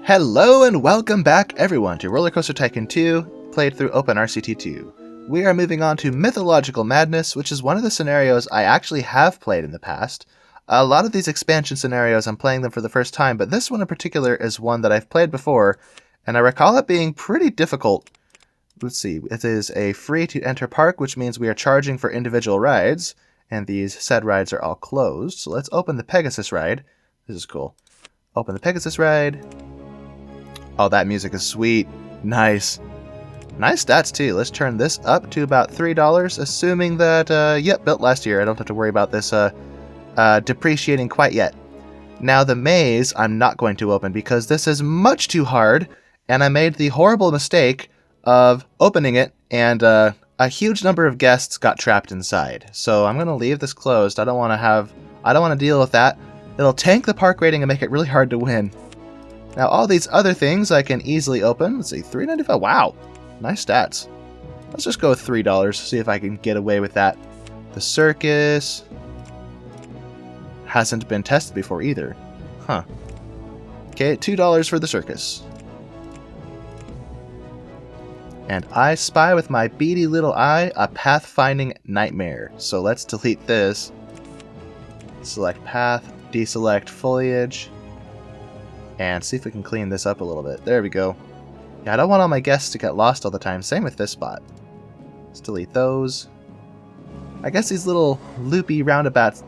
Hello and welcome back everyone to RollerCoaster Tycoon 2, played through Open RCT2. We are moving on to Mythological Madness, which is one of the scenarios I actually have played in the past. A lot of these expansion scenarios I'm playing them for the first time, but this one in particular is one that I've played before, and I recall it being pretty difficult. Let's see, it is a free to enter park, which means we are charging for individual rides, and these said rides are all closed. So let's open the Pegasus ride. This is cool. Open the Pegasus ride. Oh, that music is sweet. Nice. Nice stats, too. Let's turn this up to about $3, assuming that, yep, built last year. I don't have to worry about this depreciating quite yet. Now, the maze I'm not going to open because this is much too hard, and I made the horrible mistake of opening it, and a huge number of guests got trapped inside. So I'm going to leave this closed. I don't want to deal with that. It'll tank the park rating and make it really hard to win. Now, all these other things I can easily open. Let's see, $3.95. Wow, nice stats. Let's just go with $3, see if I can get away with that. The circus hasn't been tested before either. Huh. Okay, $2 for the circus. And I spy with my beady little eye a pathfinding nightmare. So let's delete this. Select path, deselect foliage. And see if we can clean this up a little bit. There we go. Yeah, I don't want all my guests to get lost all the time. Same with this spot. Let's delete those. I guess these little loopy roundabouts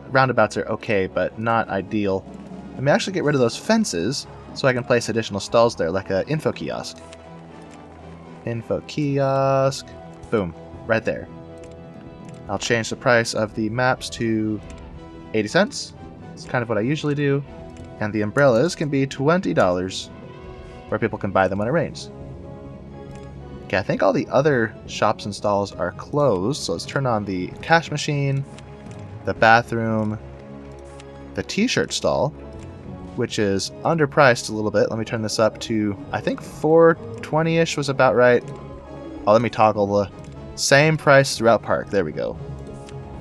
are okay, but not ideal. Let me actually get rid of those fences so I can place additional stalls there, like an info kiosk. Info kiosk. Boom. Right there. I'll change the price of the maps to 80 cents. It's kind of what I usually do. And the umbrellas can be $20, where people can buy them when it rains. Okay, I think all the other shops and stalls are closed, so let's turn on the cash machine, the bathroom, the t-shirt stall, which is underpriced a little bit. Let me turn this up to, I think $4.20-ish was about right. Oh, let me toggle the same price throughout park. There we go.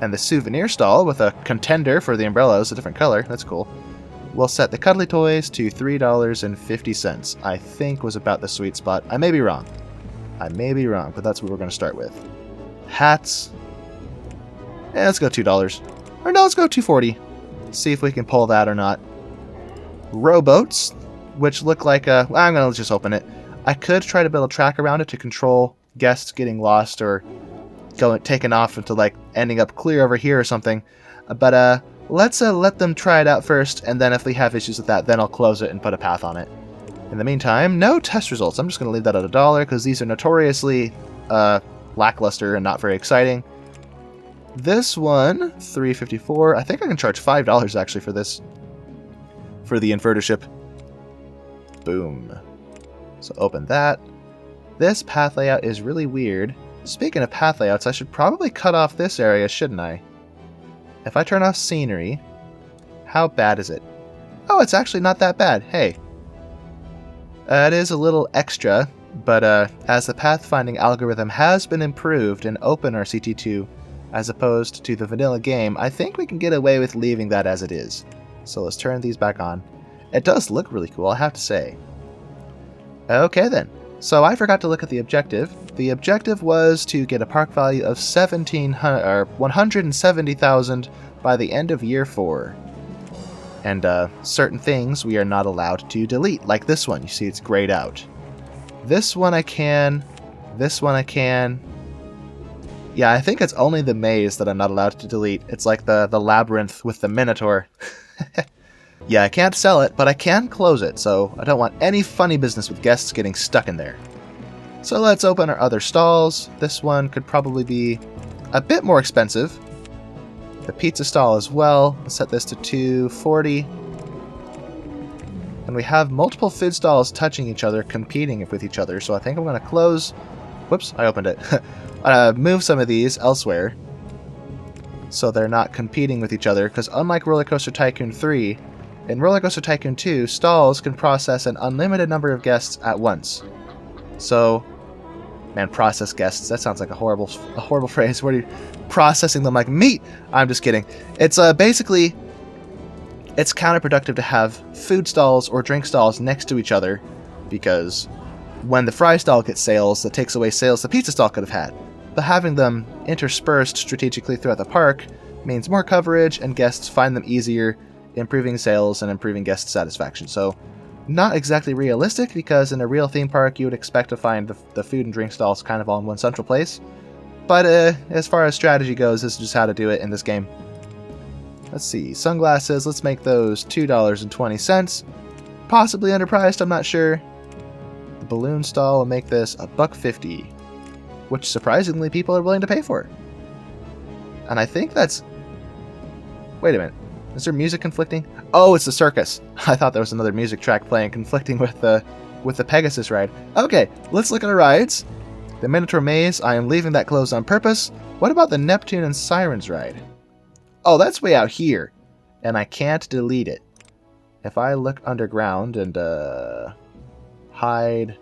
And the souvenir stall with a contender for the umbrellas, a different color. That's cool. We'll set the cuddly toys to $3.50, I think was about the sweet spot. I may be wrong. I may be wrong, but that's what we're going to start with. Hats. Yeah, let's go $2. Or no, let's go $2.40. See if we can pull that or not. Rowboats, which look like a... Well, I'm going to just open it. I could try to build a track around it to control guests getting lost or taken off into, like, ending up clear over here or something. But, let's let them try it out first, and then if we have issues with that, then I'll close it and put a path on it. In the meantime, no test results. I'm just going to leave that at $1, because these are notoriously lackluster and not very exciting. This one, $3.54. I think I can charge $5 actually for this, for the inverter ship. Boom. So open that. This path layout is really weird. Speaking of path layouts, I should probably cut off this area, shouldn't I? If I turn off scenery, how bad is it? Oh, it's actually not that bad. Hey. It is a little extra, but as the pathfinding algorithm has been improved in Open RCT2 as opposed to the vanilla game, I think we can get away with leaving that as it is. So let's turn these back on. It does look really cool, I have to say. Okay then. So I forgot to look at the objective. The objective was to get a park value of 170,000 by the end of year 4. And certain things we are not allowed to delete, like this one. You see it's grayed out. This one I can. This one I can. Yeah, I think it's only the maze that I'm not allowed to delete. It's like the labyrinth with the Minotaur. Yeah, I can't sell it, but I can close it, so I don't want any funny business with guests getting stuck in there. So let's open our other stalls. This one could probably be a bit more expensive. The pizza stall as well. Let's set this to $2.40. And we have multiple food stalls touching each other, competing with each other, so I think I'm going to close... Whoops, I opened it. Move some of these elsewhere so they're not competing with each other, because unlike RollerCoaster Tycoon 3, in RollerCoaster Tycoon 2, stalls can process an unlimited number of guests at once. So, man, process guests, that sounds like a horrible phrase. What are you processing them like meat? I'm just kidding. It's basically, it's counterproductive to have food stalls or drink stalls next to each other because when the fry stall gets sales, that takes away sales the pizza stall could have had. But having them interspersed strategically throughout the park means more coverage and guests find them easier, improving sales and improving guest satisfaction. So not exactly realistic, because in a real theme park you would expect to find the food and drink stalls kind of all in one central place. But as far as strategy goes, this is just how to do it in this game. Let's see, sunglasses, let's make those $2.20. Possibly underpriced, I'm not sure. The balloon stall will make this $1.50, which surprisingly people are willing to pay for. And I think that's... Wait a minute, is there music conflicting? Oh, it's the circus. I thought there was another music track playing conflicting with the Pegasus ride. Okay, let's look at our rides. The Minotaur Maze, I am leaving that closed on purpose. What about the Neptune and Sirens ride? Oh, that's way out here, and I can't delete it. If I look underground and hide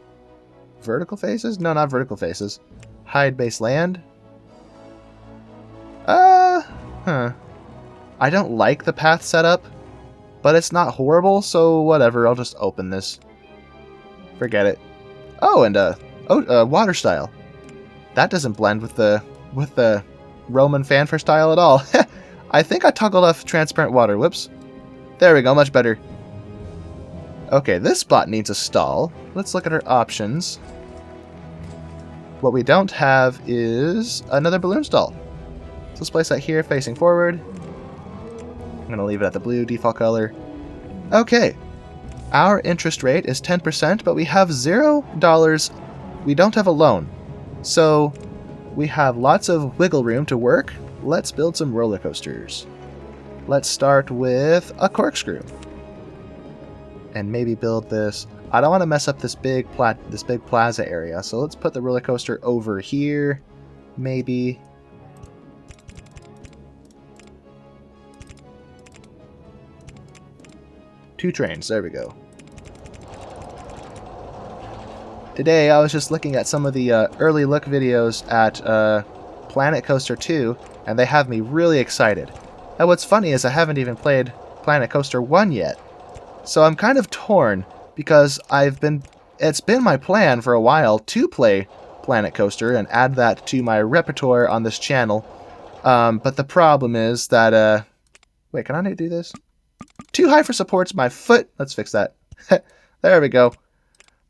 vertical faces? No, not vertical faces. Hide base land. I don't like the path setup, but it's not horrible, so whatever, I'll just open this. Forget it. Oh, and water style. That doesn't blend with the Roman fanfare style at all. I think I toggled off transparent water. Whoops. There we go, much better. Okay, this spot needs a stall. Let's look at our options. What we don't have is another balloon stall. So let's place that here, facing forward. I'm going to leave it at the blue default color. Okay. Our interest rate is 10%, but we have $0. We don't have a loan. So we have lots of wiggle room to work. Let's build some roller coasters. Let's start with a corkscrew. And maybe build this. I don't want to mess up this big plaza area, so let's put the roller coaster over here. Maybe. Two trains, there we go. Today I was just looking at some of the early look videos at Planet Coaster 2, and they have me really excited. And what's funny is I haven't even played Planet Coaster 1 yet. So I'm kind of torn, because it's been my plan for a while to play Planet Coaster and add that to my repertoire on this channel. But the problem is that, wait, can I do this? Too high for supports my foot. Let's fix that. There we go.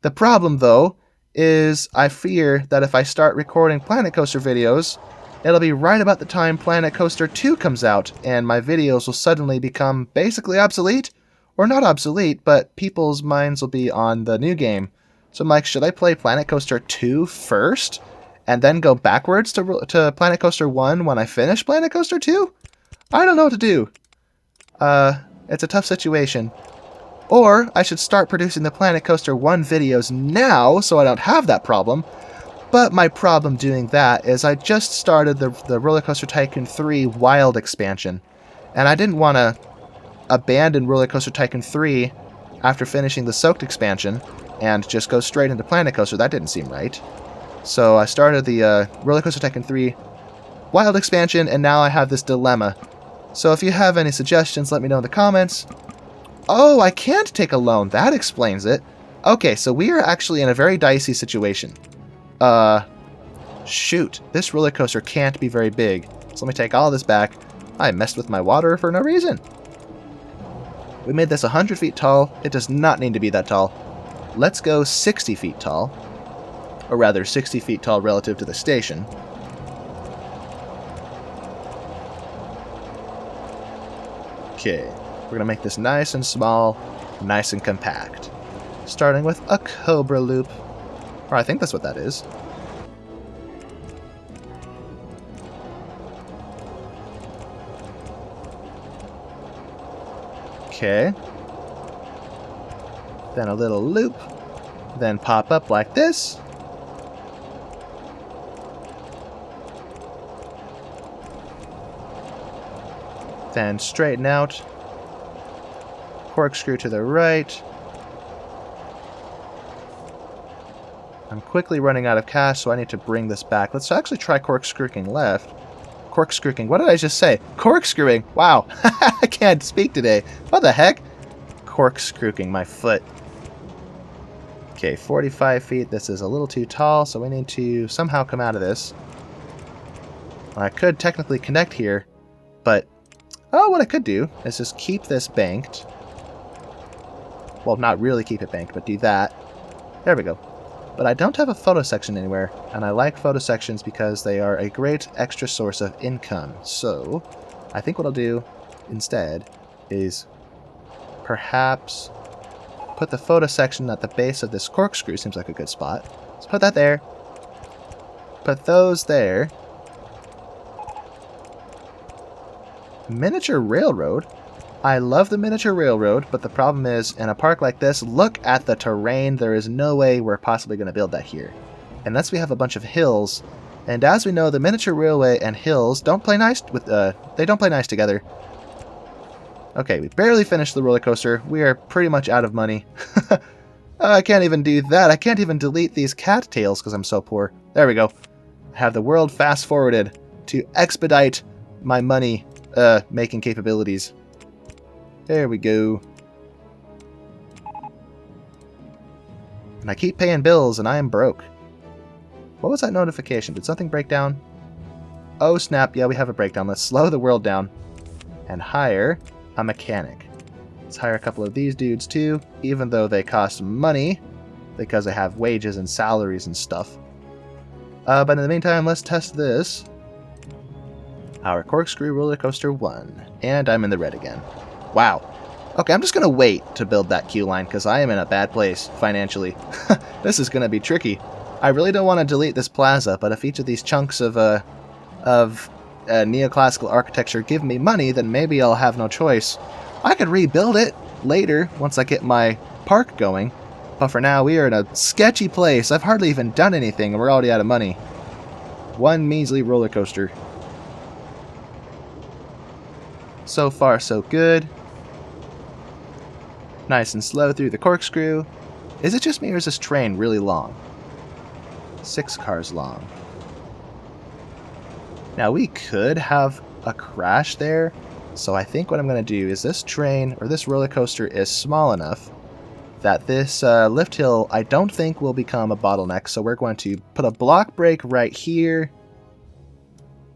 The problem, though, is I fear that if I start recording Planet Coaster videos, it'll be right about the time Planet Coaster 2 comes out, and my videos will suddenly become basically obsolete. Or not obsolete, but people's minds will be on the new game. So I'm like, should I play Planet Coaster 2 first, and then go backwards to Planet Coaster 1 when I finish Planet Coaster 2? I don't know what to do. It's a tough situation. Or I should start producing the Planet Coaster 1 videos now, so I don't have that problem. But my problem doing that is I just started the RollerCoaster Tycoon 3 Wild expansion, and I didn't want to abandon RollerCoaster Tycoon 3 after finishing the Soaked expansion and just go straight into Planet Coaster. That didn't seem right. So I started the RollerCoaster Tycoon 3 Wild expansion, and now I have this dilemma. So if you have any suggestions, let me know in the comments. Oh, I can't take a loan. That explains it. Okay, so we are actually in a very dicey situation. Shoot. This roller coaster can't be very big. So let me take all this back. I messed with my water for no reason. We made this 100 feet tall. It does not need to be that tall. Let's go 60 feet tall. Or rather, 60 feet tall relative to the station. Okay. We're going to make this nice and small, nice and compact. Starting with a Cobra loop. Or I think that's what that is. Okay. Then a little loop. Then pop up like this. Then straighten out. Corkscrew to the right. I'm quickly running out of cash, so I need to bring this back. Let's actually try corkscrewing left. Corkscrewing. What did I just say? Corkscrewing. Wow. I can't speak today. What the heck? Corkscrewing my foot. Okay, 45 feet. This is a little too tall, so we need to somehow come out of this. I could technically connect here, but... Oh, what I could do is just keep this banked. Well, not really keep it banked, but do that. There we go. But I don't have a photo section anywhere, and I like photo sections because they are a great extra source of income. So, I think what I'll do instead is perhaps put the photo section at the base of this corkscrew. Seems like a good spot. Let's put that there. Put those there. Miniature railroad. I love the miniature railroad, but the problem is, in a park like this, look at the terrain. There is no way we're possibly going to build that here. Unless we have a bunch of hills. And as we know, the miniature railway and hills don't play nice with they don't play nice together. Okay, we barely finished the roller coaster. We are pretty much out of money. I can't even do that. I can't even delete these cattails because I'm so poor. There we go. I have the world fast forwarded to expedite my money making capabilities. There we go. And I keep paying bills and I am broke. What was that notification? Did something break down? Oh snap, yeah, we have a breakdown. Let's slow the world down and hire a mechanic. Let's hire a couple of these dudes too, even though they cost money because they have wages and salaries and stuff. But in the meantime, let's test this. Our corkscrew roller coaster 1. And I'm in the red again. Wow. Okay, I'm just going to wait to build that queue line because I am in a bad place financially. This is going to be tricky. I really don't want to delete this plaza, but if each of these chunks of neoclassical architecture give me money, then maybe I'll have no choice. I could rebuild it later once I get my park going, but for now we are in a sketchy place. I've hardly even done anything and we're already out of money. One measly roller coaster. So far so good. Nice and slow through the corkscrew. Is it just me or is this train really long? 6 cars long. Now we could have a crash there, so I think what I'm going to do is this train, or this roller coaster, is small enough that this lift hill I don't think will become a bottleneck, so we're going to put a block brake right here.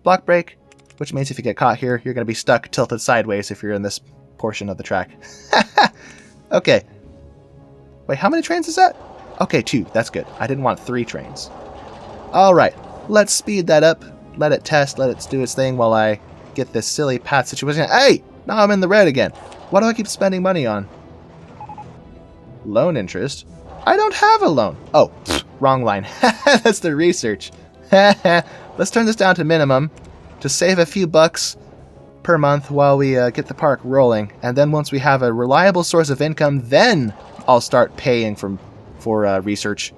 Block brake, which means if you get caught here, you're going to be stuck tilted sideways if you're in this portion of the track. Okay. Wait, how many trains is that? Okay, 2. That's good. I didn't want 3 trains. Alright, let's speed that up. Let it test, let it do its thing while I get this silly path situation. Hey! Now I'm in the red again. What do I keep spending money on? Loan interest? I don't have a loan. Oh, wrong line. That's the research. Let's turn this down to minimum to save a few bucks per month while we get the park rolling. And then once we have a reliable source of income, then I'll start paying for research.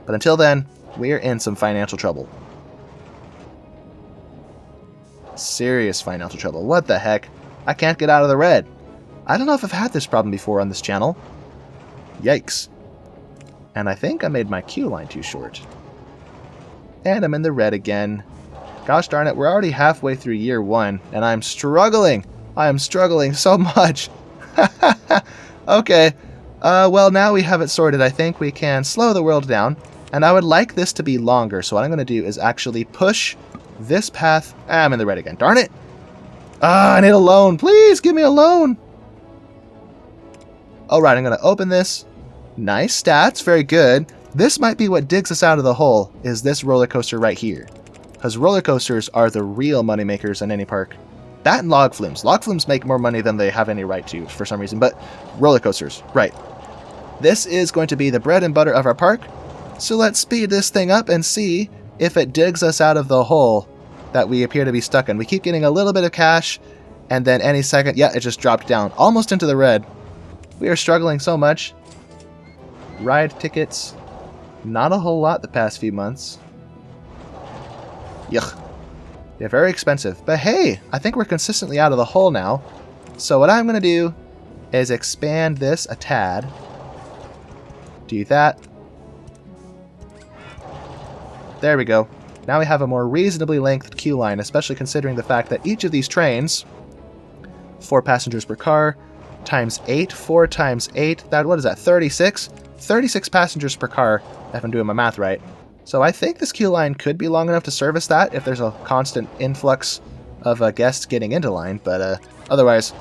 But until then, we're in some financial trouble. Serious financial trouble. What the heck? I can't get out of the red. I don't know if I've had this problem before on this channel. Yikes. And I think I made my queue line too short. And I'm in the red again. Gosh darn it, we're already halfway through year 1, and I'm struggling. I am struggling so much. Okay. Well, now we have it sorted. I think we can slow the world down. And I would like this to be longer, so what I'm going to do is actually push this path. I'm in the red again. Darn it! I need a loan. Please give me a loan. Alright, I'm going to open this. Nice stats. Very good. This might be what digs us out of the hole, is this roller coaster right here. Because roller coasters are the real money makers in any park. That and log flumes. Log flumes make more money than they have any right to for some reason, but roller coasters, right. This is going to be the bread and butter of our park. So let's speed this thing up and see if it digs us out of the hole that we appear to be stuck in. We keep getting a little bit of cash, and then any second, yeah, it just dropped down, almost into the red. We are struggling so much. Ride tickets, not a whole lot the past few months. Yuck. They're very expensive, but hey, I think we're consistently out of the hole now. So what I'm going to do is expand this a tad. Do that. There we go. Now we have a more reasonably lengthed queue line, especially considering the fact that each of these trains, 4 passengers per car, times 8, 4 times 8, what is that, 36? 36 passengers per car, if I'm doing my math right. So I think this queue line could be long enough to service that if there's a constant influx of guests getting into line, but otherwise...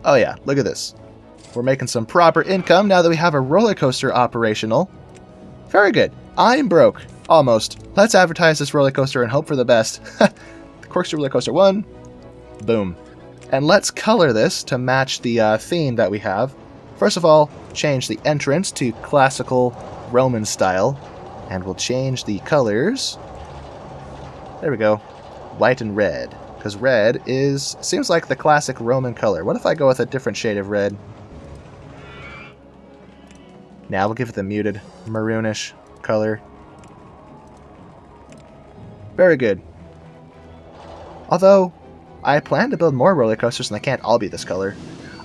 Oh yeah, look at this. We're making some proper income now that we have a roller coaster operational. Very good. I'm broke. Almost. Let's advertise this roller coaster and hope for the best. The Corkscrew Roller Coaster 1. Boom. And let's color this to match the theme that we have. First of all, change the entrance to classical Roman style. And we'll change the colors. There we go. White and red. Because red seems like the classic Roman color. What if I go with a different shade of red? Now we'll give it the muted maroonish color. Very good. Although, I plan to build more roller coasters and they can't all be this color.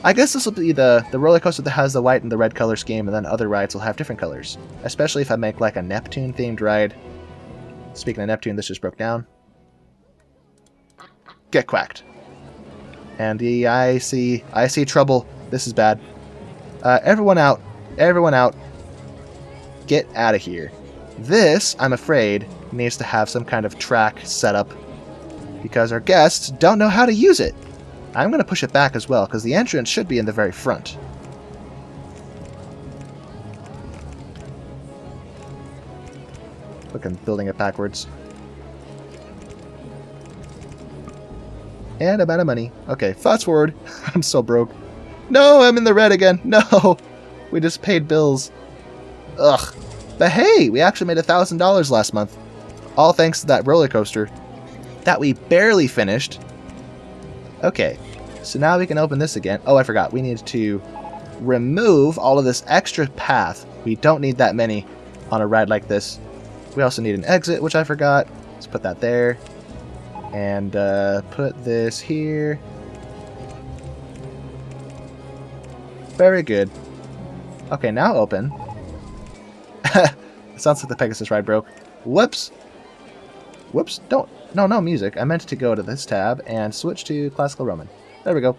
I guess this will be the roller coaster that has the white and the red color scheme, and then other rides will have different colors. Especially if I make like a Neptune themed ride. Speaking of Neptune, this just broke down. Get quacked. And I see trouble. This is bad. Everyone out. Everyone out. Get out of here. This, I'm afraid, needs to have some kind of track setup because our guests don't know how to use it. I'm going to push it back as well because the entrance should be in the very front. Look, I'm building it backwards. And I'm out of money. Okay, fast forward. I'm so broke. No, I'm in the red again. No. We just paid bills. Ugh. But hey, we actually made $1,000 last month. All thanks to that roller coaster that we barely finished. Okay, so now we can open this again. Oh, I forgot. We need to remove all of this extra path. We don't need that many on a ride like this. We also need an exit, which I forgot. Let's put that there. And put this here. Very good. Okay, now open. It sounds like the Pegasus ride broke. Whoops. Whoops. Don't. No music. I meant to go to this tab and switch to Classical Roman. There we go.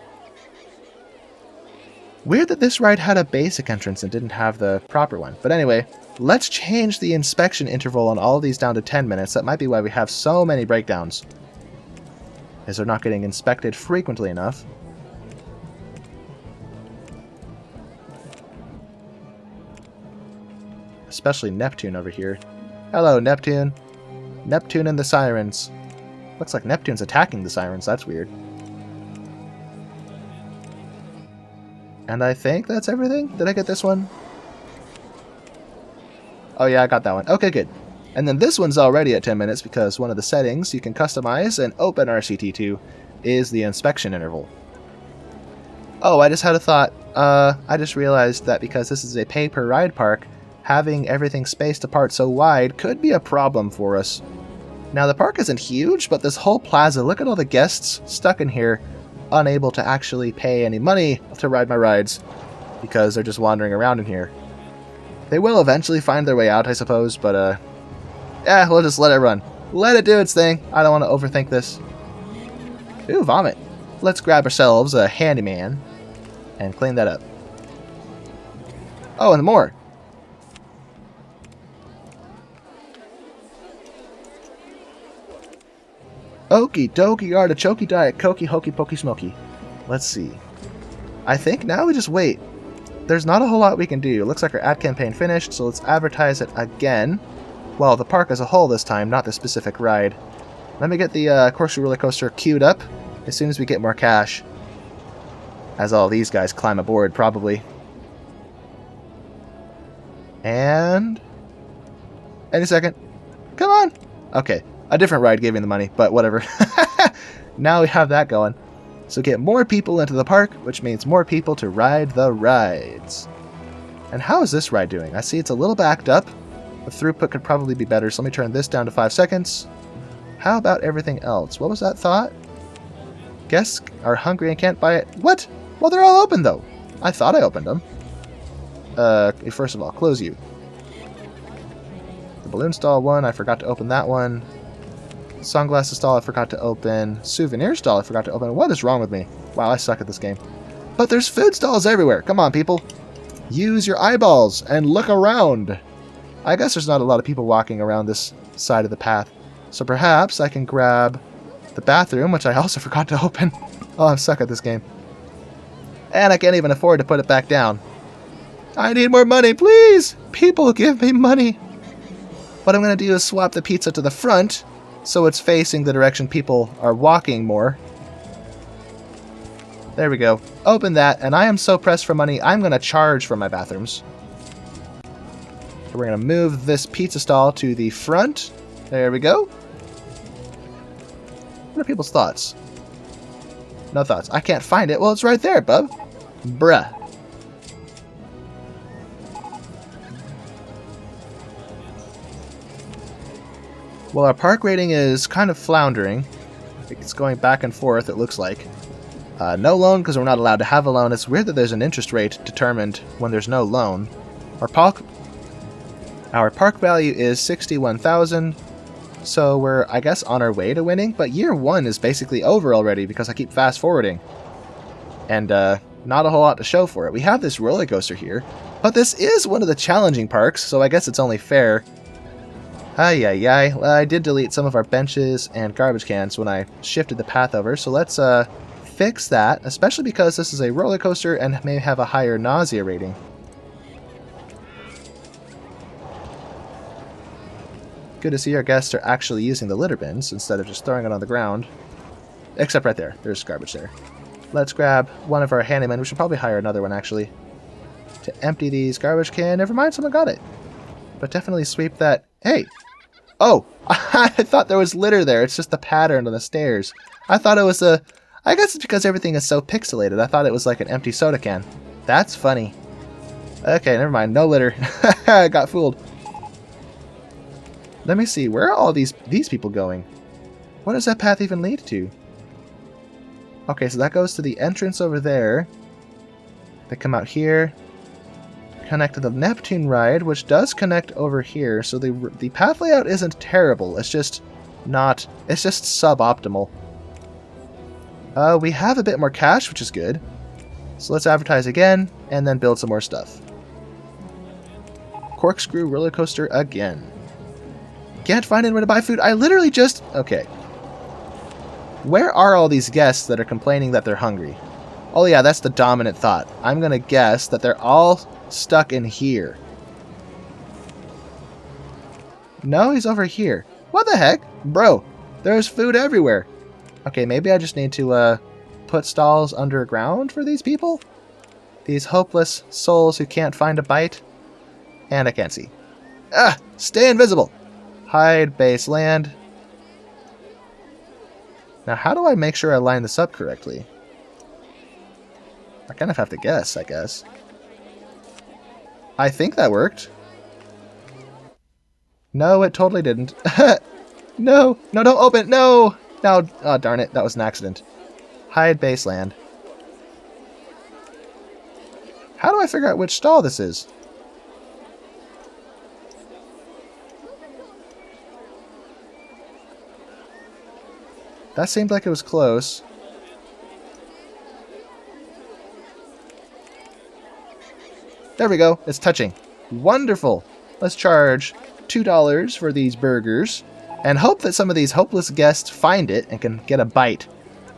Weird that this ride had a basic entrance and didn't have the proper one. But anyway, let's change the inspection interval on all of these down to 10 minutes. That might be why we have so many breakdowns. Is they're not getting inspected frequently enough. Especially Neptune over here. Hello, Neptune. Neptune and the Sirens. Looks like Neptune's attacking the Sirens. That's weird. And I think that's everything. Did I get this one? Oh yeah, I got that one. Okay, good. And then this one's already at 10 minutes because one of the settings you can customize and open RCT2 is the inspection interval. Oh, I just had a thought. I just realized that because this is a pay-per-ride park, having everything spaced apart so wide could be a problem for us. Now, the park isn't huge, but this whole plaza, look at all the guests stuck in here, unable to actually pay any money to ride my rides because they're just wandering around in here. They will eventually find their way out, I suppose, but, yeah, we'll just let it run. Let it do its thing. I don't want to overthink this. Ooh, vomit. Let's grab ourselves a handyman and clean that up. Oh, and more. Okie dokie artichoke diet cokey hokey pokey smoky. Let's see. I think now we just wait. There's not a whole lot we can do. It looks like our ad campaign finished, so let's advertise it again. Well, the park as a whole this time, not the specific ride. Let me get the Corkscrew Roller Coaster queued up as soon as we get more cash. As all these guys climb aboard, probably. And... any second. Come on! Okay. A different ride gave me the money, but whatever. Now we have that going. So get more people into the park, which means more people to ride the rides. And how is this ride doing? I see it's a little backed up. The throughput could probably be better, so let me turn this down to 5 seconds. How about everything else? What was that thought? Guests are hungry and can't buy it. What? Well, they're all open, though. I thought I opened them. First of all, close you. The balloon stall one, I forgot to open that one. Sunglasses stall I forgot to open. Souvenir stall I forgot to open. What is wrong with me? Wow, I suck at this game. But there's food stalls everywhere. Come on, people. Use your eyeballs and look around. I guess there's not a lot of people walking around this side of the path. So perhaps I can grab the bathroom, which I also forgot to open. Oh, I'm stuck at this game. And I can't even afford to put it back down. I need more money, please! People, give me money! What I'm going to do is swap the pizza to the front, so it's facing the direction people are walking more. There we go. Open that, and I am so pressed for money, I'm going to charge for my bathrooms. So we're going to move this pizza stall to the front. There we go. What are people's thoughts? No thoughts. I can't find it. Well, it's right there, bub. Bruh. Well, our park rating is kind of floundering. It's going back and forth, it looks like. No loan, because we're not allowed to have a loan. It's weird that there's an interest rate determined when there's no loan. Our park value is 61,000, so we're, I guess, on our way to winning. But year one is basically over already because I keep fast forwarding. And not a whole lot to show for it. We have this roller coaster here, but this is one of the challenging parks, so I guess it's only fair. Well, I did delete some of our benches and garbage cans when I shifted the path over, so let's fix that, especially because this is a roller coaster and may have a higher nausea rating. Good to see our guests are actually using the litter bins instead of just throwing it on the ground. Except right there. There's garbage there. Let's grab one of our handymen. We should probably hire another one, actually, to empty these garbage cans. Never mind, someone got it. But definitely sweep that. Hey! Oh! I thought there was litter there. It's just the pattern on the stairs. I thought it was a... I guess it's because everything is so pixelated. I thought it was like an empty soda can. That's funny. Okay, never mind. No litter. I got fooled. Let me see. Where are all these people going? What does that path even lead to? Okay, so that goes to the entrance over there. They come out here. Connect to the Neptune ride, which does connect over here. So the path layout isn't terrible. It's just not... It's just suboptimal. We have a bit more cash, which is good. So let's advertise again, and then build some more stuff. Corkscrew roller coaster again. Can't find anywhere to buy food. I literally just... Okay. Where are all these guests that are complaining that they're hungry? Oh yeah, that's the dominant thought. I'm gonna guess that they're all stuck in here. No, he's over here. What the heck? Bro, there's food everywhere. Okay, maybe I just need to put stalls underground for these people? These hopeless souls who can't find a bite? And I can't see. Ah! Stay invisible! Hide base land. Now, how do I make sure I line this up correctly? I kind of have to guess, I guess. I think that worked. No, it totally didn't. No! No, don't open! No! No! Oh, darn it. That was an accident. Hide base land. How do I figure out which stall this is? That seemed like it was close. There we go. It's touching. Wonderful. Let's charge $2 for these burgers and hope that some of these hopeless guests find it and can get a bite.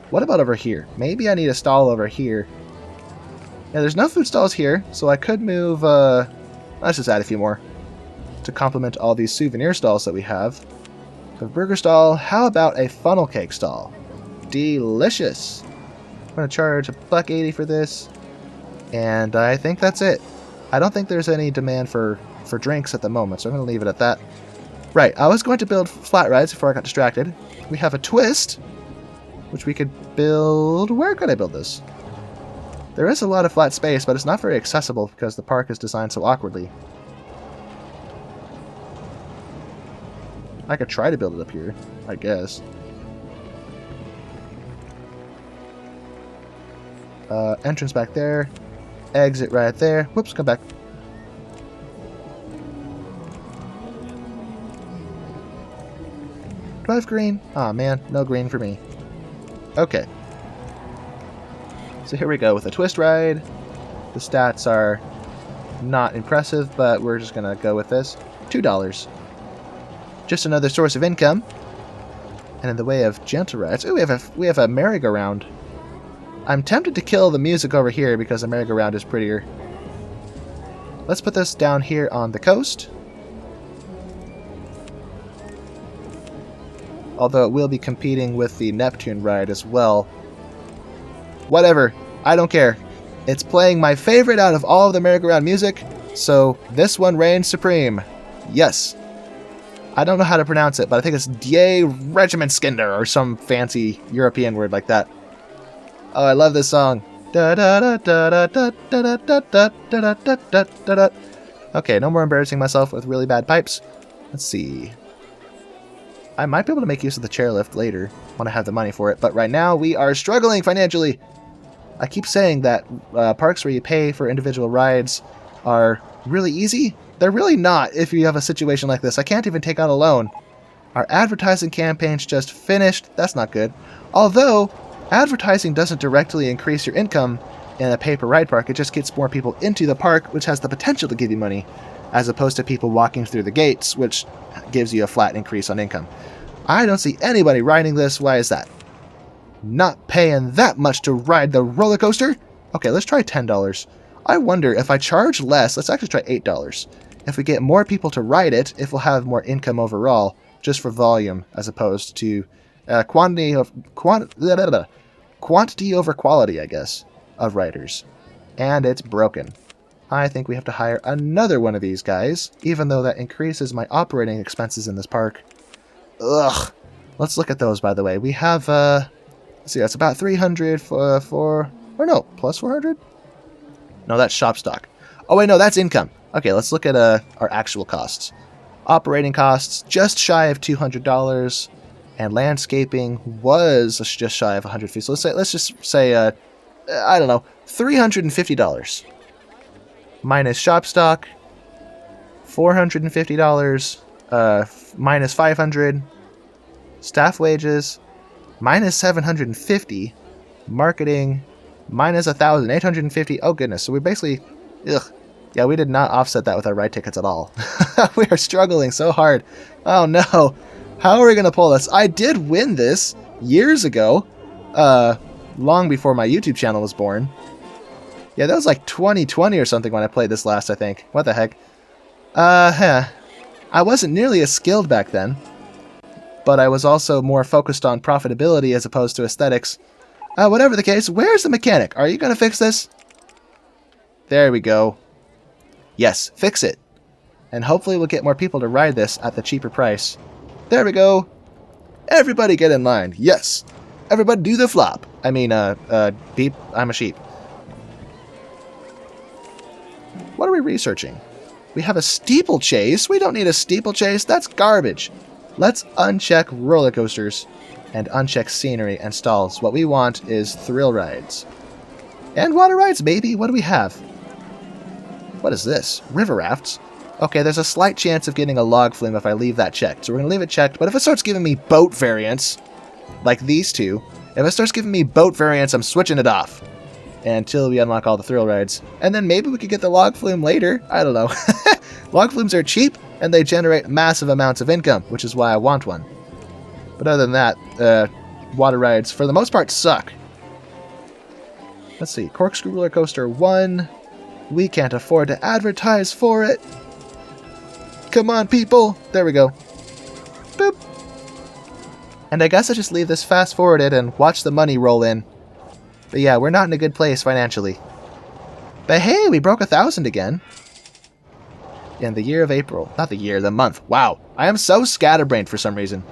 What about over here? Maybe I need a stall over here. Yeah, there's no food stalls here, so I could move... let's just add a few more to complement all these souvenir stalls that we have. So burger stall, how about a funnel cake stall? Delicious. I'm going to charge $1.80 for this, and I think that's it. I don't think there's any demand for drinks at the moment, so I'm going to leave it at that. Right, I was going to build flat rides before I got distracted. We have a twist, which we could build... Where could I build this? There is a lot of flat space, but it's not very accessible because the park is designed so awkwardly. I could try to build it up here, I guess. Entrance back there. Exit right there. Whoops, come back. Do I have green? Aw, man, no green for me. Okay. So here we go with a twist ride. The stats are Not impressive, but we're just going to go with this. $2. Just another source of income. And in the way of gentle rides, ooh, we have a merry-go-round. I'm tempted to kill the music over here because the merry-go-round is prettier. Let's put this down here on the coast. Although it will be competing with the Neptune ride as well. Whatever. I don't care. It's playing my favorite out of all of the merry-go-round music, so this one reigns supreme. Yes. I don't know how to pronounce it, but I think it's Die Regimentskinder or some fancy European word like that. Oh, I love this song. Okay, no more embarrassing myself with really bad pipes. Let's see. I might be able to make use of the chairlift later when I have the money for it, but right now we are struggling financially. I keep saying that parks where you pay for individual rides are really easy. They're really not if you have a situation like this. I can't even take out a loan. Our advertising campaign's just finished. That's not good. Although, advertising doesn't directly increase your income in a pay-per-ride park. It just gets more people into the park, which has the potential to give you money, as opposed to people walking through the gates, which gives you a flat increase on income. I don't see anybody riding this. Why is that? Not paying that much to ride the roller coaster? Okay, let's try $10. I wonder if I charge less, let's actually try $8. If we get more people to ride it, if we'll have more income overall, just for volume, as opposed to quantity over quality, I guess, of riders. And it's broken. I think we have to hire another one of these guys, even though that increases my operating expenses in this park. Ugh. Let's look at those, by the way. We have, let's see, that's about 300 or no, plus 400? No, that's shop stock. Oh, wait, no, that's income. Okay, let's look at our actual costs. Operating costs, just shy of $200, and landscaping was just shy of $150. So let's just say, I don't know, $350. Minus shop stock, $450, minus $500, staff wages, minus $750, marketing, minus $1,850. Oh goodness! So we basically, yeah, we did not offset that with our ride tickets at all. We are struggling so hard. Oh no, how are we gonna pull this? I did win this years ago, long before my YouTube channel was born. Yeah, that was like 2020 or something when I played this last, I think. What the heck? I wasn't nearly as skilled back then, but I was also more focused on profitability as opposed to aesthetics. Whatever the case, where's the mechanic? Are you going to fix this? There we go. Yes, fix it. And hopefully we'll get more people to ride this at the cheaper price. There we go. Everybody get in line. Yes. Everybody do the flop. I mean, beep, I'm a sheep. What are we researching? We have a steeplechase. We don't need a steeplechase. That's garbage. Let's uncheck roller coasters and uncheck scenery and stalls. What we want is thrill rides. And water rides, maybe. What do we have? What is this? River rafts? Okay, there's a slight chance of getting a log flume if I leave that checked. So we're going to leave it checked. But if it starts giving me boat variants, like these two, if it starts giving me boat variants, I'm switching it off until we unlock all the thrill rides. And then maybe we could get the log flume later. I don't know. Log flumes are cheap, and they generate massive amounts of income, which is why I want one. But other than that, water rides, for the most part, suck. Let's see. Corkscrew Roller Coaster 1. We can't afford to advertise for it. Come on, people. There we go. Boop. And I guess I just leave this fast-forwarded and watch the money roll in. But yeah, we're not in a good place financially. But hey, we broke 1,000 again. In the year of April. Not the year, the month. Wow. I am so scatterbrained for some reason.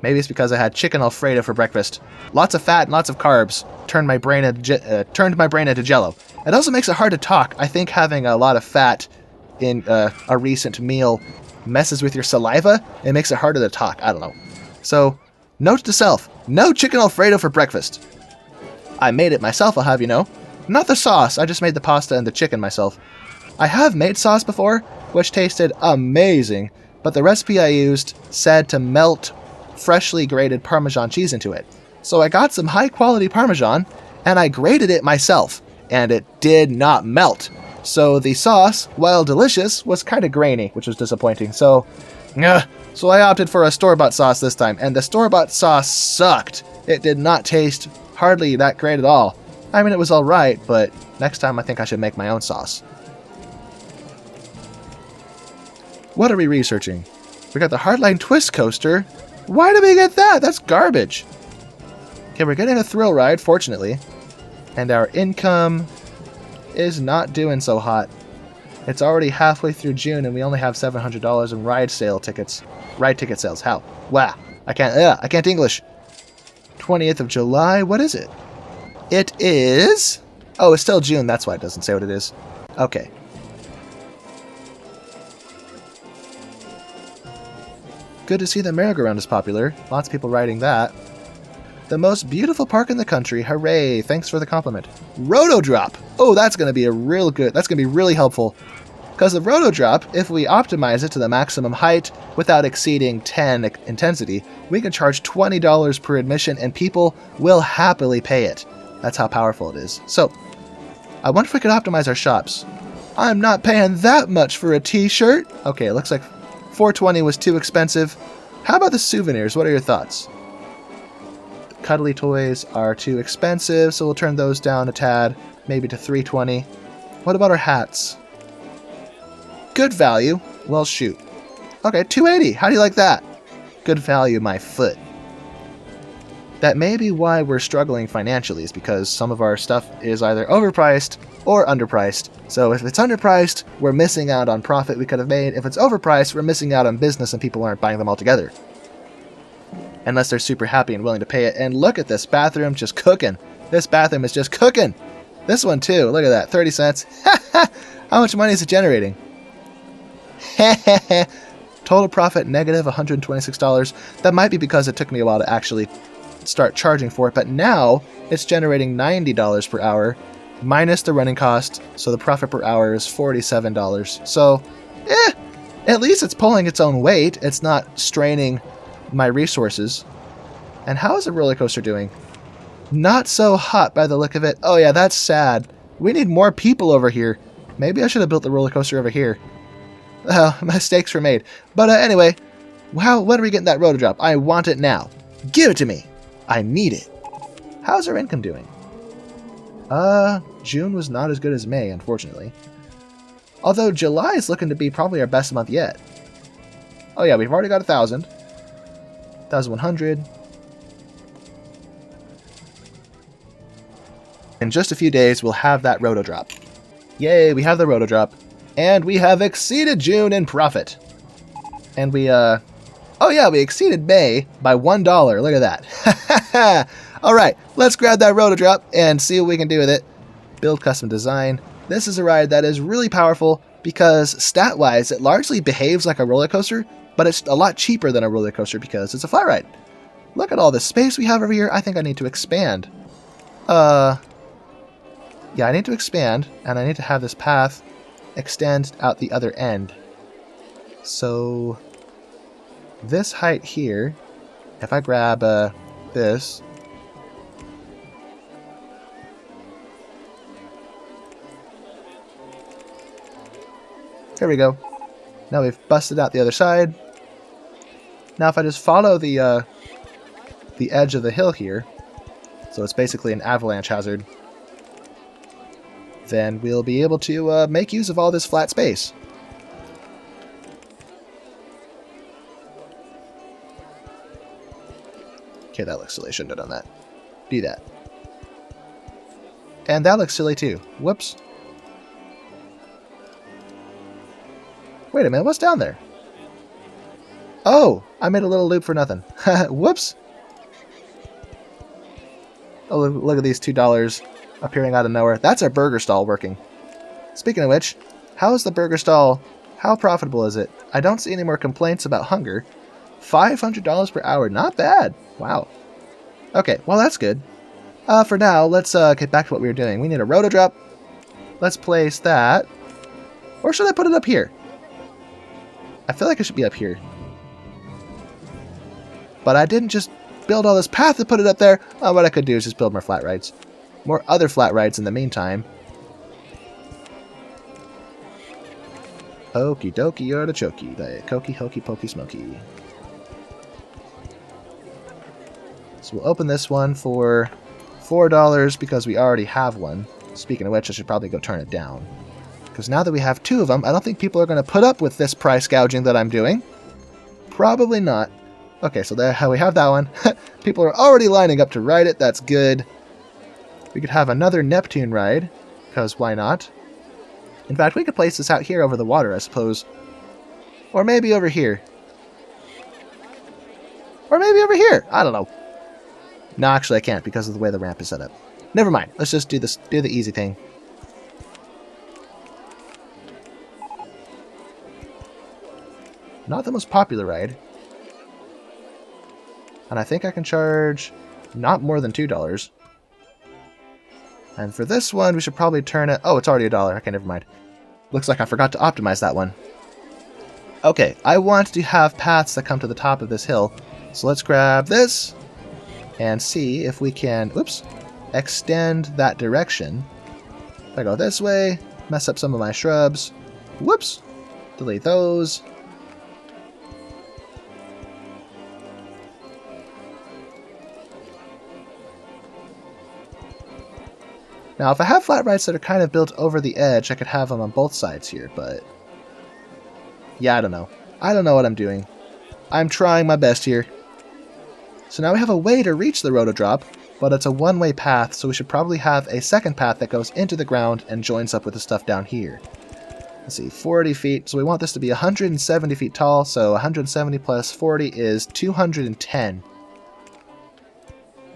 Maybe it's because I had chicken Alfredo for breakfast. Lots of fat and lots of carbs turned my brain into jello. It also makes it hard to talk. I think having a lot of fat in a recent meal messes with your saliva. It makes it harder to talk. I don't know. So, note to self. No chicken Alfredo for breakfast. I made it myself, I'll have you know. Not the sauce. I just made the pasta and the chicken myself. I have made sauce before, which tasted amazing, but the recipe I used said to melt freshly grated Parmesan cheese into it. So I got some high-quality Parmesan, and I grated it myself. and it did not melt. So the sauce, while delicious, was kind of grainy, which was disappointing. So I opted for a store-bought sauce this time, and the store-bought sauce sucked. It did not taste hardly that great at all. I mean, it was alright, but next time I think I should make my own sauce. What are we researching? We got the Hardline Twist Coaster. Why did we get that? That's garbage. Okay, we're getting a thrill ride, fortunately. And our income is not doing so hot. It's already halfway through June, and we only have $700 in ride ticket sales. How? Wow. I can't English. 20th of July. What is it? It is... Oh, it's still June. That's why it doesn't say what it is. Okay. Good to see the merry-go-round is popular. Lots of people riding that. The most beautiful park in the country. Hooray. Thanks for the compliment. Roto drop. Oh, that's going to be that's going to be really helpful. Because the Roto drop, if we optimize it to the maximum height without exceeding 10 intensity, we can charge $20 per admission and people will happily pay it. That's how powerful it is. So, I wonder if we could optimize our shops. I'm not paying that much for a t-shirt. Okay, it looks like $420 was too expensive. How about the souvenirs? What are your thoughts? The cuddly toys are too expensive, so we'll turn those down a tad, maybe to $320. What about our hats? Good value. Well, shoot. Okay, $280. How do you like that? Good value, my foot. That may be why we're struggling financially, is because some of our stuff is either overpriced or underpriced. So if it's underpriced, we're missing out on profit we could have made. If it's overpriced, we're missing out on business and people aren't buying them all together. Unless they're super happy and willing to pay it. And look at this bathroom just cooking. This bathroom is just cooking. This one too. Look at that. 30 cents. How much money is it generating? Total profit negative $126. That might be because it took me a while to actually start charging for it, but now it's generating $90 per hour minus the running cost, so the profit per hour is $47. So, at least it's pulling its own weight. It's not straining my resources. And how is the roller coaster doing? Not so hot by the look of it. Oh yeah, that's sad. We need more people over here. Maybe I should have built the roller coaster over here. Mistakes were made. But anyway, when are we getting that Roto drop? I want it now. Give it to me. I need it. How's our income doing? June was not as good as May, unfortunately. Although July is looking to be probably our best month yet. Oh yeah, we've already got 1,000. 1,100. In just a few days, we'll have that Roto drop. Yay, we have the Roto drop. And we have exceeded June in profit. And we, oh yeah, we exceeded May by $1. Look at that. Alright, let's grab that Roto drop and see what we can do with it. Build custom design. This is a ride that is really powerful because stat-wise, it largely behaves like a roller coaster, but it's a lot cheaper than a roller coaster because it's a flat ride. Look at all this space we have over here. I think I need to expand. Yeah, I need to expand, and I need to have this path extend out the other end. So this height here, if I grab this, there we go. Now we've busted out the other side. Now if I just follow the edge of the hill here, so it's basically an avalanche hazard, then we'll be able to make use of all this flat space. Okay, that looks silly. I shouldn't have done that. Do that. And that looks silly too. Whoops. Wait a minute, what's down there? Oh, I made a little loop for nothing. Whoops. Oh, look at these $2 appearing out of nowhere. That's our burger stall working. Speaking of which, how is the burger stall? How profitable is it? I don't see any more complaints about hunger. $500 per hour, not bad. Wow. Okay, well that's good. For now, let's get back to what we were doing. We need a Roto drop. Let's place that. Or should I put it up here? I feel like it should be up here. But I didn't just build all this path to put it up there. What I could do is just build more flat rides. More other flat rides in the meantime. Okie dokie artichoke, the cokey hokey pokey smoky. So we'll open this one for $4 because we already have one. Speaking of which, I should probably go turn it down. Because now that we have two of them, I don't think people are going to put up with this price gouging that I'm doing. Probably not. Okay, so there we have that one. People are already lining up to ride it. That's good. We could have another Neptune ride, because why not? In fact, we could place this out here over the water, I suppose. Or maybe over here. Or maybe over here. I don't know. No, actually I can't because of the way the ramp is set up. Never mind. Let's just do this. Do the easy thing. Not the most popular ride. And I think I can charge not more than $2. And for this one, we should probably turn it... Oh, it's already $1. Okay, never mind. Looks like I forgot to optimize that one. Okay, I want to have paths that come to the top of this hill. So let's grab this and see if we can, oops, extend that direction. If I go this way, mess up some of my shrubs. Whoops. Delete those. Now, if I have flat rides that are kind of built over the edge, I could have them on both sides here, but... yeah, I don't know. I don't know what I'm doing. I'm trying my best here. So now we have a way to reach the Roto drop, but it's a one-way path, so we should probably have a second path that goes into the ground and joins up with the stuff down here. Let's see, 40 feet. So we want this to be 170 feet tall, so 170 plus 40 is 210.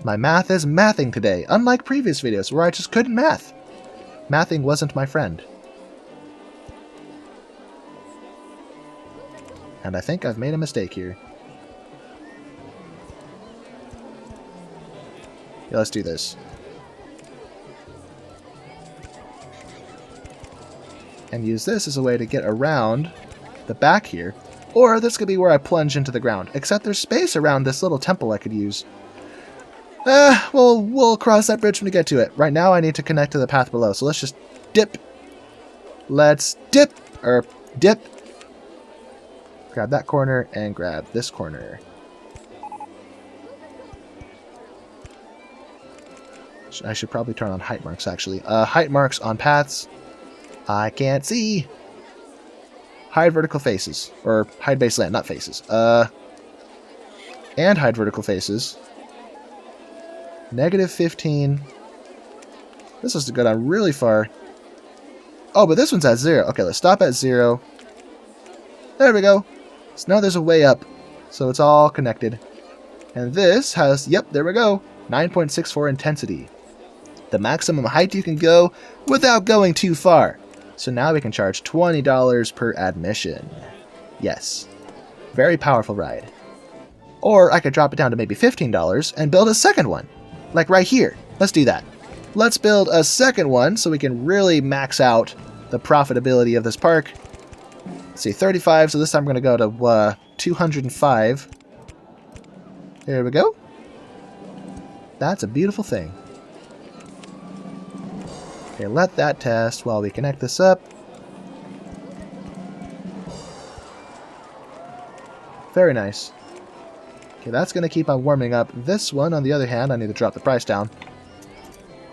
My math is mathing today, unlike previous videos where I just couldn't math. Mathing wasn't my friend. And I think I've made a mistake here. Yeah, let's do this. And use this as a way to get around the back here. Or this could be where I plunge into the ground, except there's space around this little temple I could use. Well, we'll cross that bridge when we get to it. Right now I need to connect to the path below, so let's just dip. Let's dip, or dip. Grab that corner and grab this corner. I should probably turn on height marks, actually. Height marks on paths. I can't see. Hide vertical faces. Or hide base land, not faces. And hide vertical faces. -15. This is to go down really far. Oh, but this one's at 0. Okay, let's stop at 0. There we go. So now there's a way up. So it's all connected. And this has, yep, there we go. 9.64 intensity. The maximum height you can go without going too far. So now we can charge $20 per admission. Yes. Very powerful ride. Or I could drop it down to maybe $15 and build a second one. Like right here. Let's do that. Let's build a second one so we can really max out the profitability of this park. Let's see, 35, so this time I'm going to go to 205. There we go. That's a beautiful thing. Okay, let that test while we connect this up. Very nice. Okay, that's going to keep on warming up. This one, on the other hand, I need to drop the price down.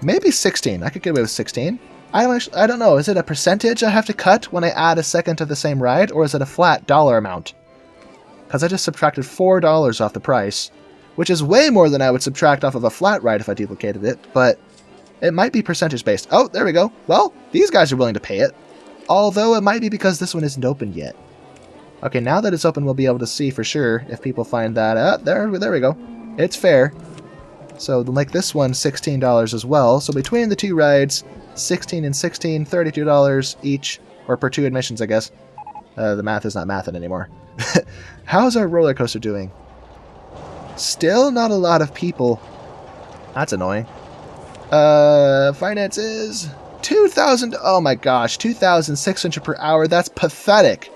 Maybe 16. I could get away with 16. I don't know. Is it a percentage I have to cut when I add a second of the same ride, or is it a flat dollar amount? Because I just subtracted $4 off the price, which is way more than I would subtract off of a flat ride if I duplicated it, but it might be percentage based. Oh, there we go. Well, these guys are willing to pay it. Although it might be because this one isn't open yet. Okay, now that it's open, we'll be able to see for sure if people find that. There we go. It's fair. So, like this one, $16 as well. So between the two rides, 16 and 16, $32 each, or per 2 admissions, I guess. The math is not mathing anymore. How's our roller coaster doing? Still not a lot of people. That's annoying. Finances, 2,000. Oh my gosh, 2,600 per hour. That's pathetic.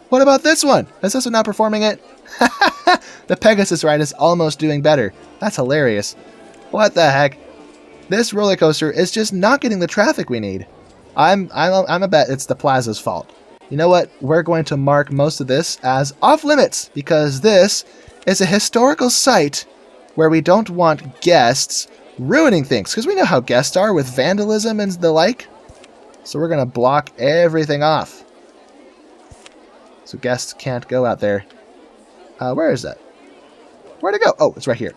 What about this one? Is this one not performing it? The Pegasus ride is almost doing better. That's hilarious. What the heck? This roller coaster is just not getting the traffic we need. I'm a bet it's the Plaza's fault. You know what? We're going to mark most of this as off limits because this is a historical site where we don't want guests ruining things, because we know how guests are with vandalism and the like. So we're going to block everything off. So guests can't go out there. Where is that? Where'd it go? Oh, it's right here.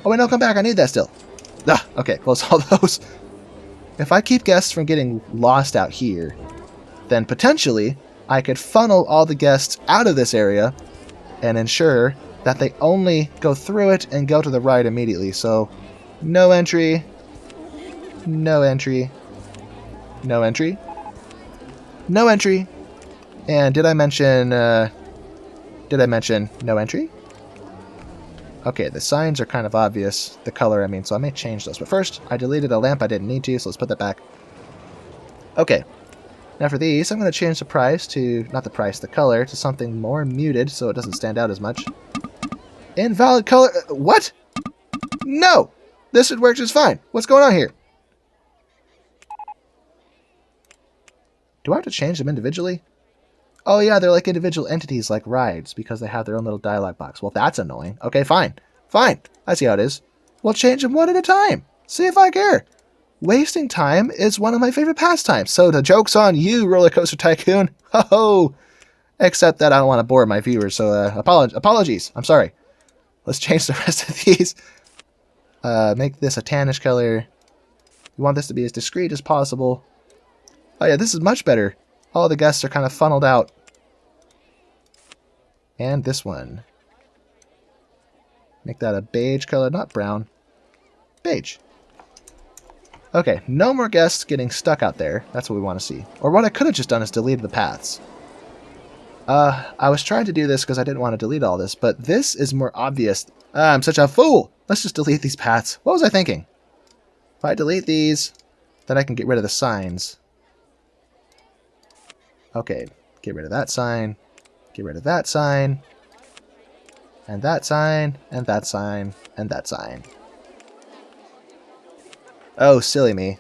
Oh, wait, no, come back. I need that still. Ah, okay, close all those. If I keep guests from getting lost out here, then potentially I could funnel all the guests out of this area and ensure that they only go through it and go to the right immediately. So, no entry, no entry, no entry, no entry. And did I mention no entry? Okay, the signs are kind of obvious, the color I mean, so I may change those. But first, I deleted a lamp I didn't need to, so let's put that back. Okay, now for these, I'm going to change the price to, not the price, the color, to something more muted so it doesn't stand out as much. Invalid color, what? No! This should work just fine. What's going on here? Do I have to change them individually? Oh yeah, they're like individual entities like rides because they have their own little dialogue box. Well, that's annoying. Okay, fine. Fine. I see how it is. We'll change them one at a time. See if I care. Wasting time is one of my favorite pastimes. So the joke's on you, RollerCoaster Tycoon. Ho-ho! Except that I don't want to bore my viewers, so apologies. I'm sorry. Let's change the rest of these. Make this a tannish color. We want this to be as discreet as possible. Oh yeah, this is much better. All the guests are kind of funneled out. And this one. Make that a beige color, not brown. Beige. Okay, no more guests getting stuck out there. That's what we want to see. Or what I could have just done is deleted the paths. I was trying to do this because I didn't want to delete all this, but this is more obvious. I'm such a fool! Let's just delete these paths. What was I thinking? If I delete these, then I can get rid of the signs. Okay, get rid of that sign, get rid of that sign, and that sign, and that sign, and that sign. Oh, silly me.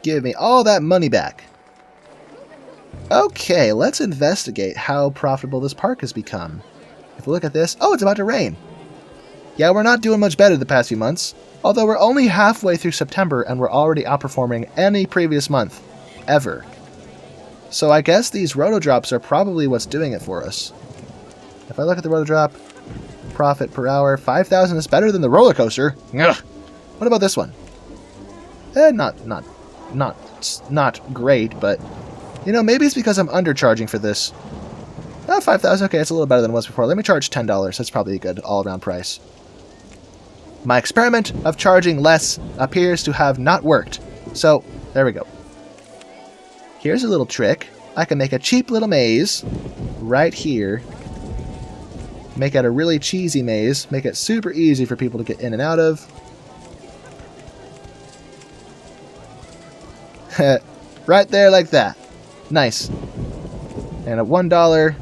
Give me all that money back. Okay, let's investigate how profitable this park has become. If we look at this, oh, it's about to rain. Yeah, we're not doing much better the past few months. Although we're only halfway through September and we're already outperforming any previous month, ever. So I guess these Roto drops are probably what's doing it for us. If I look at the Roto drop, profit per hour, 5,000 is better than the roller coaster. Ugh. What about this one? Not great, but you know, maybe it's because I'm undercharging for this. 5,000, okay, it's a little better than it was before. Let me charge $10. That's probably a good all-around price. My experiment of charging less appears to have not worked. So, there we go. Here's a little trick. I can make a cheap little maze right here. Make it a really cheesy maze. Make it super easy for people to get in and out of. Right there like that. Nice. And at $1,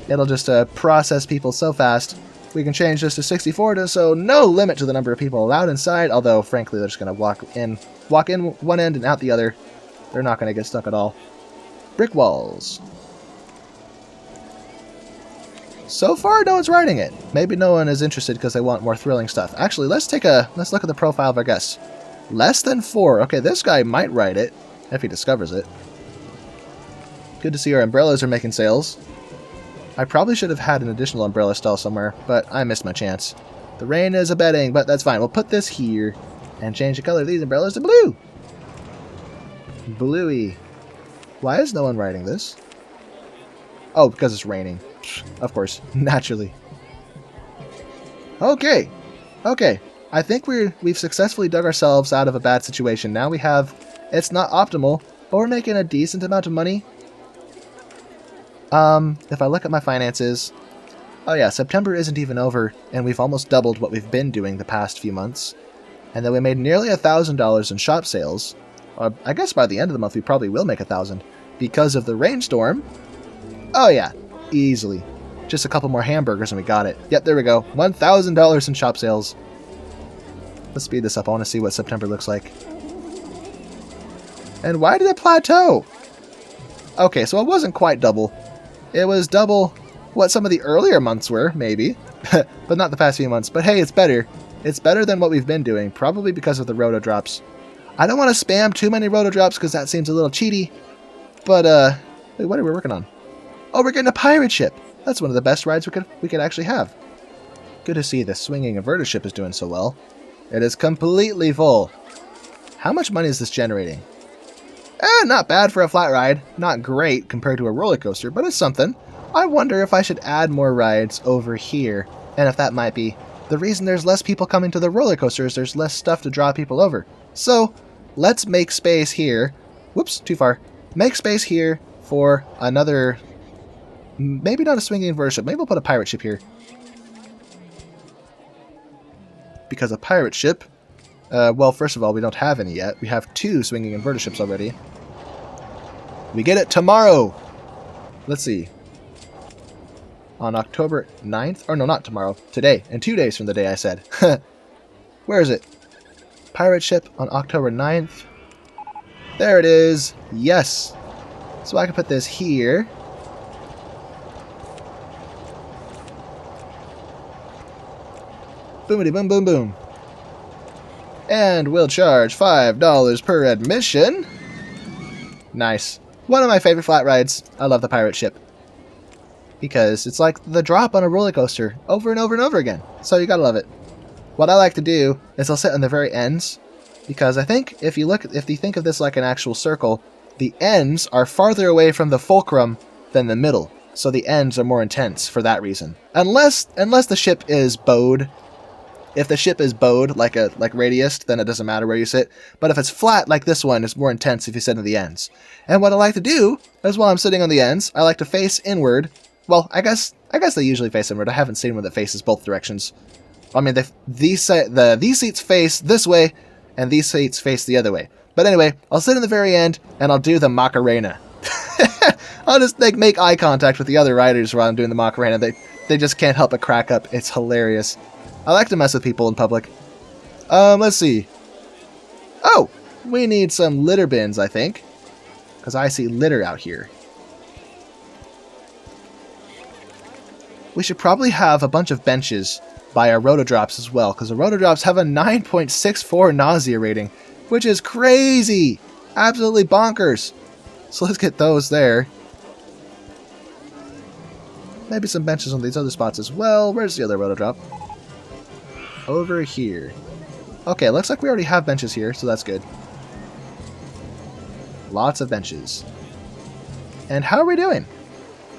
it'll just process people so fast. We can change this to 64, so no limit to the number of people allowed inside, although, frankly, they're just going to walk in one end and out the other. They're not going to get stuck at all. Brick walls. So far, no one's riding it. Maybe no one is interested because they want more thrilling stuff. Actually, let's look at the profile of our guests. Less than 4. Okay, this guy might ride it, if he discovers it. Good to see our umbrellas are making sales. I probably should have had an additional umbrella stall somewhere, but I missed my chance. The rain is abating, but that's fine. We'll put this here and change the color of these umbrellas to blue. Bluey. Why is no one riding this? Oh, because it's raining. Of course, naturally. Okay. Okay. I think we've successfully dug ourselves out of a bad situation. Now we have... It's not optimal, but we're making a decent amount of money. If I look at my finances, oh yeah, September isn't even over, and we've almost doubled what we've been doing the past few months. And then we made nearly $1,000 in shop sales. I guess by the end of the month we probably will make 1,000 because of the rainstorm. Oh yeah, easily. Just a couple more hamburgers and we got it. Yep, there we go. $1,000 in shop sales. Let's speed this up. I want to see what September looks like. And why did it plateau? Okay, so it wasn't quite double. It was double what some of the earlier months were, maybe. But not the past few months. But hey, it's better. It's better than what we've been doing, probably because of the Roto drops. I don't want to spam too many Roto drops because that seems a little cheaty. But, wait, what are we working on? Oh, we're getting a pirate ship. That's one of the best rides we could actually have. Good to see the swinging inverter ship is doing so well. It is completely full. How much money is this generating? Not bad for a flat ride. Not great compared to a roller coaster, but it's something. I wonder if I should add more rides over here, and if that might be the reason there's less people coming to the roller coasters. There's less stuff to draw people over. So, let's make space here. Whoops, too far. Make space here for another, maybe not a swinging inverter ship. Maybe we'll put a pirate ship here. Because a pirate ship, well, first of all, we don't have any yet. We have 2 swinging inverter ships already. We get it tomorrow. Let's see. On October 9th, or no, not tomorrow, today, in 2 days from the day I said. Where is it? Pirate ship on October 9th. There it is. Yes. So I can put this here. Boomity boom boom boom. And we'll charge $5 per admission. Nice. One of my favorite flat rides. I love the pirate ship. Because it's like the drop on a roller coaster over and over and over again. So you gotta love it. What I like to do is I'll sit on the very ends, because I think if you think of this like an actual circle, the ends are farther away from the fulcrum than the middle. So the ends are more intense for that reason. Unless the ship is bowed. If the ship is bowed like radius, then it doesn't matter where you sit. But if it's flat like this one, it's more intense if you sit on the ends. And what I like to do is while I'm sitting on the ends, I like to face inward. Well, I guess they usually face inward. I haven't seen one that faces both directions. I mean, these seats face this way, and these seats face the other way. But anyway, I'll sit in the very end, and I'll do the Macarena. I'll just make eye contact with the other riders while I'm doing the Macarena. They just can't help but crack up. It's hilarious. I like to mess with people in public. Let's see. Oh, we need some litter bins, I think. Because I see litter out here. We should probably have a bunch of benches by our Roto drops as well, because the Roto drops have a 9.64 nausea rating, which is crazy! Absolutely bonkers! So let's get those there. Maybe some benches on these other spots as well. Where's the other Roto drop? Over here. Okay, looks like we already have benches here, so that's good. Lots of benches. And how are we doing?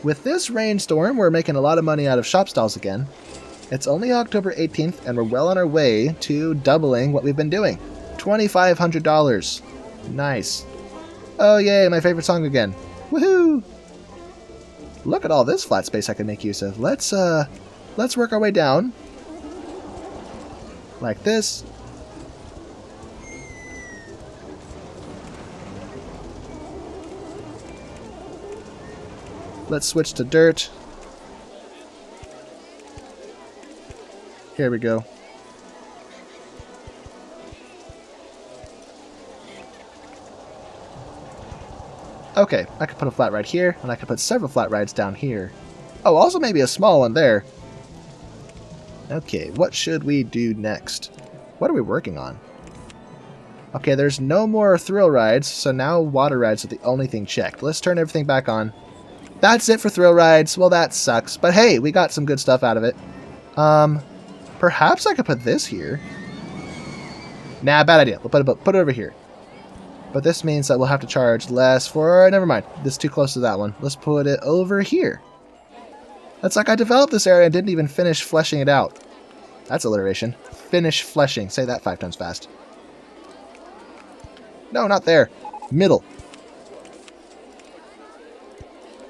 With this rainstorm, we're making a lot of money out of shop stalls again. It's only October 18th, and we're well on our way to doubling what we've been doing. $2,500. Nice. Oh, yay, my favorite song again. Woohoo! Look at all this flat space I can make use of. Let's work our way down. Like this. Let's switch to dirt. Here we go. Okay, I could put a flat ride here, and I could put several flat rides down here. Oh, also maybe a small one there. Okay, what should we do next? What are we working on? Okay, there's no more thrill rides, so now water rides are the only thing checked. Let's turn everything back on. That's it for thrill rides. Well, that sucks. But hey, we got some good stuff out of it. Perhaps I could put this here. Nah, bad idea. We'll put it over here. But this means that we'll have to charge less for... Never mind. This is too close to that one. Let's put it over here. That's like I developed this area and didn't even finish fleshing it out. That's alliteration. Finish fleshing. Say that 5 times fast. No, not there. Middle.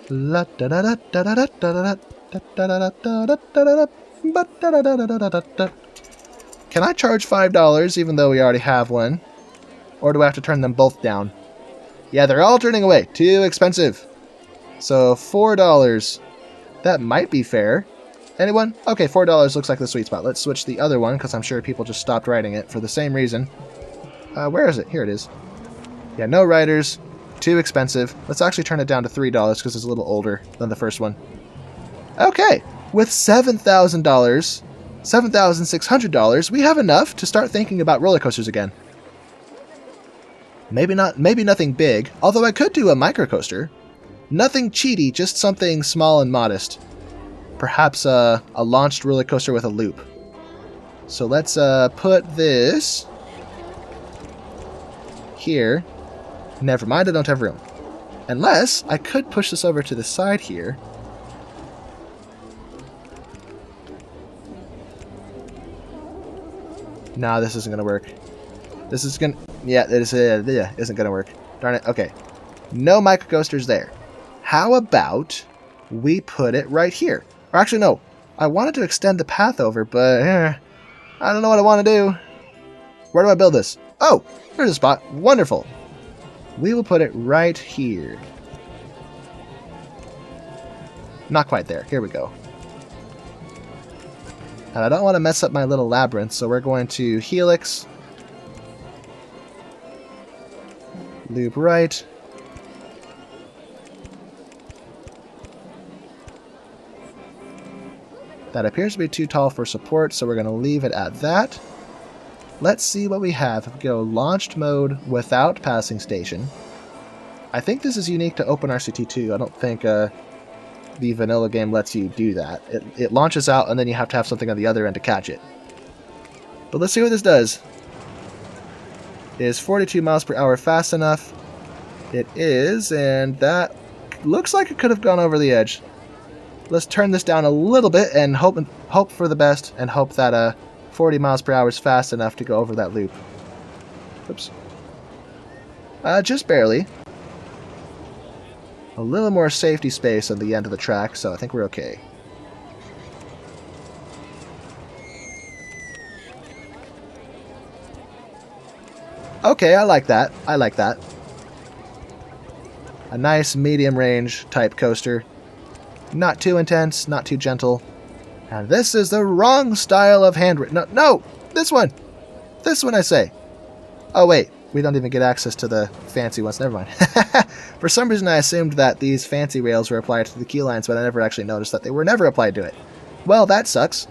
Can I charge $5 even though we already have one? Or do I have to turn them both down? Yeah, they're all turning away. Too expensive. So $4. That might be fair. Anyone? Okay, $4 looks like the sweet spot. Let's switch the other one, because I'm sure people just stopped riding it for the same reason. Where is it? Here it is. Yeah, no riders. Too expensive. Let's actually turn it down to $3, because it's a little older than the first one. Okay, with $7,000, $7,600, we have enough to start thinking about roller coasters again. Maybe nothing big, although I could do a microcoaster. Nothing cheaty, just something small and modest. Perhaps a launched roller coaster with a loop. So let's put this here. Never mind, I don't have room. Unless I could push this over to the side here. Nah, this isn't gonna work. This is gonna... Yeah, it isn't gonna work. Darn it. Okay. No microcoasters there. How about we put it right here? Or actually, no. I wanted to extend the path over, but I don't know what I want to do. Where do I build this? Oh, there's a spot. Wonderful. We will put it right here. Not quite there. Here we go. And I don't want to mess up my little labyrinth, so we're going to helix. Loop right. That appears to be too tall for support, so we're going to leave it at that. Let's see what we have. If we go launched mode without passing station. I think this is unique to Open RCT2. I don't think the vanilla game lets you do that. It launches out, and then you have to have something on the other end to catch it. But let's see what this does. Is 42 miles per hour fast enough? It is, and that looks like it could have gone over the edge. Let's turn this down a little bit and hope for the best, and hope that 40 miles per hour is fast enough to go over that loop. Oops. Just barely. A little more safety space on the end of the track, so I think we're okay. Okay, I like that. I like that. A nice medium range type coaster. Not too intense, not too gentle. And this is the wrong style of handrail. No! This one! This one, I say. Oh, wait. We don't even get access to the fancy ones. Never mind. For some reason, I assumed that these fancy rails were applied to the key lines, but I never actually noticed that they were never applied to it. Well, that sucks.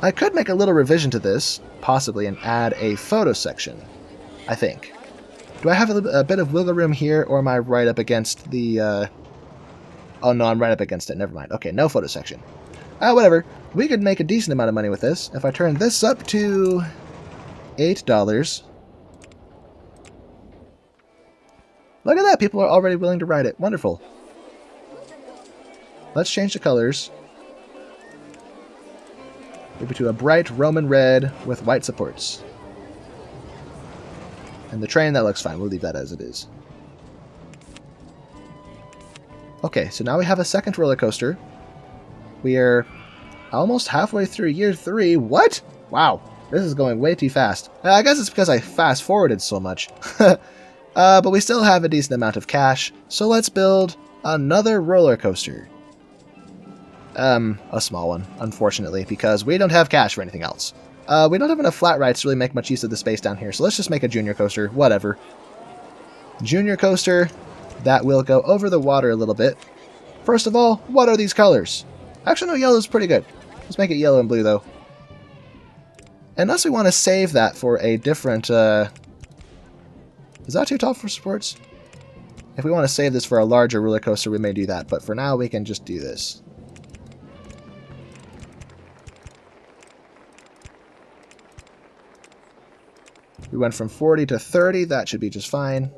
I could make a little revision to this, possibly, and add a photo section, I think. Do I have a bit of wiggle room here, or am I right up against the... Oh, no, I'm right up against it. Never mind. Okay, no photo section. Whatever. We could make a decent amount of money with this. If I turn this up to $8... Look at that! People are already willing to ride it. Wonderful. Let's change the colors. Maybe to a bright Roman red with white supports. And the train, that looks fine. We'll leave that as it is. Okay, so now we have a second roller coaster. We are almost halfway through year 3. What? Wow, this is going way too fast. I guess it's because I fast-forwarded so much. But we still have a decent amount of cash, so let's build another roller coaster. A small one, unfortunately, because we don't have cash for anything else. We don't have enough flat rides to really make much use of the space down here, so let's just make a junior coaster, whatever. Junior coaster, that will go over the water a little bit. First of all, what are these colors? Actually, no, yellow is pretty good. Let's make it yellow and blue, though. Unless we want to save that for a different, Is that too tall for supports? If we want to save this for a larger roller coaster, we may do that, but for now, we can just do this. We went from 40 to 30, that should be just fine.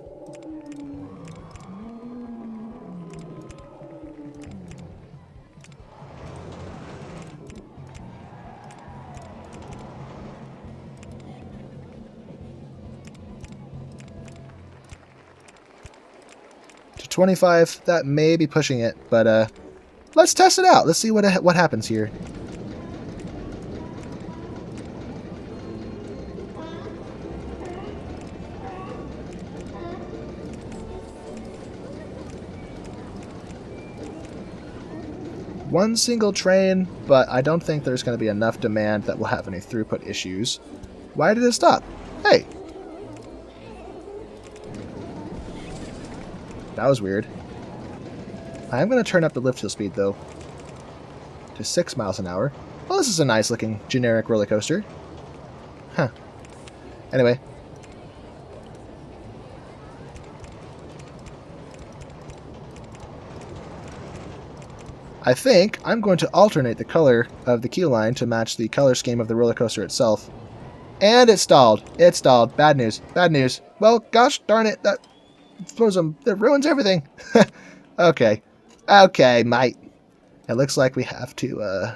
To 25, that may be pushing it, but let's test it out. Let's see what happens here. one single train, but I don't think there's going to be enough demand that we'll have any throughput issues. Why did it stop? Hey! That was weird. I'm going to turn up the lift hill speed, though, to 6 miles an hour. Well, this is a nice-looking generic roller coaster. Huh. Anyway. I think I'm going to alternate the color of the queue line to match the color scheme of the roller coaster itself. And it stalled. It stalled. Bad news. Bad news. Well, gosh darn it. That ruins everything. Okay. Okay, mate. It looks like we have to,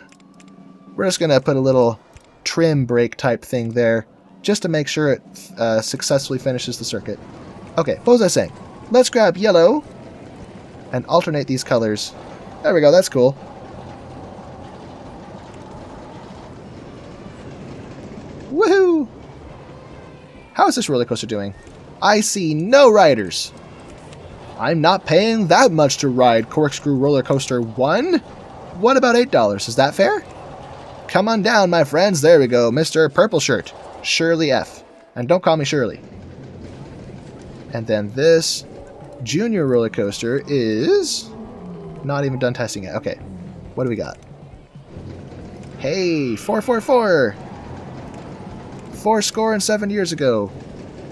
we're just going to put a little trim brake type thing there just to make sure it successfully finishes the circuit. Okay, what was I saying? Let's grab yellow and alternate these colors. There we go, that's cool. Woohoo! How is this roller coaster doing? I see no riders. I'm not paying that much to ride Corkscrew Roller Coaster 1. What about $8? Is that fair? Come on down, my friends. There we go, Mr. Purple Shirt. Shirley F. And don't call me Shirley. And then this junior roller coaster is not even done testing yet. Okay, what do we got? Hey, 444. 4 years ago.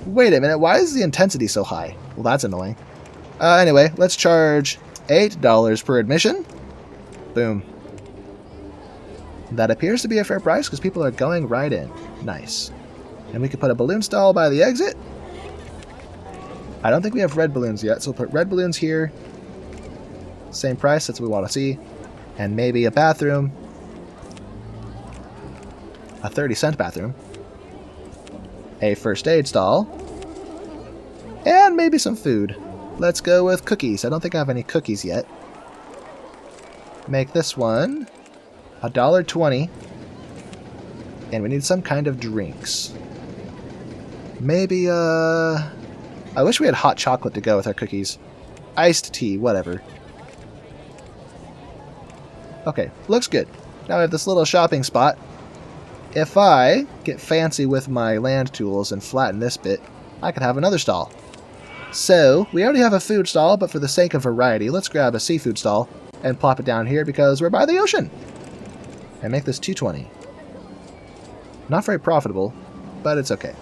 Wait a minute, why is the intensity so high? Well, that's annoying. Anyway, let's charge $8 per admission. Boom. That appears to be a fair price because people are going right in. Nice. And we could put a balloon stall by the exit. I don't think we have red balloons yet, so we'll put red balloons here. Same price, that's what we want to see. And maybe a bathroom. A 30-cent bathroom. A first aid stall. And maybe some food. Let's go with cookies. I don't think I have any cookies yet. Make this one $1.20. And we need some kind of drinks. Maybe, I wish we had hot chocolate to go with our cookies. Iced tea, whatever. Okay, looks good. Now we have this little shopping spot. If I get fancy with my land tools and flatten this bit, I could have another stall. So, we already have a food stall, but for the sake of variety, let's grab a seafood stall and plop it down here because we're by the ocean. And make this $2.20. Not very profitable, but it's okay.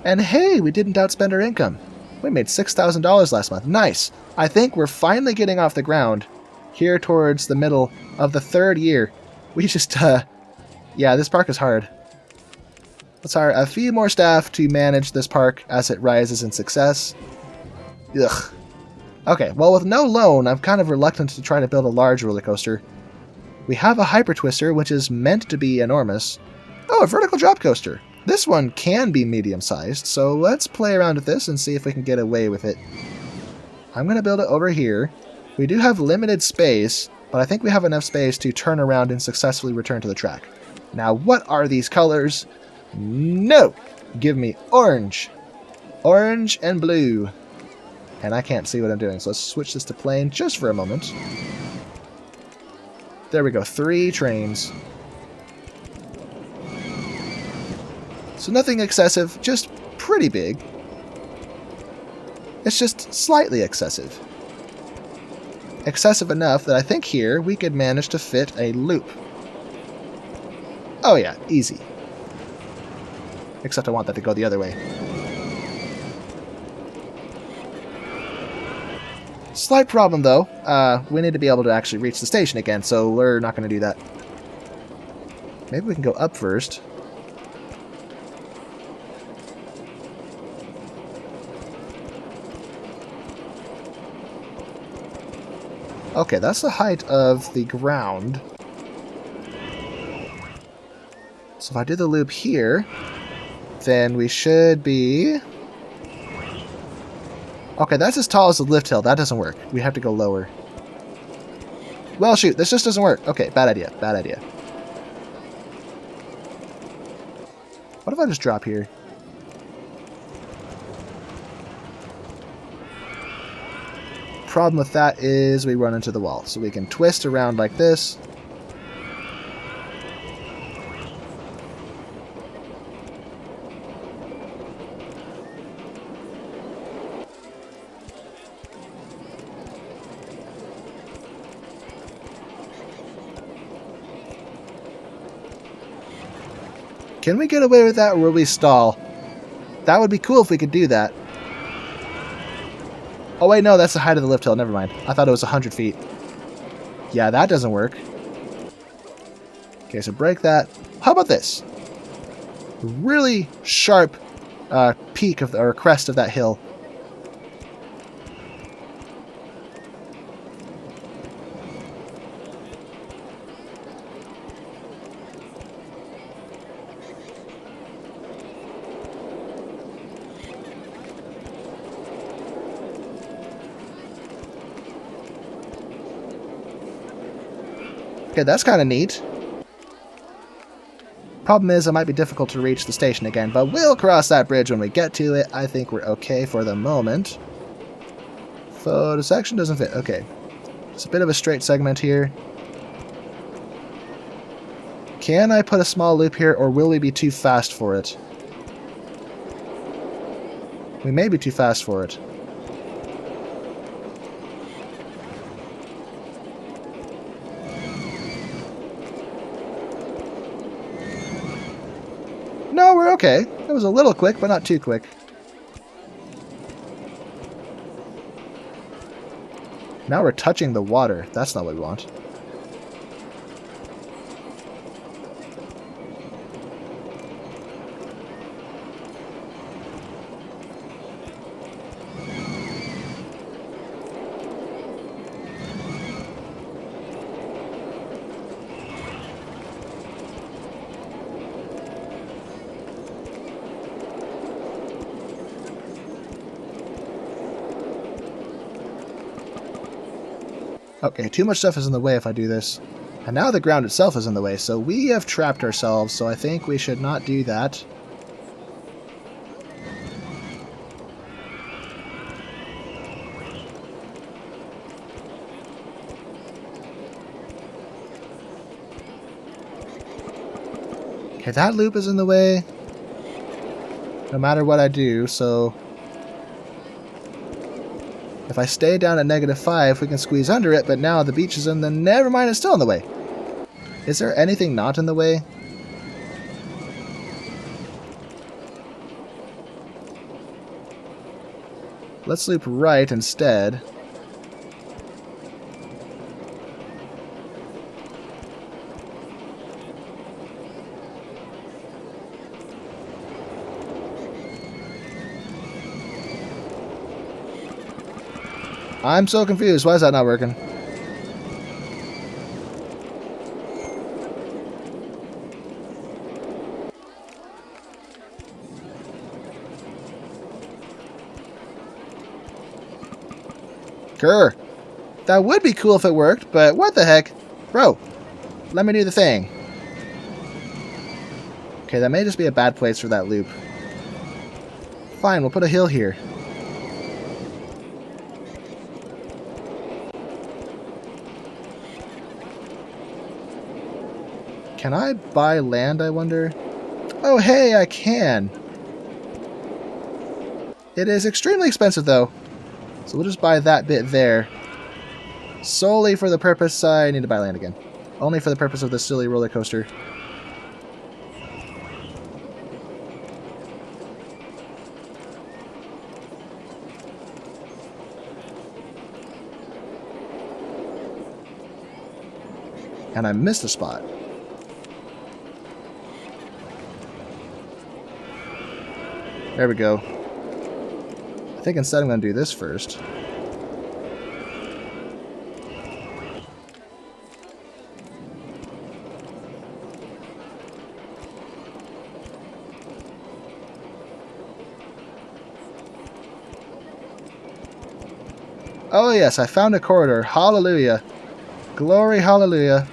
And hey, we didn't outspend our income. We made $6,000 last month. Nice. I think we're finally getting off the ground here towards the middle of the 3rd year. We just, yeah, this park is hard. Let's hire a few more staff to manage this park as it rises in success. Ugh. Okay, well, with no loan, I'm kind of reluctant to try to build a large roller coaster. We have a hyper twister, which is meant to be enormous. Oh, a vertical drop coaster. This one can be medium-sized, so let's play around with this and see if we can get away with it. I'm going to build it over here. We do have limited space, but I think we have enough space to turn around and successfully return to the track. Now, what are these colors? No! Give me orange. Orange and blue. And I can't see what I'm doing, so let's switch this to plain just for a moment. There we go, 3 trains. So nothing excessive, just pretty big. It's just slightly excessive. Excessive enough that I think here we could manage to fit a loop. Oh yeah, easy. Except I want that to go the other way. Slight problem though, we need to be able to actually reach the station again, so we're not going to do that. Maybe we can go up first. Okay, that's the height of the ground. So if I do the loop here, then we should be... Okay, that's as tall as the lift hill. That doesn't work. We have to go lower. Well, shoot, this just doesn't work. Okay, bad idea, bad idea. What if I just drop here? problem with that is we run into the wall. So we can twist around like this. Can we get away with that, or will we stall? That would be cool if we could do that. Oh wait, no, that's the height of the lift hill. Never mind. I thought it was 100 feet. Yeah, that doesn't work. Okay, so break that. How about this? Really sharp peak of or crest of that hill. Okay, that's kind of neat. Problem is, it might be difficult to reach the station again, but we'll cross that bridge when we get to it. I think we're okay for the moment. Photo section doesn't fit. Okay. It's a bit of a straight segment here. Can I put a small loop here, or will we be too fast for it? We may be too fast for it. No, we're okay. It was a little quick, but not too quick. Now we're touching the water. That's not what we want. Okay, too much stuff is in the way if I do this. And now the ground itself is in the way, so we have trapped ourselves, so I think we should not do that. Okay, that loop is in the way, no matter what I do, so if I stay down at -5, we can squeeze under it, but now the beach is in the... Never mind, it's still in the way. Is there anything not in the way? Let's loop right instead. I'm so confused. Why is that not working? Grr. That would be cool if it worked, but what the heck? Bro, let me do the thing. Okay, that may just be a bad place for that loop. Fine, we'll put a hill here. Can I buy land, I wonder? Oh, hey, I can. It is extremely expensive, though. So we'll just buy that bit there. Solely for the purpose... I need to buy land again. Only for the purpose of this silly roller coaster. And I missed a spot. There we go. I think instead I'm going to do this first. Oh yes, I found a corridor. Hallelujah. Glory, hallelujah.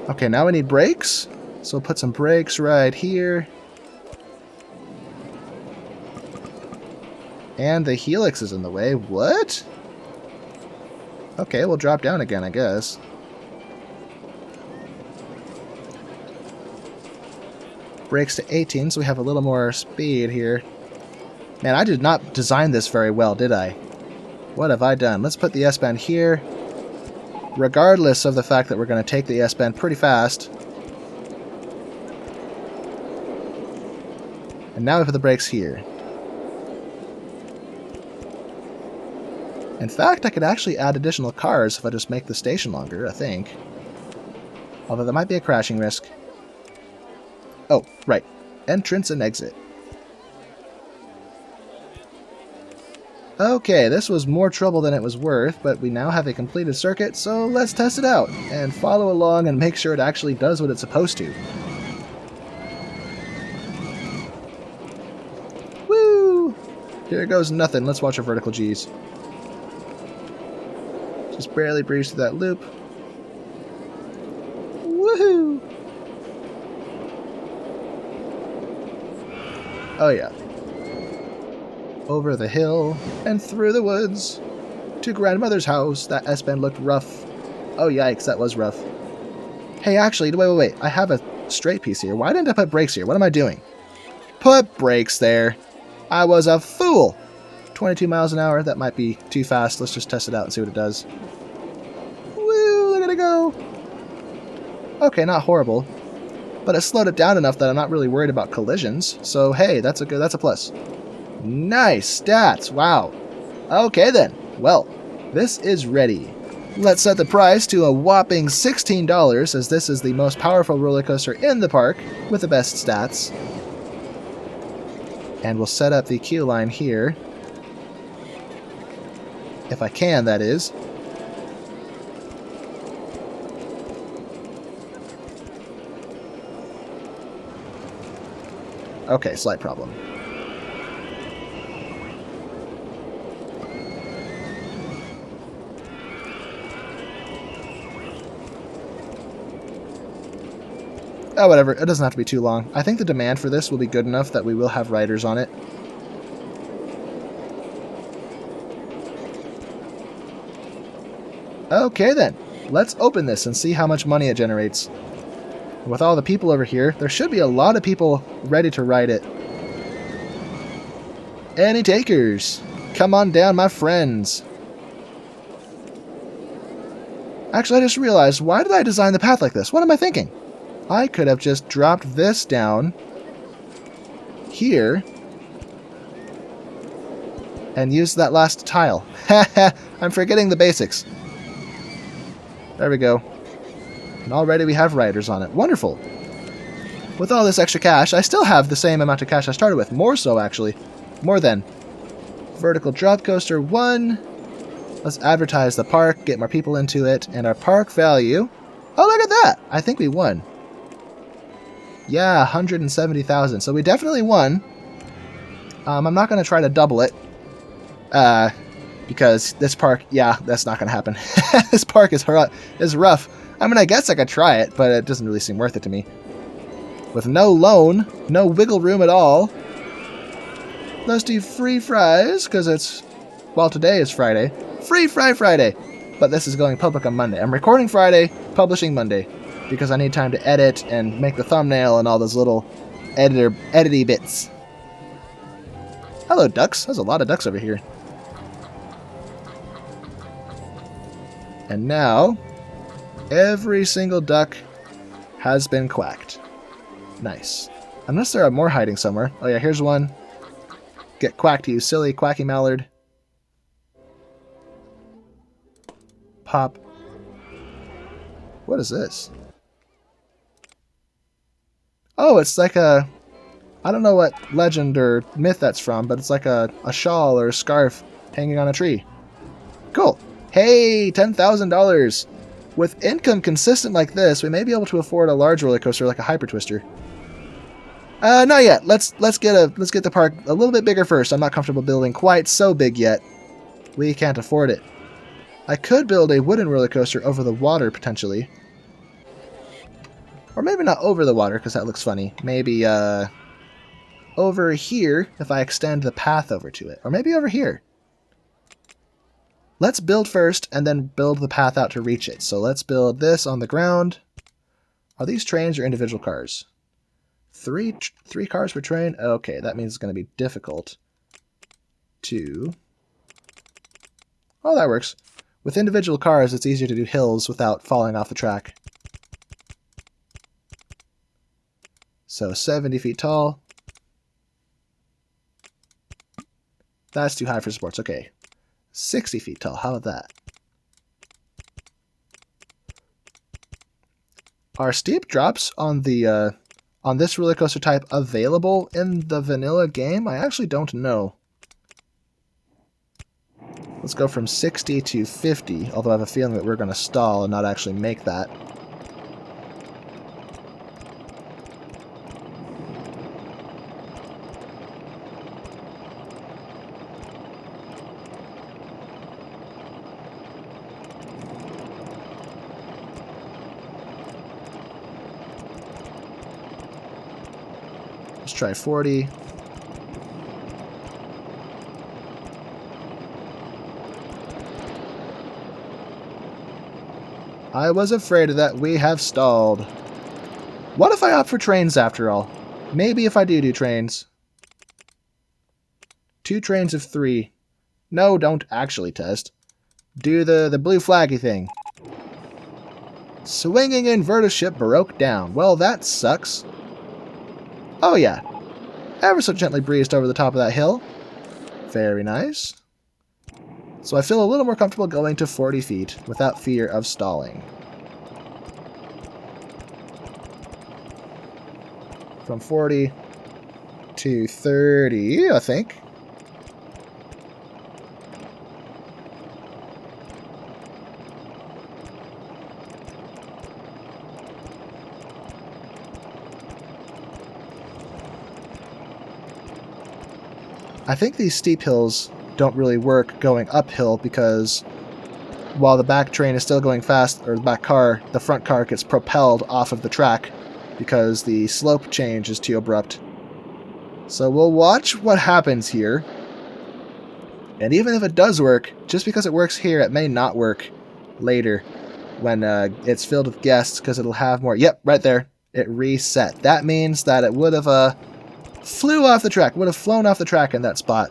Okay, now we need brakes. So we'll put some brakes right here. And the helix is in the way. What? Okay, we'll drop down again, I guess. Brakes to 18, so we have a little more speed here. Man, I did not design this very well, did I? What have I done? Let's put the S-bend here. Regardless of the fact that we're going to take the S-bend pretty fast. And now we put the brakes here. In fact, I could actually add additional cars if I just make the station longer, I think. Although there might be a crashing risk. Oh, right. Entrance and exit. Okay, this was more trouble than it was worth, but we now have a completed circuit, so let's test it out and follow along and make sure it actually does what it's supposed to. Woo! Here goes nothing. Let's watch our vertical G's. Just barely breeze through that loop. Woohoo! Oh yeah. Over the hill and through the woods to grandmother's house. That S-bend looked rough. Oh yikes, that was rough. Hey, actually, wait. I have a straight piece here. Why didn't I put brakes here? What am I doing? Put brakes there. I was a fool. 22 miles an hour. That might be too fast. Let's just test it out and see what it does. Woo, look at it go. Okay, not horrible. But it slowed it down enough that I'm not really worried about collisions. So hey, that's a plus. Nice stats, wow. Okay then, well, this is ready. Let's set the price to a whopping $16, as this is the most powerful roller coaster in the park with the best stats. And we'll set up the queue line here. If I can, that is. Okay, slight problem. Oh, whatever. It doesn't have to be too long. I think the demand for this will be good enough that we will have riders on it. Okay, then. Let's open this and see how much money it generates. With all the people over here, there should be a lot of people ready to ride it. Any takers? Come on down, my friends. Actually, I just realized, why did I design the path like this? What am I thinking? I could have just dropped this down here and used that last tile. I'm forgetting the basics. There we go. And already we have riders on it. Wonderful. With all this extra cash, I still have the same amount of cash I started with. More so, actually. More than. Vertical drop coaster 1. Let's advertise the park, get more people into it, and our park value. Oh, look at that! I think we won. Yeah, 170,000. So we definitely won. I'm not going to try to double it. Because this park, yeah, that's not going to happen. This park is rough. I mean, I guess I could try it, but it doesn't really seem worth it to me. With no loan, no wiggle room at all. Let's do free fries, because it's, well, today is Friday. Free Fry Friday! But this is going public on Monday. I'm recording Friday, publishing Monday. Because I need time to edit and make the thumbnail and all those little edity bits. Hello, ducks. There's a lot of ducks over here. And now, every single duck has been quacked. Nice. Unless there are more hiding somewhere. Oh yeah, here's one. Get quacked, you silly quacky mallard. Pop. What is this? Oh, it's like a... I don't know what legend or myth that's from, but it's like a shawl or a scarf hanging on a tree. Cool. Hey, $10,000. With income consistent like this, we may be able to afford a large roller coaster like a Hyper Twister. Not yet. Let's get the park a little bit bigger first. I'm not comfortable building quite so big yet. We can't afford it. I could build a wooden roller coaster over the water potentially. Or maybe not over the water, because that looks funny. Maybe over here, if I extend the path over to it. Or maybe over here. Let's build first, and then build the path out to reach it. So let's build this on the ground. Are these trains or individual cars? Three cars per train? Okay, that means it's going to be difficult to... Oh, that works. With individual cars, it's easier to do hills without falling off the track. So 70 feet tall. That's too high for sports. Okay. 60 feet tall. How about that? Are steep drops on the on this roller coaster type available in the vanilla game? I actually don't know. Let's go from 60 to 50, although I have a feeling that we're going to stall and not actually make that. Let's try 40. I was afraid of that. We have stalled. What if I opt for trains after all? Maybe if I do trains. 2 trains of 3. No, don't actually test. Do the blue flaggy thing. Swinging inverter ship broke down. Well, that sucks. Oh yeah. Ever so gently breezed over the top of that hill. Very nice. So I feel a little more comfortable going to 40 feet without fear of stalling. From 40 to 30, I think. I think these steep hills don't really work going uphill because while the back train is still going fast, or the back car, the front car gets propelled off of the track because the slope change is too abrupt. So we'll watch what happens here. And even if it does work, just because it works here, it may not work later when it's filled with guests because it'll have more... Yep, right there. It reset. That means that it would have flew off the track, would have flown off the track in that spot.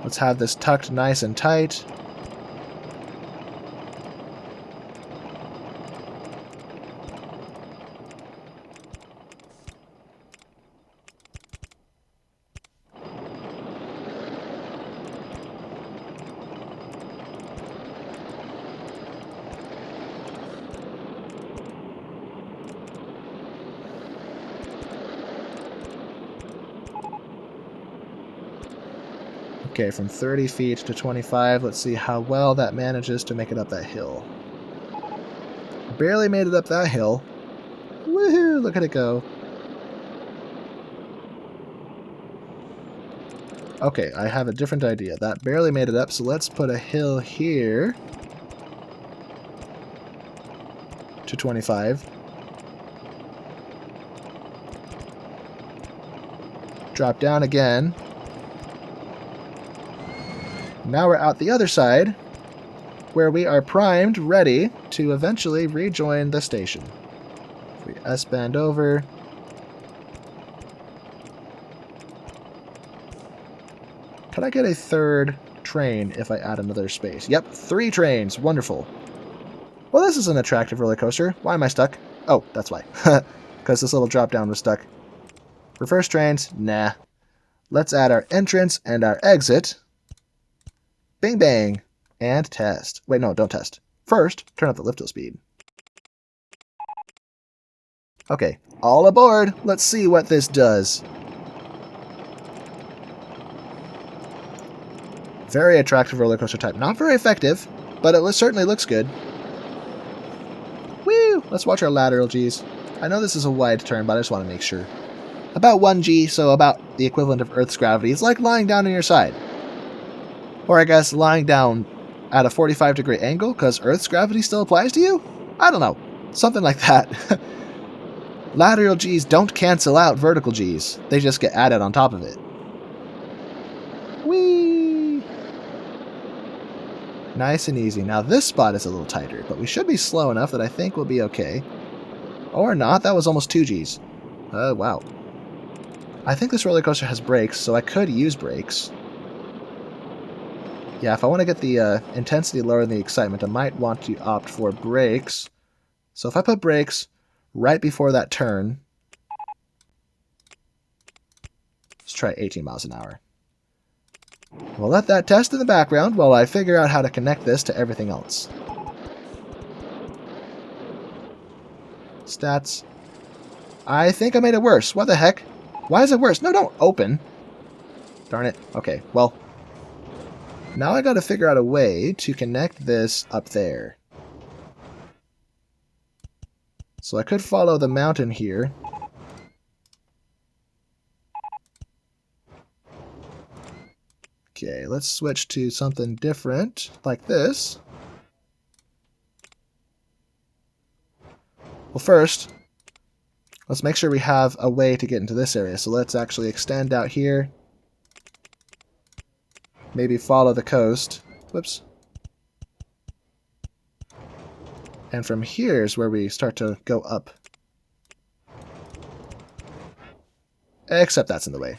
Let's have this tucked nice and tight. Okay, from 30 feet to 25, let's see how well that manages to make it up that hill. Barely made it up that hill. Woohoo! Look at it go. Okay, I have a different idea. That barely made it up, so let's put a hill here to 25. Drop down again. Now we're out the other side, where we are primed, ready to eventually rejoin the station. If we S-bend over. Could I get a third train if I add another space? Yep, 3 trains. Wonderful. Well, this is an attractive roller coaster. Why am I stuck? Oh, that's why. Because this little drop down was stuck. Reverse trains? Nah. Let's add our entrance and our exit. Bing bang. And test. Wait, no, don't test. First, turn up the lift-hill speed. Okay, all aboard. Let's see what this does. Very attractive roller coaster type. Not very effective, but it certainly looks good. Woo! Let's watch our lateral Gs. I know this is a wide turn, but I just want to make sure. About 1g, so about the equivalent of Earth's gravity. It's like lying down on your side. Or I guess lying down at a 45-degree angle because Earth's gravity still applies to you? I don't know. Something like that. Lateral G's don't cancel out vertical G's. They just get added on top of it. Whee! Nice and easy. Now this spot is a little tighter, but we should be slow enough that I think we'll be okay. Or not. That was almost 2 G's. Wow. I think this roller coaster has brakes, so I could use brakes. Yeah, if I want to get the intensity lower than the excitement, I might want to opt for brakes. So if I put brakes right before that turn, let's try 18 miles an hour. We'll let that test in the background while I figure out how to connect this to everything else. Stats. I think I made it worse. What the heck? Why is it worse? No, don't open. Darn it. Okay, well, now I gotta figure out a way to connect this up there. So I could follow the mountain here. Okay, let's switch to something different, like this. Well, first, let's make sure we have a way to get into this area. So let's actually extend out here. Maybe follow the coast. Whoops. And from here is where we start to go up. Except that's in the way.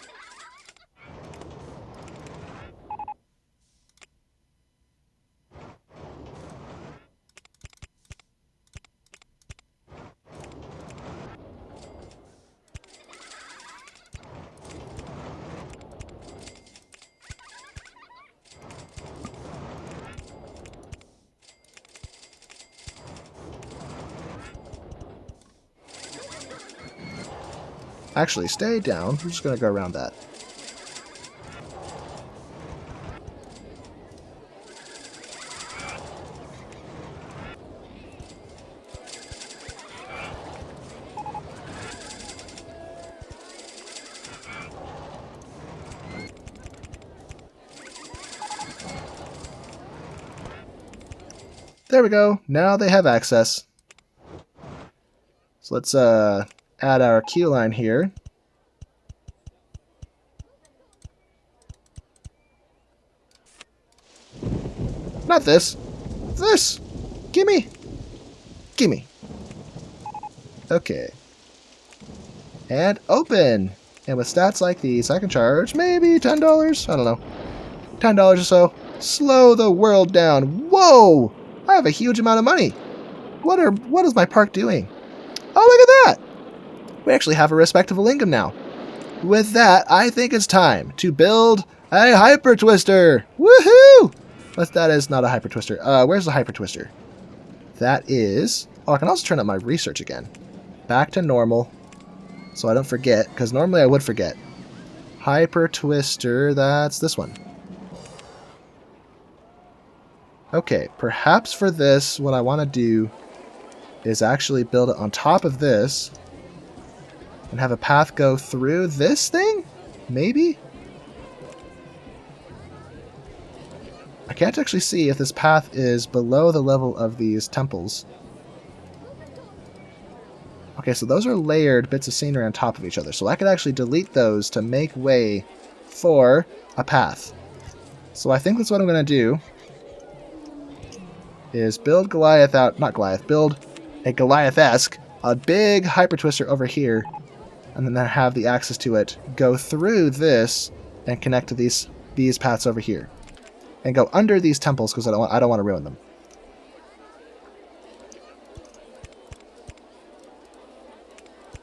Actually, stay down. We're just going to go around that. There we go. Now they have access. So let's add our queue line here. Not this. This. Gimme. Gimme. Okay. And open. And with stats like these, I can charge maybe $10. I don't know. $10 or so. Slow the world down. Whoa! I have a huge amount of money. What is my park doing? Oh, look at that! We actually have a respectable income now. With that, I think it's time to build a Hyper Twister. Woohoo! But that is not a Hyper Twister. Where's the Hyper Twister? That is... Oh, I can also turn up my research again. Back to normal. So I don't forget, because normally I would forget. Hyper Twister, that's this one. Okay, perhaps for this, what I want to do is actually build it on top of this and have a path go through this thing? Maybe? I can't actually see if this path is below the level of these temples. Okay, so those are layered bits of scenery on top of each other, so I could actually delete those to make way for a path. So I think that's what I'm going to do. Is build Goliath out, not Goliath, build a Goliath-esque, a big Hyper Twister over here, and then have the access to it go through this and connect to these paths over here. And go under these temples because I don't want to ruin them.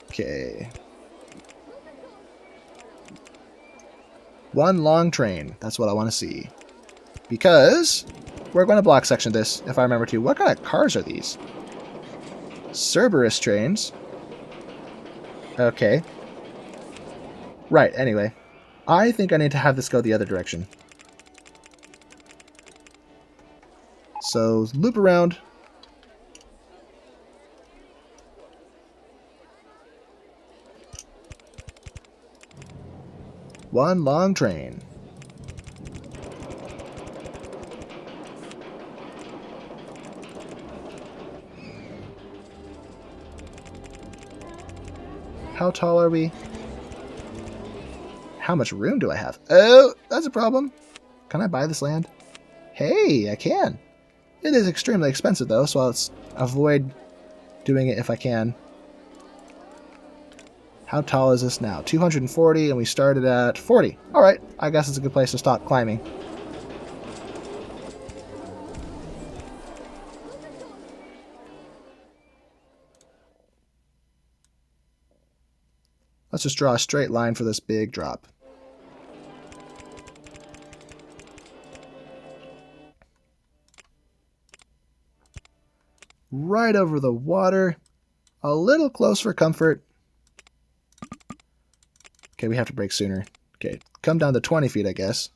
Okay. One long train. That's what I want to see. Because we're going to block section this, if I remember to. What kind of cars are these? Cerberus trains. Okay. Right, anyway. I think I need to have this go the other direction. So, loop around. one long train. How tall are we? How much room do I have? Oh, that's a problem. Can I buy this land? Hey, I can. It is extremely expensive though, so let's avoid doing it if I can. How tall is this now? 240, and we started at 40. Alright, I guess it's a good place to stop climbing. Let's just draw a straight line for this big drop. Right over the water. A little close for comfort. Okay, we have to break sooner. Okay, come down to 20 feet, I guess.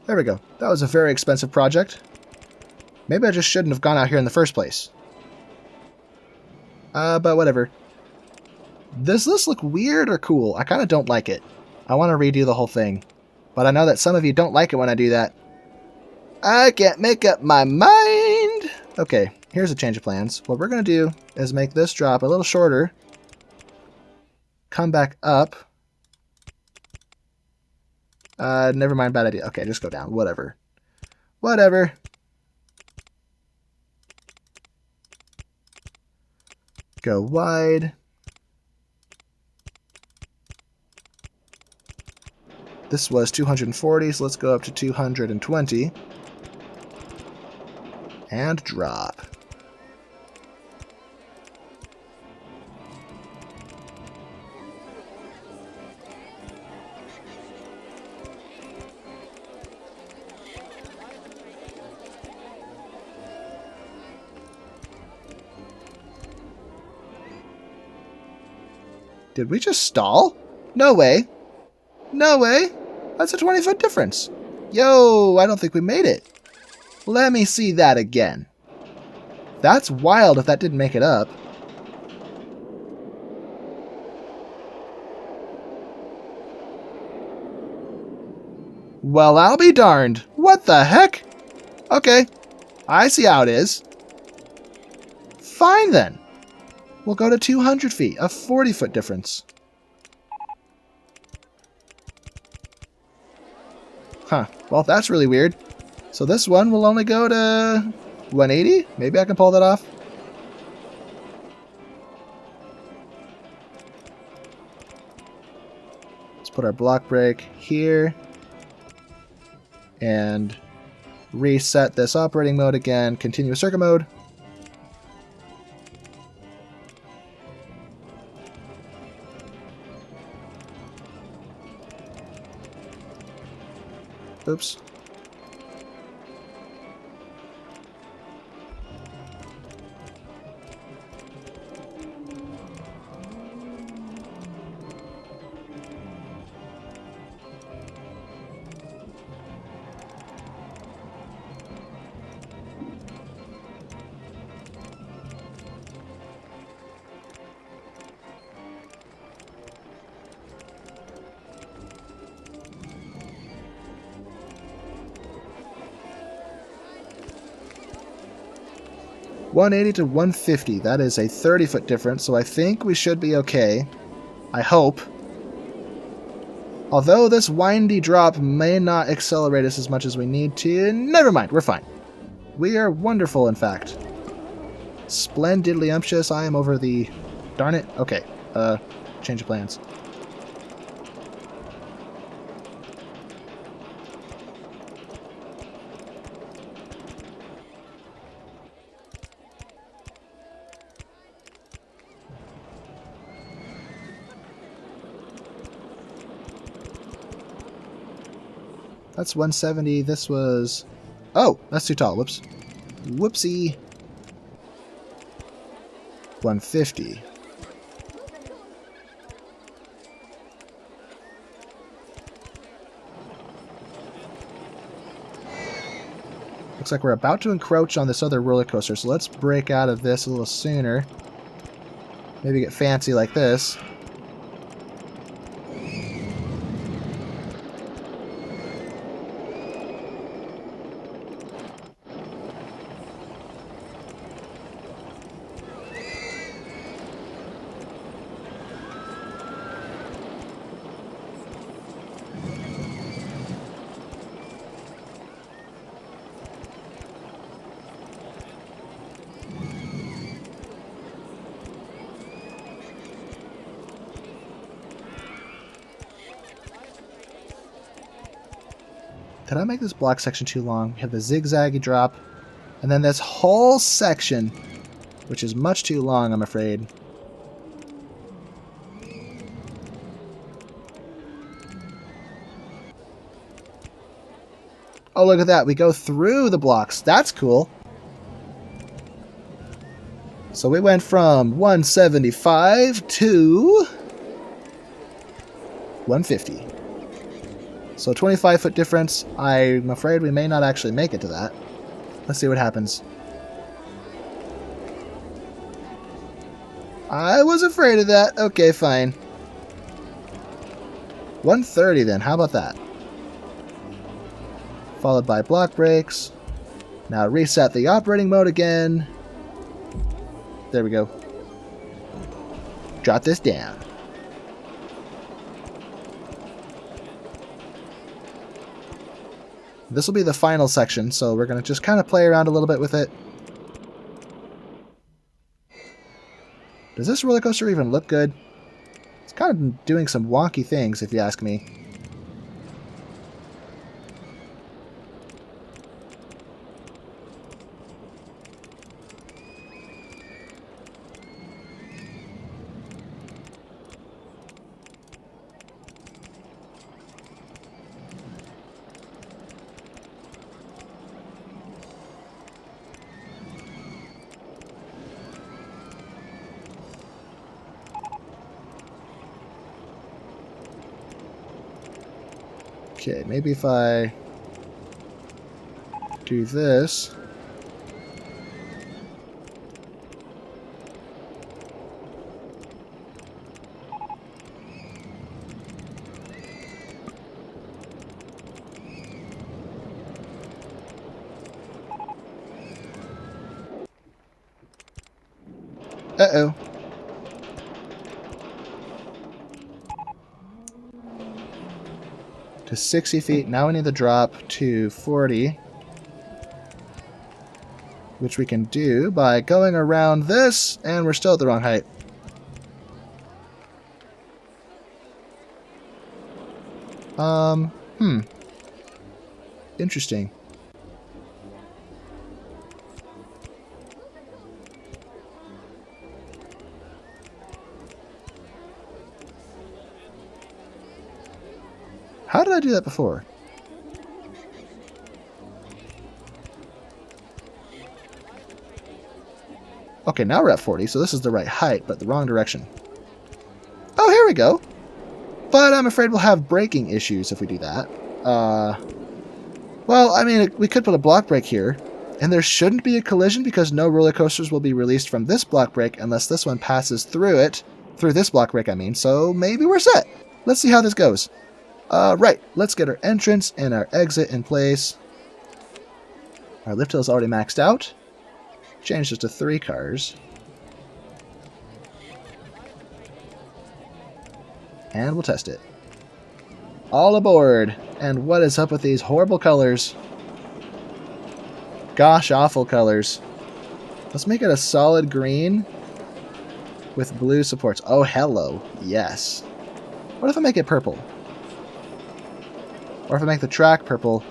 There we go. That was a very expensive project. Maybe I just shouldn't have gone out here in the first place. But whatever. Does this look weird or cool? I kind of don't like it. I want to redo the whole thing. But I know that some of you don't like it when I do that. I can't make up my mind! Okay, here's a change of plans. What we're going to do is make this drop a little shorter. Come back up. Never mind, bad idea. Okay, just go down. Whatever. Whatever. Go wide. This was 240, so let's go up to 220. And drop. Did we just stall? No way. No way. That's a 20-foot difference. Yo, I don't think we made it. Let me see that again. That's wild if that didn't make it up. Well, I'll be darned. What the heck? Okay, I see how it is. Fine then. We'll go to 200 feet, a 40-foot difference. Huh, well, that's really weird. So this one will only go to 180? Maybe I can pull that off. Let's put our block break here. And reset this operating mode again. Continue circuit mode. Oops. $180 to $150. That is a 30-foot difference, so I think we should be okay. I hope. Although this windy drop may not accelerate us as much as we need to, never mind, we're fine. We are wonderful, in fact. Splendidly umptious. I am over the... Darn it. Okay. Change of plans. That's 170. This was... Oh, that's too tall. Whoops. Whoopsie. 150. Looks like we're about to encroach on this other roller coaster, so let's break out of this a little sooner. Maybe get fancy like this. Did I make this block section too long? We have the zigzaggy drop, and then this whole section, which is much too long, I'm afraid. Oh, look at that. We go through the blocks. That's cool. So we went from 175 to 150. So 25-foot difference. I'm afraid we may not actually make it to that. Let's see what happens. I was afraid of that. Okay, fine. 130 then. How about that? Followed by block breaks. Now reset the operating mode again. There we go. Drop this down. This will be the final section, so we're going to just kind of play around a little bit with it. Does this roller coaster even look good? It's kind of doing some wonky things, if you ask me. Okay, maybe if I do this. Uh-oh. To 60 feet. Now we need to drop to 40. Which we can do by going around this, and we're still at the wrong height. Interesting. How did I do that before? Okay, now we're at 40, so this is the right height, but the wrong direction. Oh, here we go. But I'm afraid we'll have braking issues if we do that. Well, I mean, we could put a block break here, and there shouldn't be a collision because no roller coasters will be released from this block break unless this one passes through it. Through this block break, I mean, so maybe we're set. Let's see how this goes. Right, let's get our entrance and our exit in place. Our lift hill is already maxed out. Change this to 3 cars. And we'll test it. All aboard! And what is up with these horrible colors? Gosh, awful colors. Let's make it a solid green with blue supports. Oh, hello. Yes. What if I make it purple? Or if I make the track purple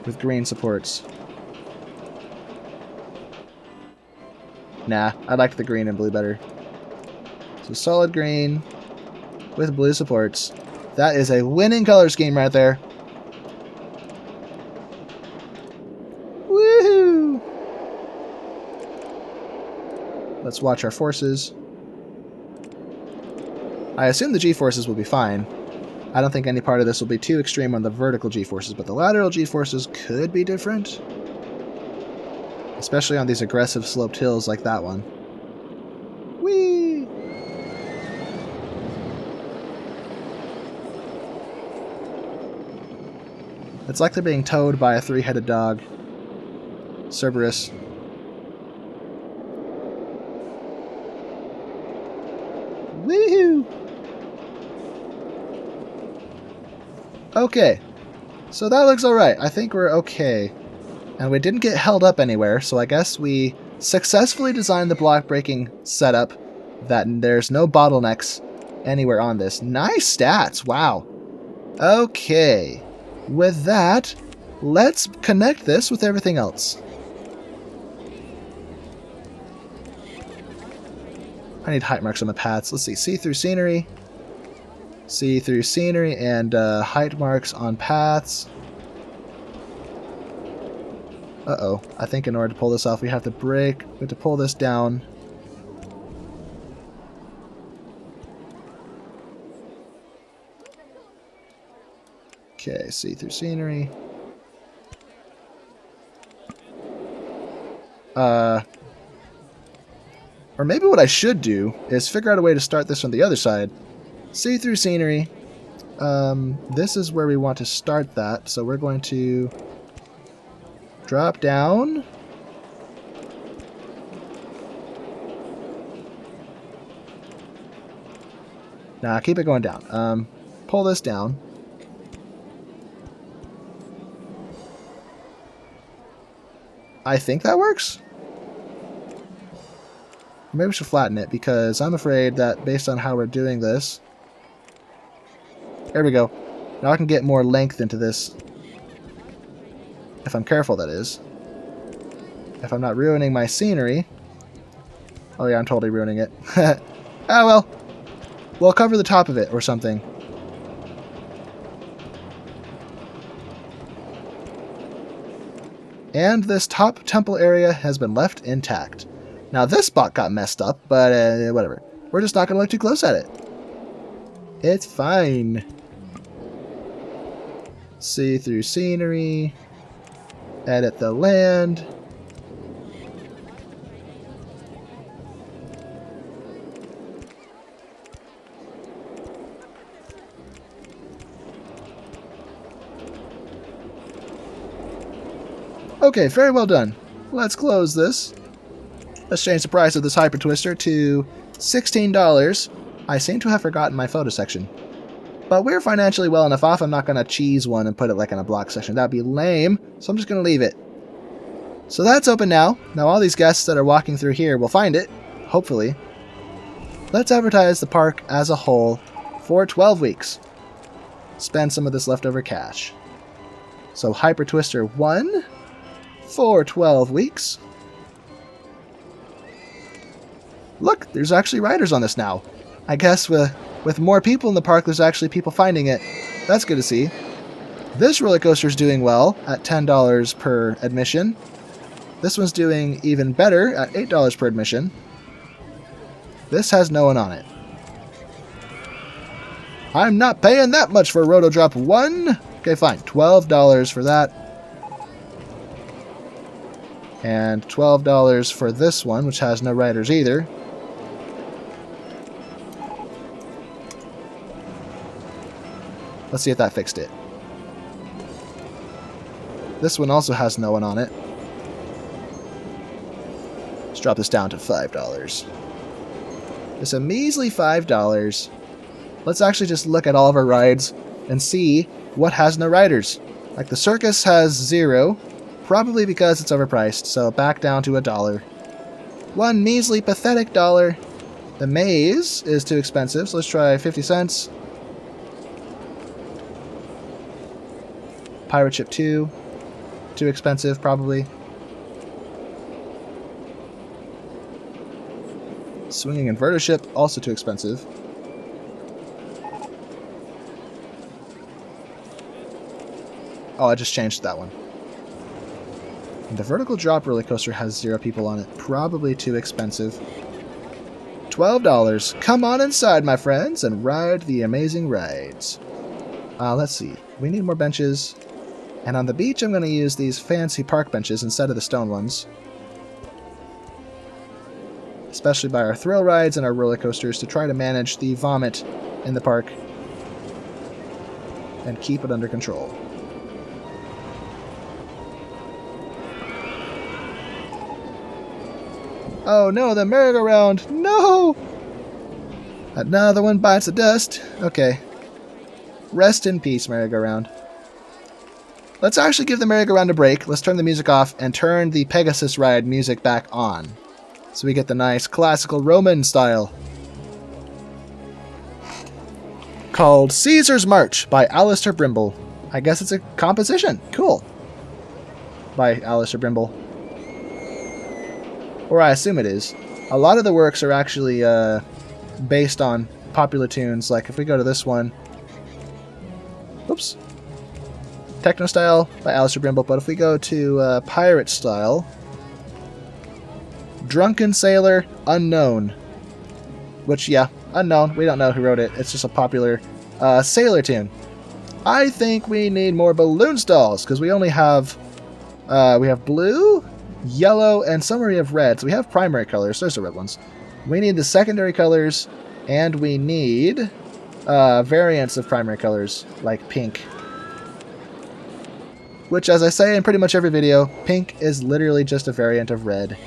with green supports. Nah, I like the green and blue better. So solid green with blue supports. That is a winning color scheme right there. Let's watch our forces. I assume the G-forces will be fine. I don't think any part of this will be too extreme on the vertical G-forces, but the lateral G-forces could be different. Especially on these aggressive sloped hills like that one. Whee! It's like they're being towed by a three-headed dog. Cerberus. Woohoo! Okay. So that looks alright. I think we're okay. And we didn't get held up anywhere, so I guess we successfully designed the block breaking setup that there's no bottlenecks anywhere on this. Nice stats! Wow. Okay. With that, let's connect this with everything else. I need height marks on the paths. Let's see. See-through scenery. See-through scenery and height marks on paths. Uh-oh. I think in order to pull this off, we have to break. We have to pull this down. Okay, see-through scenery. Or maybe what I should do is figure out a way to start this from the other side. See-through scenery. This is where we want to start that, so we're going to drop down. Nah, keep it going down. Pull this down. I think that works. Maybe we should flatten it, because I'm afraid that based on how we're doing this... There we go. Now I can get more length into this. If I'm careful, that is. If I'm not ruining my scenery. Oh yeah, I'm totally ruining it. Ah well. We'll cover the top of it or something. And this top temple area has been left intact. Now this spot got messed up, but whatever. We're just not going to look too close at it. It's fine. See through scenery. Edit the land. Okay, very well done. Let's close this. Let's change the price of this Hyper Twister to $16. I seem to have forgotten my photo section. But we're financially well enough off, I'm not going to cheese one and put it like in a block section. That'd be lame, so I'm just going to leave it. So that's open now. Now all these guests that are walking through here will find it, hopefully. Let's advertise the park as a whole for 12 weeks. Spend some of this leftover cash. So Hyper Twister 1 for 12 weeks. Look, there's actually riders on this now. I guess with more people in the park, there's actually people finding it. That's good to see. This roller coaster is doing well at $10 per admission. This one's doing even better at $8 per admission. This has no one on it. I'm not paying that much for Roto Drop 1. Okay, fine. $12 for that. And $12 for this one, which has no riders either. Let's see if that fixed it. This one also has no one on it. Let's drop this down to $5. It's a measly $5. Let's actually just look at all of our rides and see what has no riders. Like the circus has 0, probably because it's overpriced, so back down to $1. One measly pathetic $1. The maze is too expensive, so let's try 50 cents. Pirate Ship 2, too expensive probably. Swinging Inverter Ship, also too expensive. Oh, I just changed that one. And the Vertical Drop roller coaster has 0 people on it, probably too expensive. $12. Come on inside, my friends, and ride the amazing rides. Let's see. We need more benches. And on the beach, I'm going to use these fancy park benches instead of the stone ones. Especially by our thrill rides and our roller coasters to try to manage the vomit in the park and keep it under control. Oh no, the merry-go-round! No! Another one bites the dust. Okay. Rest in peace, merry-go-round. Let's actually give the merry-go-round a break. Let's turn the music off and turn the Pegasus ride music back on. So we get the nice classical Roman style. Called Caesar's March by Alistair Brimble. I guess it's a composition. Cool. By Alistair Brimble. Or I assume it is. A lot of the works are actually based on popular tunes. Like if we go to this one. Oops. Techno Style by Alistair Brimble. But if we go to Pirate Style. Drunken Sailor, Unknown. Which, yeah, unknown. We don't know who wrote it. It's just a popular sailor tune. I think we need more balloon stalls, because we only have... we have blue, yellow, and somewhere we have red. So we have primary colors. There's the red ones. We need the secondary colors, and we need variants of primary colors, like pink. Which, as I say in pretty much every video, pink is literally just a variant of red.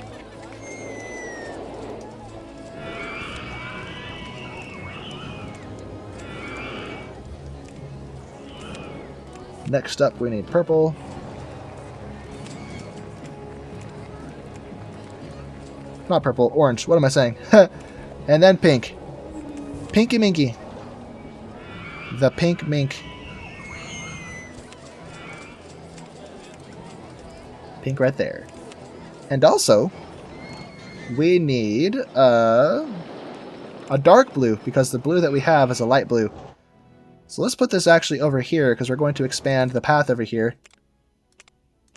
Next up, we need purple. Not purple, orange. What am I saying? And then pink. Pinky Minky. The pink mink. Pink right there. And also, we need a dark blue, because the blue that we have is a light blue. So let's put this actually over here, because we're going to expand the path over here.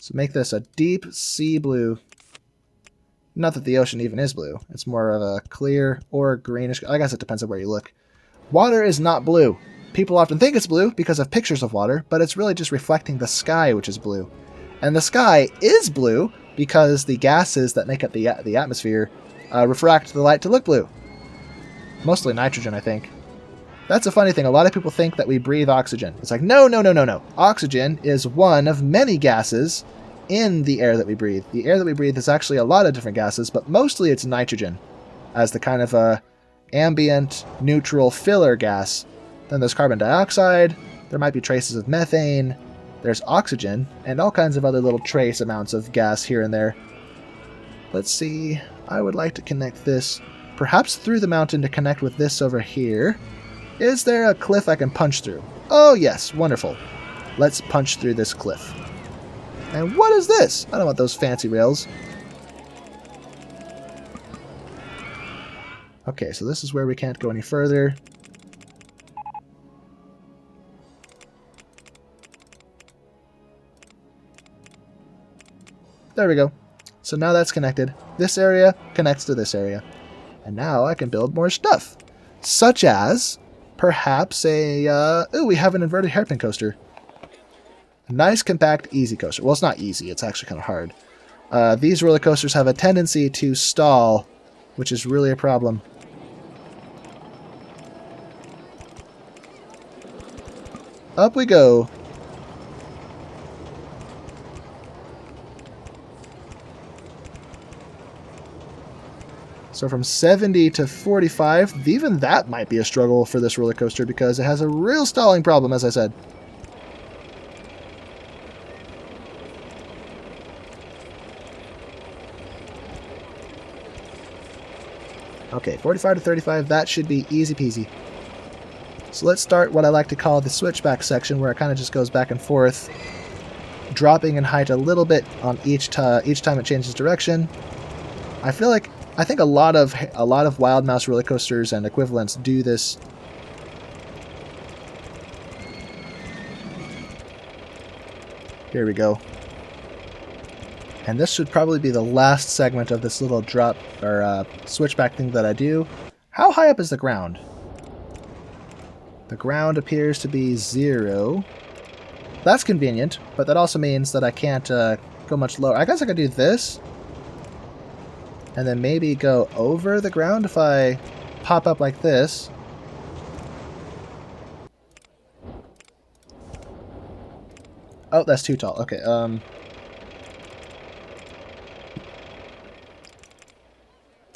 So make this a deep sea blue. Not that the ocean even is blue. It's more of a clear or greenish. I guess it depends on where you look. Water is not blue. People often think it's blue because of pictures of water, but it's really just reflecting the sky, which is blue. And the sky is blue because the gases that make up the atmosphere refract the light to look blue. Mostly nitrogen, I think. That's a funny thing. A lot of people think that we breathe oxygen. It's like, no, no, no, no, no. Oxygen is one of many gases in the air that we breathe. The air that we breathe is actually a lot of different gases, but mostly it's nitrogen as the kind of ambient, neutral filler gas. Then there's carbon dioxide. There might be traces of methane. There's oxygen, and all kinds of other little trace amounts of gas here and there. Let's see. I would like to connect this, perhaps through the mountain to connect with this over here. Is there a cliff I can punch through? Oh yes, wonderful. Let's punch through this cliff. And what is this? I don't want those fancy rails. Okay, so this is where we can't go any further. There we go. So now that's connected. This area connects to this area. And now I can build more stuff. Such as, perhaps a... ooh, we have an inverted hairpin coaster. A nice, compact, easy coaster. Well, it's not easy. It's actually kind of hard. These roller coasters have a tendency to stall, which is really a problem. Up we go. So from 70 to 45, even that might be a struggle for this roller coaster because it has a real stalling problem, as I said. Okay, 45 to 35, that should be easy peasy. So let's start what I like to call the switchback section, where it kind of just goes back and forth, dropping in height a little bit on each time it changes direction. I think a lot of Wild Mouse roller coasters and equivalents do this. Here we go. And this should probably be the last segment of this little drop or switchback thing that I do. How high up is the ground? The ground appears to be 0. That's convenient, but that also means that I can't go much lower. I guess I could do this, and then maybe go over the ground if I pop up like this. Oh, that's too tall. Okay,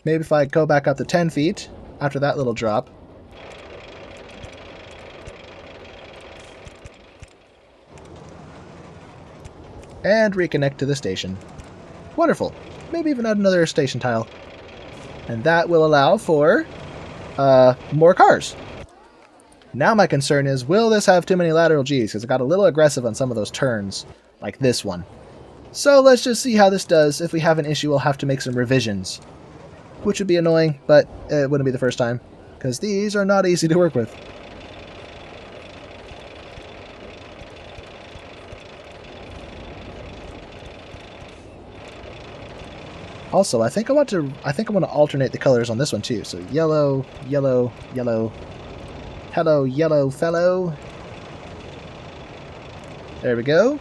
maybe if I go back up to 10 feet after that little drop. And reconnect to the station. Wonderful. Maybe even add another station tile. And that will allow for more cars. Now my concern is, will this have too many lateral Gs? Because I got a little aggressive on some of those turns, like this one. So let's just see how this does. If we have an issue, we'll have to make some revisions. Which would be annoying, but it wouldn't be the first time. Because these are not easy to work with. Also, I think I want to alternate the colors on this one too. So yellow, yellow, yellow. Hello, yellow fellow. There we go.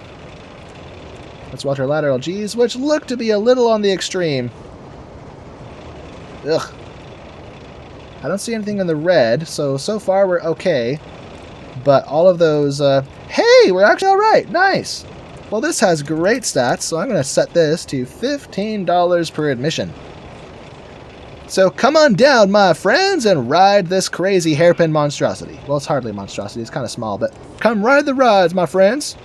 Let's watch our lateral Gs, which look to be a little on the extreme. Ugh. I don't see anything in the red, so far we're okay. But all of those, hey, we're actually alright. Nice. Well, this has great stats, so I'm going to set this to $15 per admission. So come on down, my friends, and ride this crazy hairpin monstrosity. Well, it's hardly a monstrosity, it's kind of small, but come ride the rides, my friends.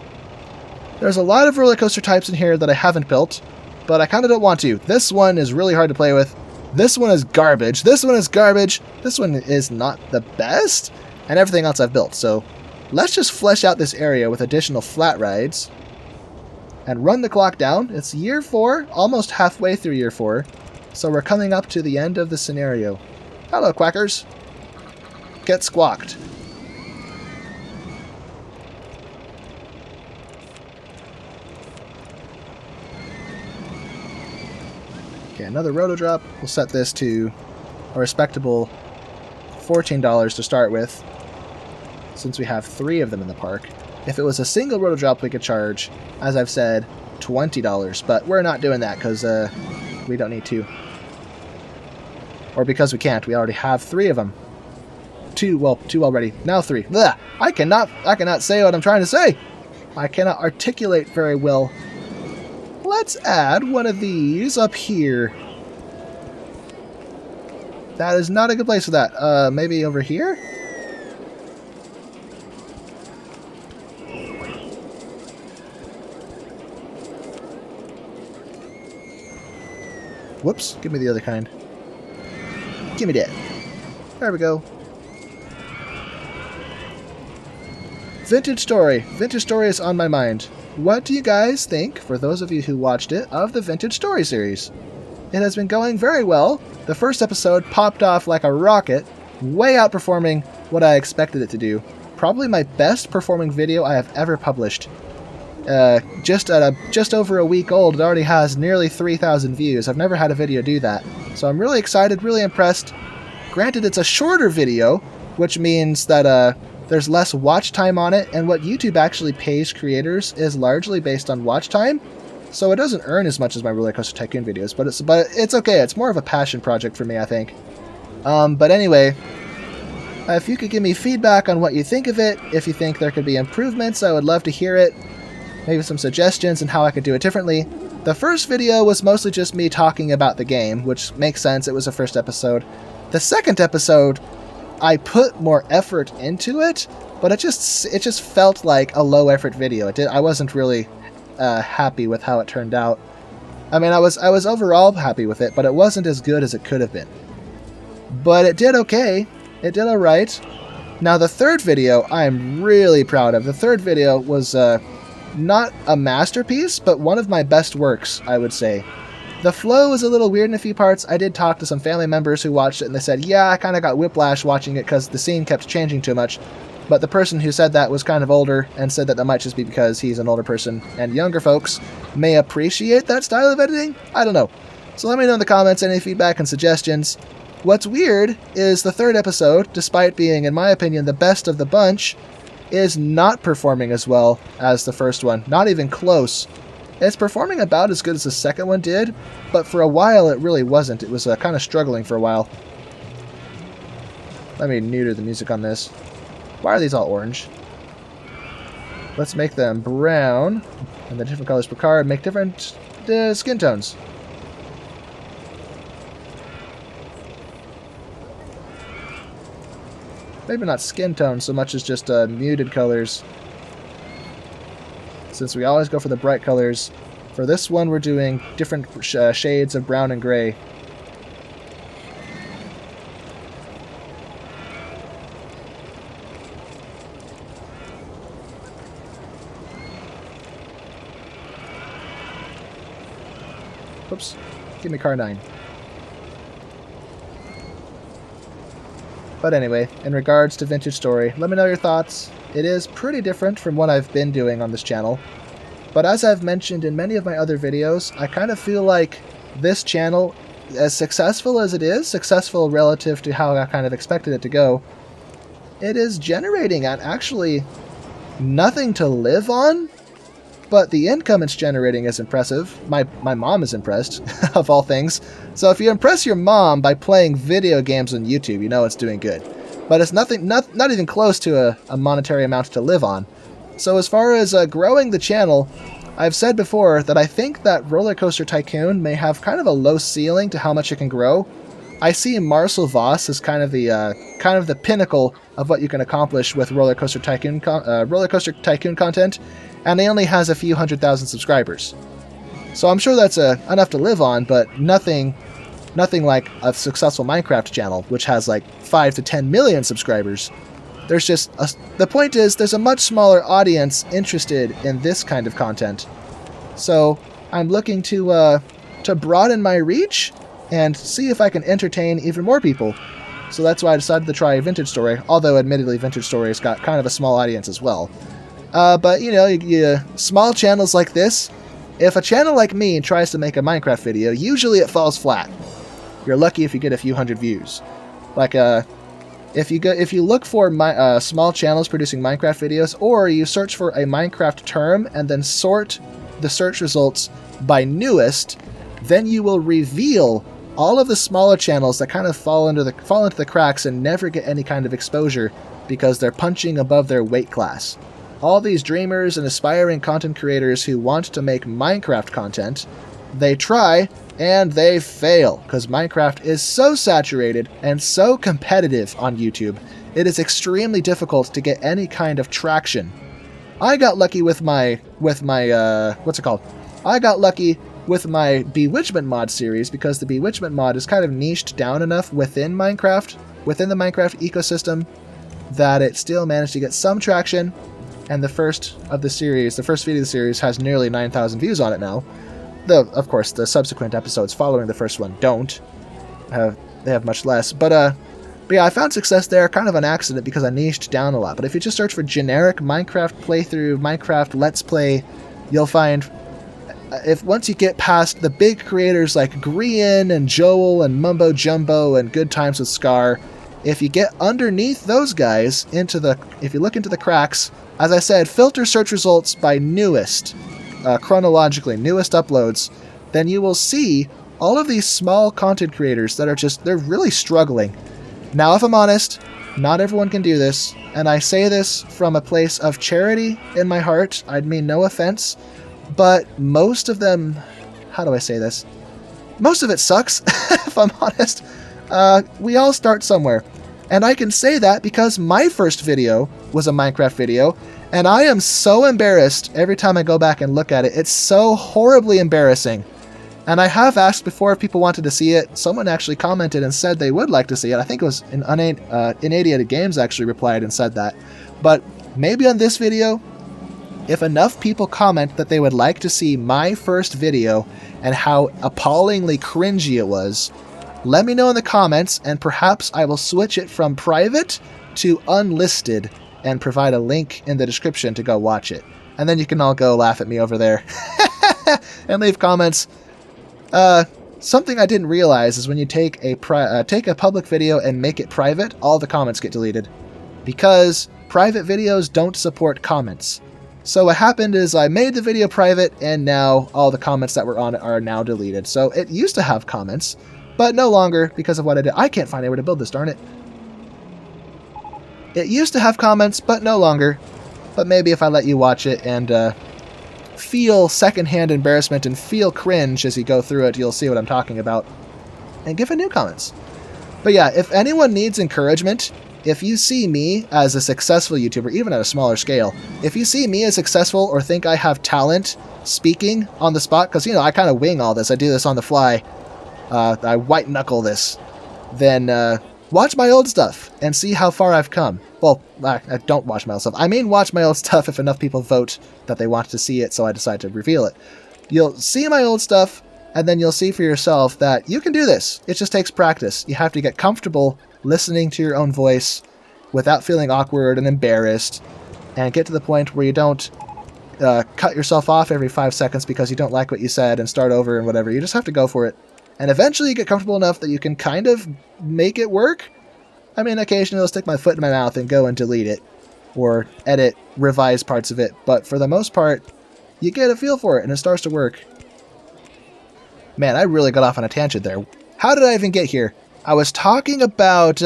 There's a lot of roller coaster types in here that I haven't built, but I kind of don't want to. This one is really hard to play with. This one is garbage. This one is garbage. This one is not the best, and everything else I've built. So let's just flesh out this area with additional flat rides and run the clock down. It's year 4, almost halfway through year 4. So we're coming up to the end of the scenario. Hello, quackers. Get squawked. Okay, another roto drop. We'll set this to a respectable $14 to start with, since we have 3 of them in the park. If it was a single roto drop, we could charge, as I've said, $20. But we're not doing that because we don't need to. Or because we can't. We already have 3 of them. 2 already. Now 3. Ugh, I cannot say what I'm trying to say. I cannot articulate very well. Let's add one of these up here. That is not a good place for that. Maybe over here? Whoops, give me the other kind. Give me that. There we go. Vintage Story. Vintage Story is on my mind. What do you guys think, for those of you who watched it, of the Vintage Story series? It has been going very well. The first episode popped off like a rocket, way outperforming what I expected it to do. Probably my best performing video I have ever published. Just over a week old, it already has nearly 3,000 views. I've never had a video do that. So I'm really excited, really impressed. Granted, it's a shorter video, which means that there's less watch time on it, and what YouTube actually pays creators is largely based on watch time. So it doesn't earn as much as my RollerCoaster Tycoon videos, but it's okay. It's more of a passion project for me, I think. But anyway, if you could give me feedback on what you think of it, if you think there could be improvements, I would love to hear it. Maybe some suggestions on how I could do it differently. The first video was mostly just me talking about the game, which makes sense. It was the first episode. The second episode, I put more effort into it, but it just felt like a low effort video. I wasn't really happy with how it turned out. I mean, I was overall happy with it, but it wasn't as good as it could have been. But it did okay. It did alright. Now the third video, I'm really proud of. The third video was not a masterpiece, but one of my best works, I would say. The flow was a little weird in a few parts. I did talk to some family members who watched it, and they said, yeah, I kind of got whiplash watching it because the scene kept changing too much. But the person who said that was kind of older and said that that might just be because he's an older person, and younger folks may appreciate that style of editing? I don't know. So let me know in the comments any feedback and suggestions. What's weird is the third episode, despite being, in my opinion, the best of the bunch, is not performing as well as the first one. Not even close. It's performing about as good as the second one did, but for a while it really wasn't. It was kind of struggling for a while. Let me neuter the music on this. Why are these all orange? Let's make them brown, and the different colors per card make different skin tones. Maybe not skin tone so much as just muted colors. Since we always go for the bright colors, for this one we're doing different shades of brown and gray. Whoops. Give me car 9. But anyway, in regards to Vintage Story, let me know your thoughts. It is pretty different from what I've been doing on this channel. But as I've mentioned in many of my other videos, I kind of feel like this channel, as successful as it is, successful relative to how I kind of expected it to go, it is generating at actually nothing to live on, but the income it's generating is impressive. My mom is impressed, of all things. So if you impress your mom by playing video games on YouTube, you know it's doing good. But it's not even close to a monetary amount to live on. So as far as growing the channel, I've said before that I think that RollerCoaster Tycoon may have kind of a low ceiling to how much it can grow. I see Marcel Voss as kind of the pinnacle of what you can accomplish with RollerCoaster Tycoon content, and he only has a few 100,000 subscribers. So I'm sure that's enough to live on, but nothing like a successful Minecraft channel, which has like 5 to 10 million subscribers. There's just the point is there's a much smaller audience interested in this kind of content. So I'm looking to broaden my reach and see if I can entertain even more people. So that's why I decided to try Vintage Story, although admittedly Vintage Story has got kind of a small audience as well. But you know, small channels like this, if a channel like me tries to make a Minecraft video, usually it falls flat. You're lucky if you get a few hundred views. Like if you look for small channels producing Minecraft videos, or you search for a Minecraft term and then sort the search results by newest, then you will reveal all of the smaller channels that kind of fall into the cracks and never get any kind of exposure because they're punching above their weight class. All these dreamers and aspiring content creators who want to make Minecraft content, they try and they fail because Minecraft is so saturated and so competitive on YouTube. It is extremely difficult to get any kind of traction. I got lucky with my what's it called? I got lucky with my Bewitchment mod series because the Bewitchment mod is kind of niched down enough within Minecraft, within the Minecraft ecosystem, that it still managed to get some traction. And the first video of the series has nearly 9,000 views on it now. Though, of course, the subsequent episodes following the first one don't. They have much less. But yeah, I found success there, kind of an accident because I niched down a lot. But if you just search for generic Minecraft playthrough, Minecraft Let's Play, you'll find, once you get past the big creators like Grian and Joel and Mumbo Jumbo and Good Times with Scar, if you get underneath those guys, if you look into the cracks, as I said, filter search results by newest, chronologically, newest uploads, then you will see all of these small content creators that are they're really struggling. Now, if I'm honest, not everyone can do this, and I say this from a place of charity in my heart. I mean no offense, but most of them, how do I say this? Most of it sucks, if I'm honest. We all start somewhere. And I can say that because my first video was a Minecraft video, and I am so embarrassed every time I go back and look at it. It's so horribly embarrassing. And I have asked before if people wanted to see it. Someone actually commented and said they would like to see it. I think it was Inadiated Games actually replied and said that. But maybe on this video, if enough people comment that they would like to see my first video and how appallingly cringy it was, let me know in the comments, and perhaps I will switch it from private to unlisted and provide a link in the description to go watch it. And then you can all go laugh at me over there and leave comments. Something I didn't realize is when you take a public video and make it private, all the comments get deleted. Because private videos don't support comments. So what happened is I made the video private, and now all the comments that were on it are now deleted. So it used to have comments, but no longer because of what I did. I can't find anywhere to build this, darn it. It used to have comments, but no longer. But maybe if I let you watch it and feel secondhand embarrassment and feel cringe as you go through it, you'll see what I'm talking about. And give it new comments. But yeah, if anyone needs encouragement, if you see me as a successful YouTuber, even at a smaller scale, if you see me as successful or think I have talent speaking on the spot, because, you know, I kind of wing all this, I do this on the fly, I white knuckle this, then watch my old stuff and see how far I've come. Well, I don't watch my old stuff. I mean watch my old stuff if enough people vote that they want to see it, so I decide to reveal it. You'll see my old stuff, and then you'll see for yourself that you can do this. It just takes practice. You have to get comfortable listening to your own voice without feeling awkward and embarrassed, and get to the point where you don't cut yourself off every 5 seconds because you don't like what you said and start over and whatever. You just have to go for it. And eventually you get comfortable enough that you can kind of make it work. I mean, occasionally I'll stick my foot in my mouth and go and delete it, or edit, revise parts of it, but for the most part, you get a feel for it and it starts to work. Man, I really got off on a tangent there. How did I even get here? I was talking about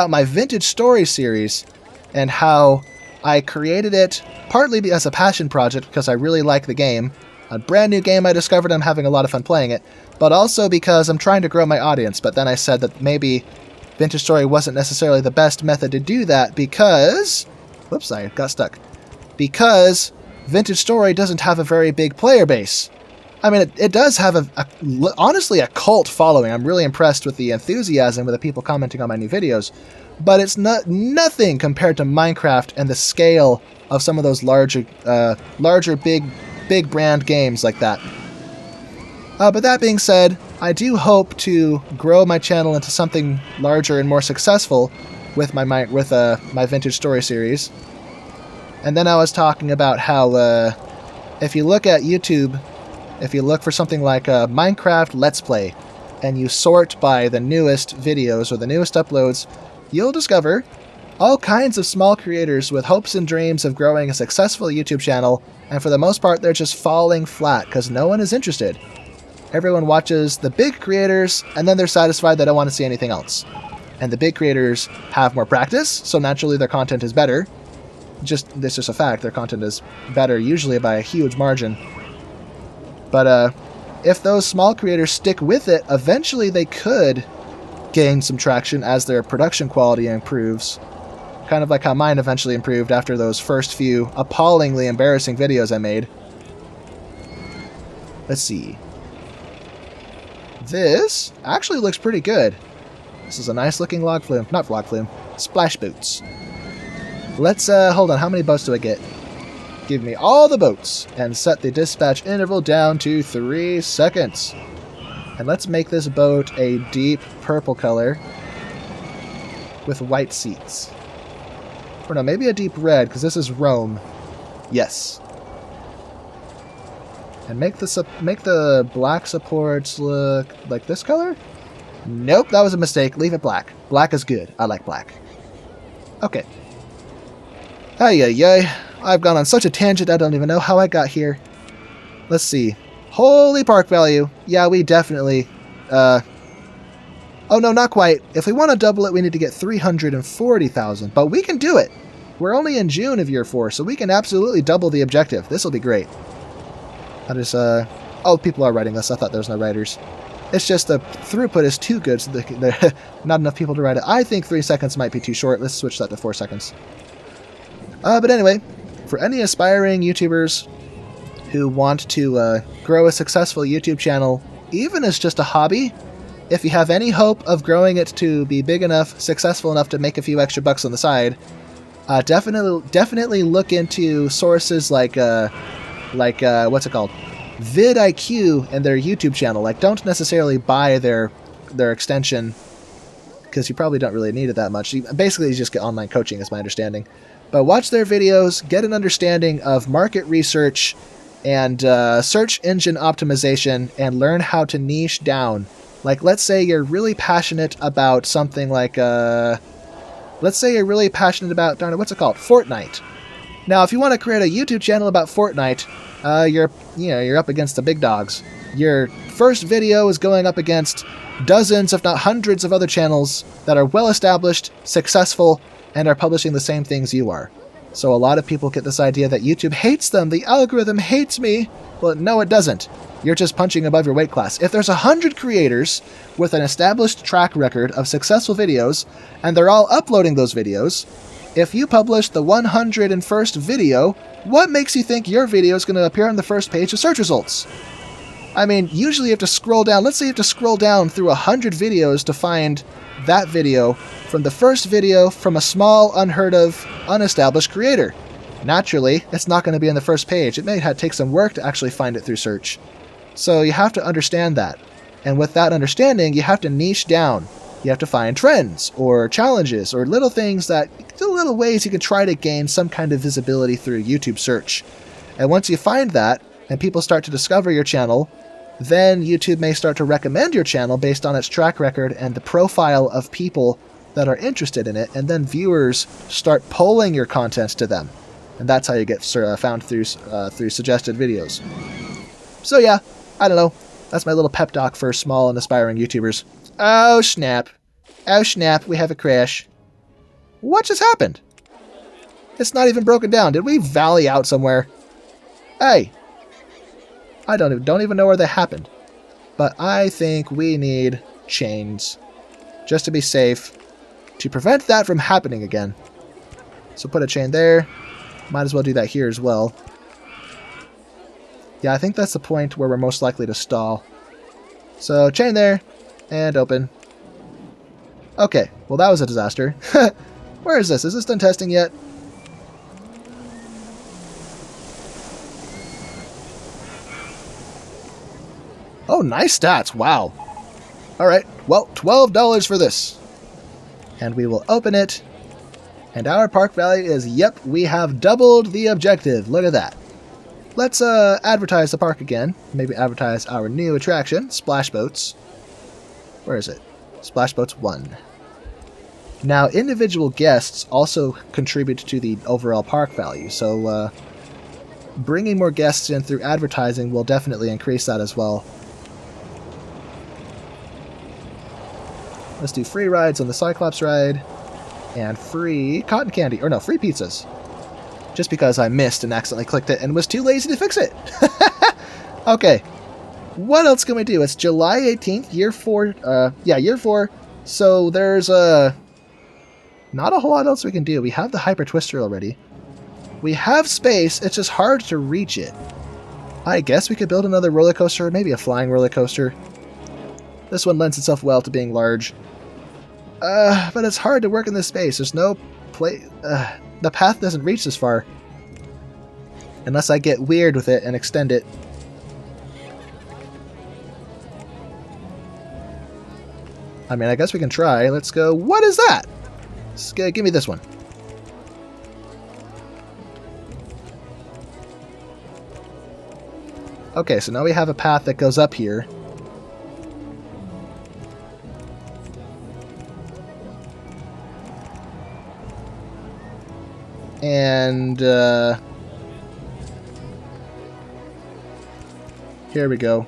my Vintage Story series and how I created it partly as a passion project because I really like the game. A brand new game I discovered, I'm having a lot of fun playing it, but also because I'm trying to grow my audience. But then I said that maybe Vintage Story wasn't necessarily the best method to do that because... Whoops, I got stuck. Because Vintage Story doesn't have a very big player base. I mean, it does have honestly a cult following. I'm really impressed with the enthusiasm with the people commenting on my new videos. But it's nothing compared to Minecraft and the scale of some of those larger big brand games like that. But that being said, I do hope to grow my channel into something larger and more successful with my Vintage Story series. And then I was talking about how if you look at YouTube, if you look for something like Minecraft Let's Play, and you sort by the newest videos or the newest uploads, you'll discover all kinds of small creators with hopes and dreams of growing a successful YouTube channel, and for the most part they're just falling flat because no one is interested. Everyone watches the big creators, and then they're satisfied they don't want to see anything else. And the big creators have more practice, so naturally their content is better. This is a fact, their content is better usually by a huge margin. But if those small creators stick with it, eventually they could gain some traction as their production quality improves. Kind of like how mine eventually improved after those first few appallingly embarrassing videos I made. Let's see. This actually looks pretty good. This is a nice looking log flume. Not log flume. Splash boats. Let's, hold on. How many boats do I get? Give me all the boats. And set the dispatch interval down to 3 seconds. And let's make this boat a deep purple color with white seats. Or no, maybe a deep red, because this is Rome. Yes. And make the black supports look like this color? Nope, that was a mistake. Leave it black. Black is good. I like black. Okay. Ay. I've gone on such a tangent I don't even know how I got here. Let's see. Holy park value. Yeah, we definitely... Oh, no, not quite. If we want to double it, we need to get 340,000. But we can do it. We're only in June of year 4, so we can absolutely double the objective. This will be great. I just, oh, people are writing this. I thought there was no writers. It's just the throughput is too good, so there not enough people to write it. I think 3 seconds might be too short. Let's switch that to 4 seconds. But anyway, for any aspiring YouTubers who want to grow a successful YouTube channel, even as just a hobby, if you have any hope of growing it to be big enough, successful enough to make a few extra bucks on the side, definitely look into sources like what's it called? vidIQ and their YouTube channel. Like, don't necessarily buy their extension, because you probably don't really need it that much. Basically, you just get online coaching, is my understanding. But watch their videos, get an understanding of market research, and search engine optimization and learn how to niche down. Like, let's say you're really passionate about something like, let's say you're really passionate about, darn it, what's it called? Fortnite. Now, if you want to create a YouTube channel about Fortnite, you're up against the big dogs. Your first video is going up against dozens, if not hundreds, of other channels that are well established, successful, and are publishing the same things you are. So a lot of people get this idea that YouTube hates them. The algorithm hates me. Well, no, it doesn't. You're just punching above your weight class. If there's 100 creators with an established track record of successful videos, and they're all uploading those videos, if you publish the 101st video, what makes you think your video is going to appear on the first page of search results? I mean, usually you have to scroll down. Let's say you have to scroll down through 100 videos to find that video from the first video from a small, unheard of, unestablished creator. Naturally, it's not going to be on the first page. It may take some work to actually find it through search. So you have to understand that. And with that understanding, you have to niche down. You have to find trends or challenges or little things little ways you can try to gain some kind of visibility through YouTube search. And once you find that, and people start to discover your channel, then YouTube may start to recommend your channel based on its track record and the profile of people that are interested in it, and then viewers start polling your content to them. And that's how you get found through suggested videos. So yeah, I don't know. That's my little pep talk for small and aspiring YouTubers. Oh snap. Oh snap, we have a crash. What just happened? It's not even broken down. Did we valley out somewhere? Hey. I don't even know where that happened. But I think we need chains. Just to be safe. To prevent that from happening again. So put a chain there. Might as well do that here as well. Yeah, I think that's the point where we're most likely to stall. So chain there. And open. Okay, well that was a disaster. Where is this? Is this done testing yet? Oh, nice stats. Wow. Alright, well, $12 for this. And we will open it. And our park value is, yep, we have doubled the objective. Look at that. Let's advertise the park again. Maybe advertise our new attraction, Splash Boats. Where is it? Splash Boats 1. Now, individual guests also contribute to the overall park value, so bringing more guests in through advertising will definitely increase that as well. Let's do free rides on the Cyclops ride, and free cotton candy, or no, free pizzas. Just because I missed and accidentally clicked it and was too lazy to fix it. Okay, what else can we do? It's July 18th, year 4, year 4, so there's not a whole lot else we can do. We have the Hyper Twister already. We have space, it's just hard to reach it. I guess we could build another roller coaster, maybe a flying roller coaster. This one lends itself well to being large. But it's hard to work in this space. There's no place. The path doesn't reach this far. Unless I get weird with it and extend it. I mean, I guess we can try. Let's go. What is that? Give me this one. Okay, so now we have a path that goes up here. And here we go.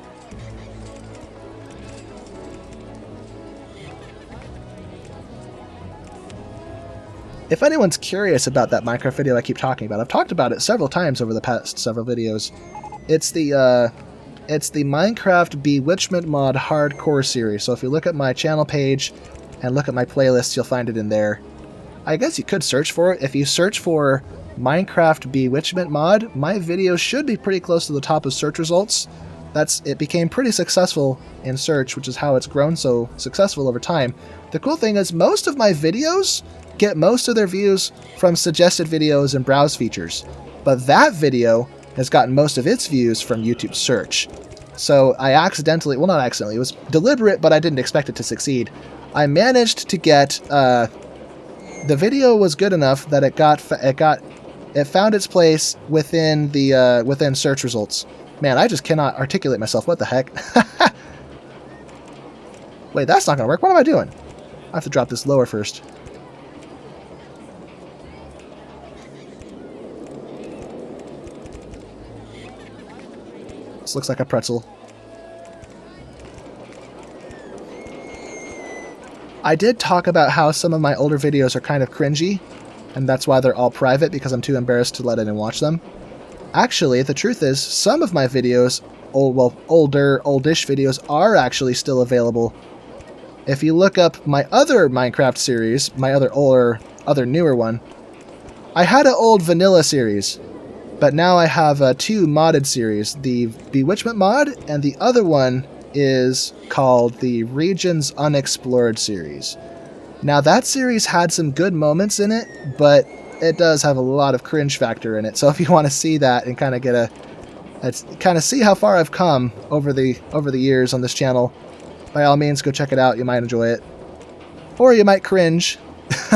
If anyone's curious about that Minecraft video I keep talking about, I've talked about it several times over the past several videos. It's the Minecraft Bewitchment Mod Hardcore series. So if you look at my channel page and look at my playlists, you'll find it in there. I guess you could search for it. If you search for Minecraft Bewitchment Mod, my video should be pretty close to the top of search results. It became pretty successful in search, which is how it's grown so successful over time. The cool thing is most of my videos get most of their views from suggested videos and browse features. But that video has gotten most of its views from YouTube search. So I accidentally, well not accidentally, it was deliberate, but I didn't expect it to succeed. I managed to get, the video was good enough that it got It found its place within the within search results. Man, I just cannot articulate myself. What the heck? Wait, that's not gonna work. What am I doing? I have to drop this lower first. This looks like a pretzel. I did talk about how some of my older videos are kind of cringy, and that's why they're all private, because I'm too embarrassed to let anyone watch them. Actually, the truth is, some of my videos, oldish videos, are actually still available. If you look up my other Minecraft series, my other newer one, I had an old vanilla series, but now I have two modded series, the Bewitchment mod, and the other one is called the Regions Unexplored series. Now that series had some good moments in it, but it does have a lot of cringe factor in it. So if you want to see that and kind of see how far I've come over the years on this channel, by all means go check it out. You might enjoy it, or you might cringe.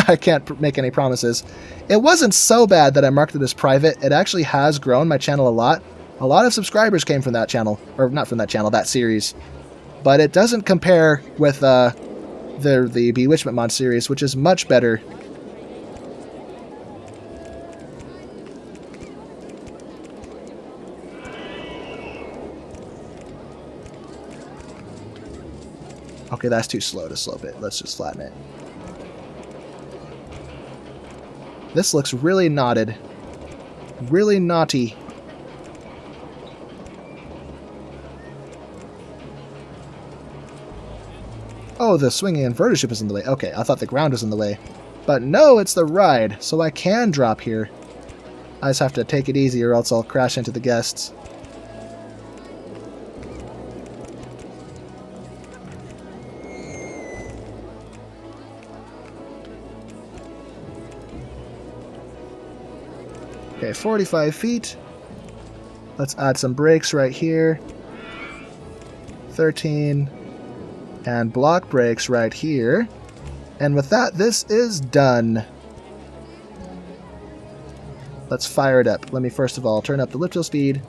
I can't make any promises. It wasn't so bad that I marked it as private. It actually has grown my channel a lot. A lot of subscribers came from that channel, or not from that channel, that series. But it doesn't compare with the Bewitchment mod series, which is much better. Okay, that's too slow to slope it. Let's just flatten it. This looks really knotted. Really naughty. Oh, the swinging inverted ship is in the way. Okay, I thought the ground was in the way. But no, it's the ride, so I can drop here. I just have to take it easy or else I'll crash into the guests. Okay, 45 feet. Let's add some brakes right here. 13. And block brakes right here. And with that, this is done. Let's fire it up. Let me first of all turn up the lift hill speed.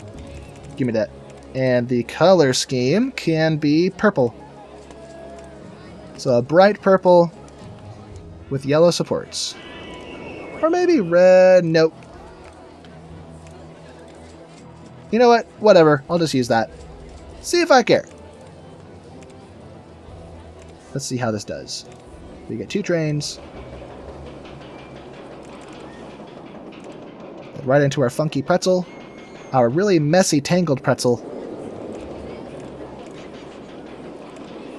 Give me that. And the color scheme can be purple. So a bright purple with yellow supports. Or maybe red. Nope. You know what? Whatever. I'll just use that. See if I care. Let's see how this does. We get 2 trains. Right into our funky pretzel. Our really messy, tangled pretzel.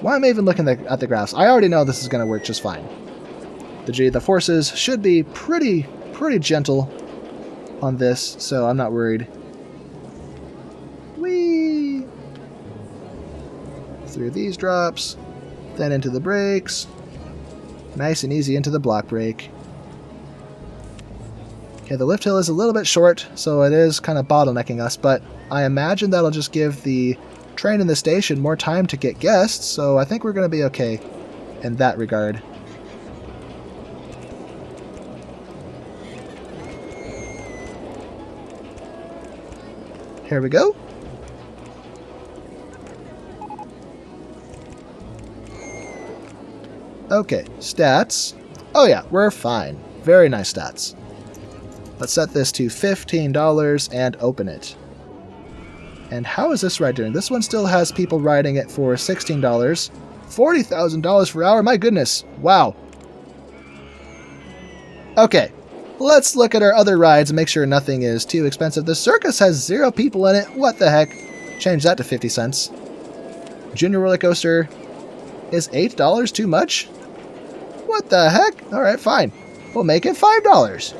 Why am I even looking at the graphs? I already know this is going to work just fine. The forces should be pretty gentle on this, so I'm not worried. Whee! Through these drops. Then into the brakes. Nice and easy into the block brake. Okay, the lift hill is a little bit short, so it is kind of bottlenecking us, but I imagine that'll just give the train in the station more time to get guests, so I think we're going to be okay in that regard. Here we go. Okay, stats. Oh yeah, we're fine. Very nice stats. Let's set this to $15 and open it. And how is this ride doing? This one still has people riding it for $16. $40,000 per hour? My goodness. Wow. Okay, let's look at our other rides and make sure nothing is too expensive. The circus has 0 people in it. What the heck? Change that to 50 cents. Junior roller coaster. Is $8 too much? What the heck? Alright, fine. We'll make it $5.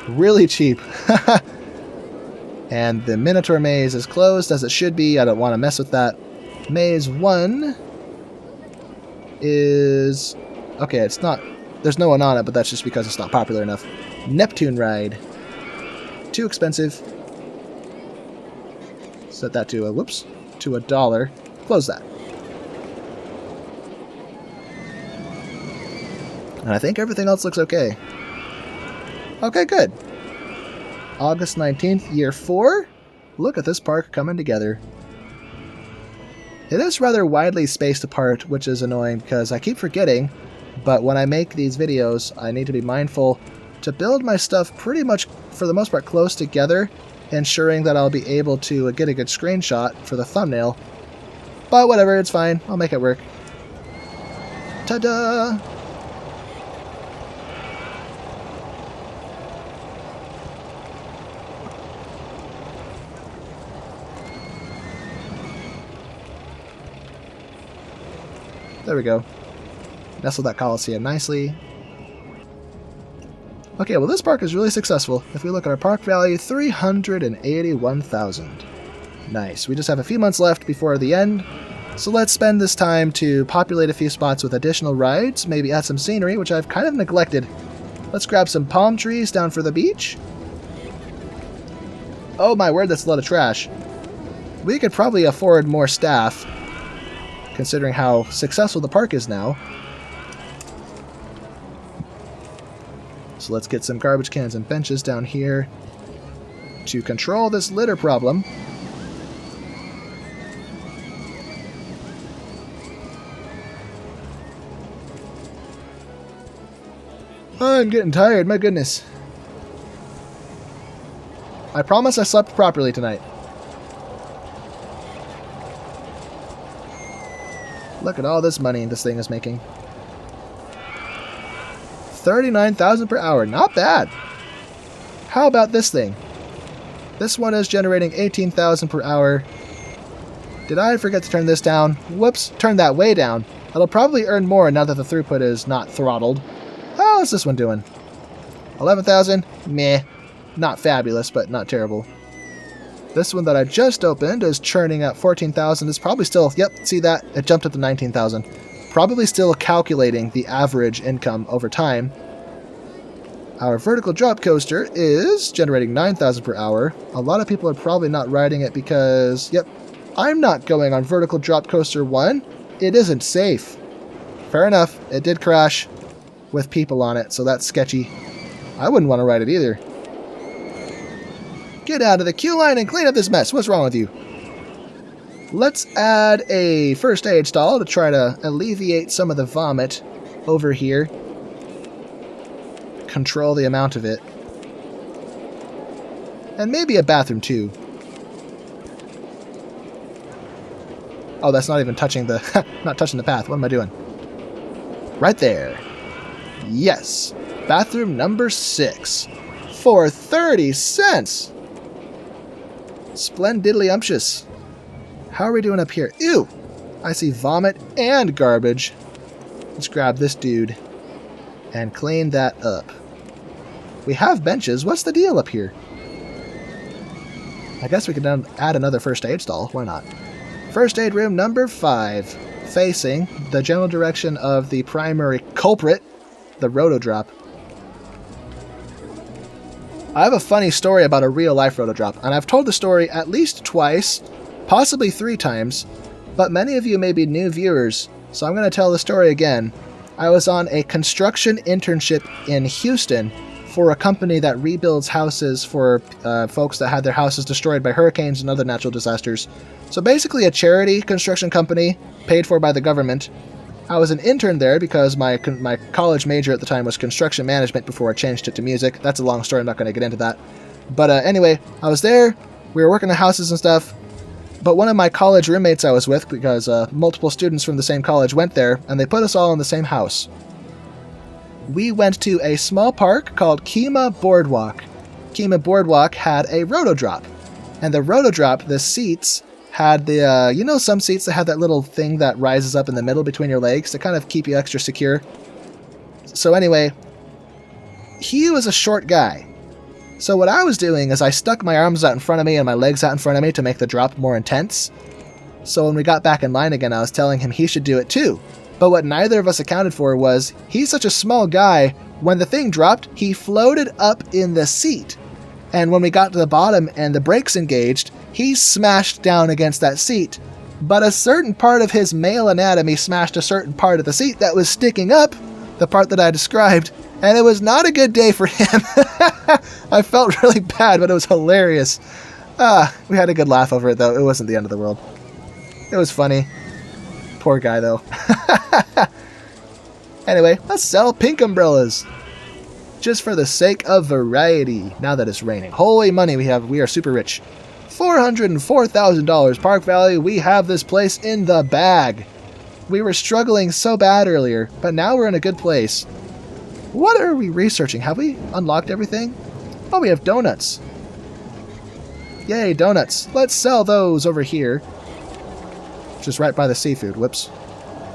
Really cheap. And the Minotaur maze is closed as it should be. I don't want to mess with that. Maze 1 is... Okay, it's not... There's no one on it, but that's just because it's not popular enough. Neptune ride. Too expensive. Set that to a... Whoops. To $1. Close that. And I think everything else looks okay. Okay, good. August 19th, year 4. Look at this park coming together. It is rather widely spaced apart, which is annoying because I keep forgetting, but when I make these videos, I need to be mindful to build my stuff pretty much, for the most part, close together, ensuring that I'll be able to get a good screenshot for the thumbnail. But whatever, it's fine. I'll make it work. Ta-da! There we go. Nestled that Coliseum nicely. Okay, well this park is really successful. If we look at our park value, 381,000. Nice. We just have a few months left before the end, so let's spend this time to populate a few spots with additional rides, maybe add some scenery, which I've kind of neglected. Let's grab some palm trees down for the beach. Oh my word, that's a lot of trash. We could probably afford more staff, considering how successful the park is now. So let's get some garbage cans and benches down here to control this litter problem. I'm getting tired, my goodness. I promise I slept properly tonight. Look at all this money this thing is making. 39,000 per hour, not bad. How about this thing? This one is generating 18,000 per hour. Did I forget to turn this down? Whoops, turned that way down. It'll probably earn more now that the throughput is not throttled. How's this one doing? 11,000? Meh. Not fabulous, but not terrible. This one that I just opened is churning at 14,000. It's probably still, yep, see that? It jumped up to 19,000. Probably still calculating the average income over time. Our vertical drop coaster is generating 9,000 per hour. A lot of people are probably not riding it because, yep, I'm not going on vertical drop coaster 1. It isn't safe. Fair enough, it did crash with people on it, so that's sketchy. I wouldn't want to ride it either. Get out of the queue line and clean up this mess. What's wrong with you? Let's add a first aid stall to try to alleviate some of the vomit over here. Control the amount of it. And maybe a bathroom too. Oh, that's not even touching the not touching the path. What am I doing? Right there. Yes. Bathroom number 6 for 30 cents. Splendidly-umptious. How are we doing up here? Ew! I see vomit and garbage. Let's grab this dude and clean that up. We have benches. What's the deal up here? I guess we could add another first aid stall. Why not? First aid room number 5, facing the general direction of the primary culprit, the Roto drop. I have a funny story about a real-life Roto drop, and I've told the story at least twice, possibly 3 times, but many of you may be new viewers, so I'm going to tell the story again. I was on a construction internship in Houston for a company that rebuilds houses for folks that had their houses destroyed by hurricanes and other natural disasters. So basically a charity construction company paid for by the government. I was an intern there because my college major at the time was construction management before I changed it to music. That's a long story, I'm not going to get into that. But anyway, I was there, we were working on houses and stuff, but one of my college roommates I was with, because multiple students from the same college went there, and they put us all in the same house. We went to a small park called Kima Boardwalk. Kima Boardwalk had a Roto drop, and the Roto drop, the seats, had the, you know, some seats that have that little thing that rises up in the middle between your legs to kind of keep you extra secure. So anyway, he was a short guy. So what I was doing is I stuck my arms out in front of me and my legs out in front of me to make the drop more intense. So when we got back in line again, I was telling him he should do it too. But what neither of us accounted for was, he's such a small guy, when the thing dropped, he floated up in the seat. And when we got to the bottom and the brakes engaged, he smashed down against that seat. But a certain part of his male anatomy smashed a certain part of the seat that was sticking up, the part that I described, And it was not a good day for him. I felt really bad, but it was hilarious. We had a good laugh over it, though. It wasn't the end of the world. It was funny. Poor guy, though. Anyway, let's sell pink umbrellas. Just for the sake of variety, now that it's raining. Holy money, we are super rich. $404,000 park value. We have this place in the bag. We were struggling so bad earlier, but now we're in a good place. What are we researching? Have we unlocked everything? Oh, we have donuts. Yay, donuts. Let's sell those over here. Just right by the seafood. Whoops.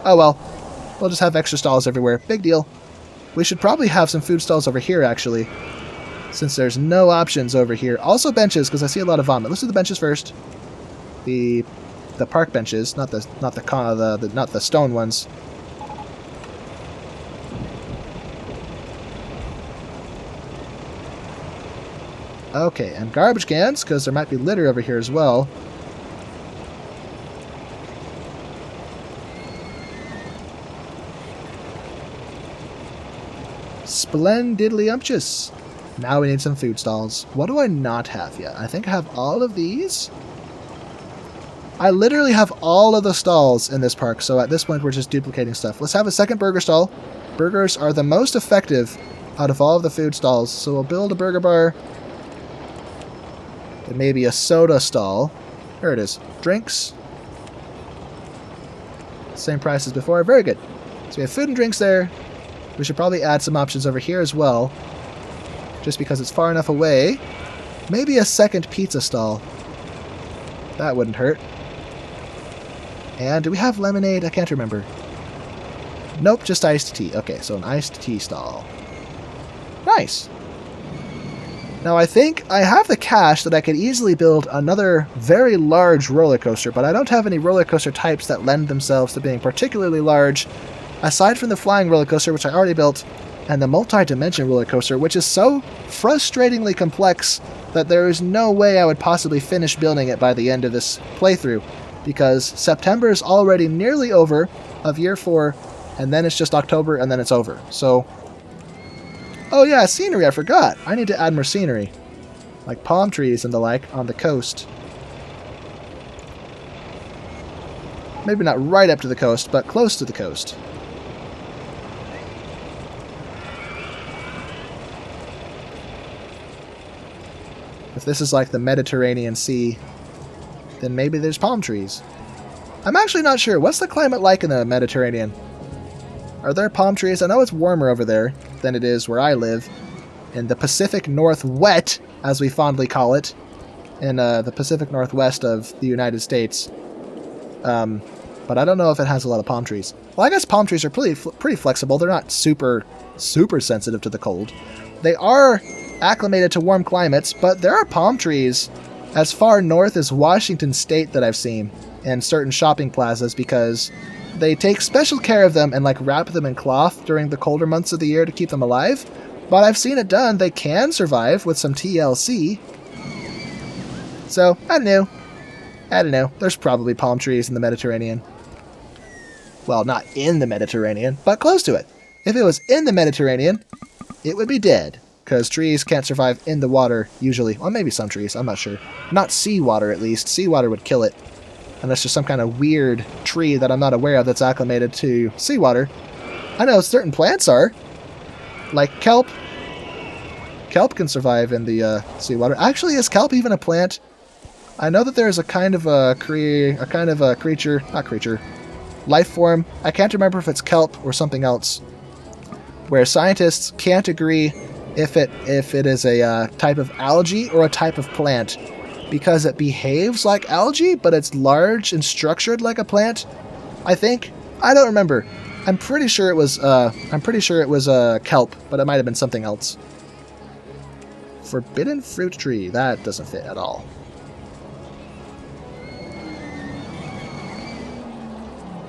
Oh well. We'll just have extra stalls everywhere. Big deal. We should probably have some food stalls over here, actually, since there's no options over here. Also benches, because I see a lot of vomit. Let's do the benches first. The park benches, not the stone ones. Okay, and garbage cans, because there might be litter over here as well. Splendidly-umptious. Now we need some food stalls. What do I not have yet? I think I have all of these. I literally have all of the stalls in this park, so at this point we're just duplicating stuff. Let's have a second burger stall. Burgers are the most effective out of all of the food stalls, so we'll build a burger bar. And maybe a soda stall. There it is. Drinks. Same price as before. Very good. So we have food and drinks there. We should probably add some options over here as well, just because it's far enough away. Maybe a second pizza stall. That wouldn't hurt. And do we have lemonade? I can't remember. Nope, just iced tea. Okay, so an iced tea stall. Nice. Now I think I have the cash that I could easily build another very large roller coaster, but I don't have any roller coaster types that lend themselves to being particularly large, aside from the flying roller coaster, which I already built, and the multi-dimension roller coaster, which is so frustratingly complex that there is no way I would possibly finish building it by the end of this playthrough, because September is already nearly over of year 4, and then it's just October, and then it's over. So, oh yeah, scenery, I forgot. I need to add more scenery, like palm trees and the like on the coast. Maybe not right up to the coast, but close to the coast. If this is like the Mediterranean Sea, then maybe there's palm trees. I'm actually not sure. What's the climate like in the Mediterranean? Are there palm trees? I know it's warmer over there than it is where I live, in the Pacific Northwest, as we fondly call it, in the Pacific Northwest of the United States. But I don't know if it has a lot of palm trees. Well, I guess palm trees are pretty flexible. They're not super sensitive to the cold. They are acclimated to warm climates, but there are palm trees as far north as Washington State that I've seen in certain shopping plazas, because they take special care of them and like wrap them in cloth during the colder months of the year to keep them alive. But I've seen it done. They can survive with some TLC. So, I don't know. There's probably palm trees in the Mediterranean. Well, not in the Mediterranean, but close to it. If it was in the Mediterranean, it would be dead, because trees can't survive in the water, usually. Well, maybe some trees, I'm not sure. Not seawater, at least. Seawater would kill it. Unless there's some kind of weird tree that I'm not aware of that's acclimated to seawater. I know certain plants are. Like kelp. Kelp can survive in the seawater. Actually, is kelp even a plant? I know that there's a kind of a life form. I can't remember if it's kelp or something else, where scientists can't agree if it is a type of algae or a type of plant, because it behaves like algae, but it's large and structured like a plant. I think. I don't remember. I'm pretty sure it was kelp, but it might have been something else. Forbidden fruit tree. That doesn't fit at all.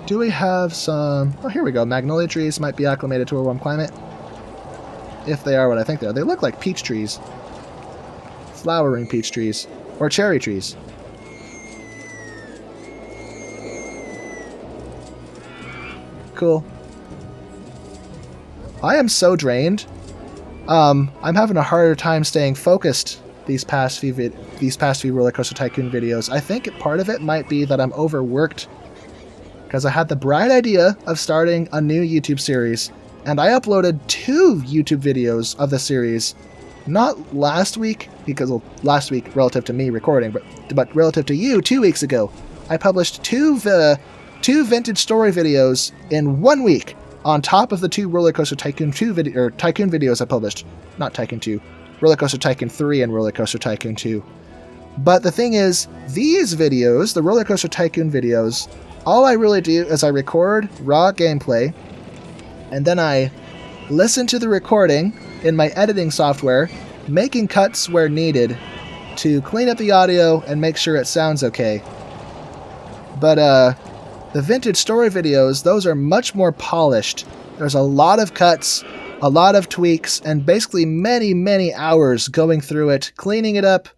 Do we have some... Oh, here we go. Magnolia trees might be acclimated to a warm climate. If they are what I think they are. They look like peach trees. Flowering peach trees. Or cherry trees. Cool. I am so drained I'm having a harder time staying focused these past few RollerCoaster Tycoon videos. I think part of it might be that I'm overworked, because I had the bright idea of starting a new YouTube series, and I uploaded 2 YouTube videos of the series, not last week, because last week relative to me recording, but relative to you 2 weeks ago. I published two vintage story videos in 1 week, on top of the 2 RollerCoaster Tycoon 2 Tycoon videos I published. Not Tycoon 2, RollerCoaster Tycoon 3 and RollerCoaster Tycoon 2. But the thing is, these videos, the RollerCoaster Tycoon videos, all I really do is I record raw gameplay, and then I listen to the recording in my editing software, making cuts where needed to clean up the audio and make sure it sounds okay. But the vintage story videos, those are much more polished. There's a lot of cuts, a lot of tweaks, and basically many, many hours going through it, cleaning it up,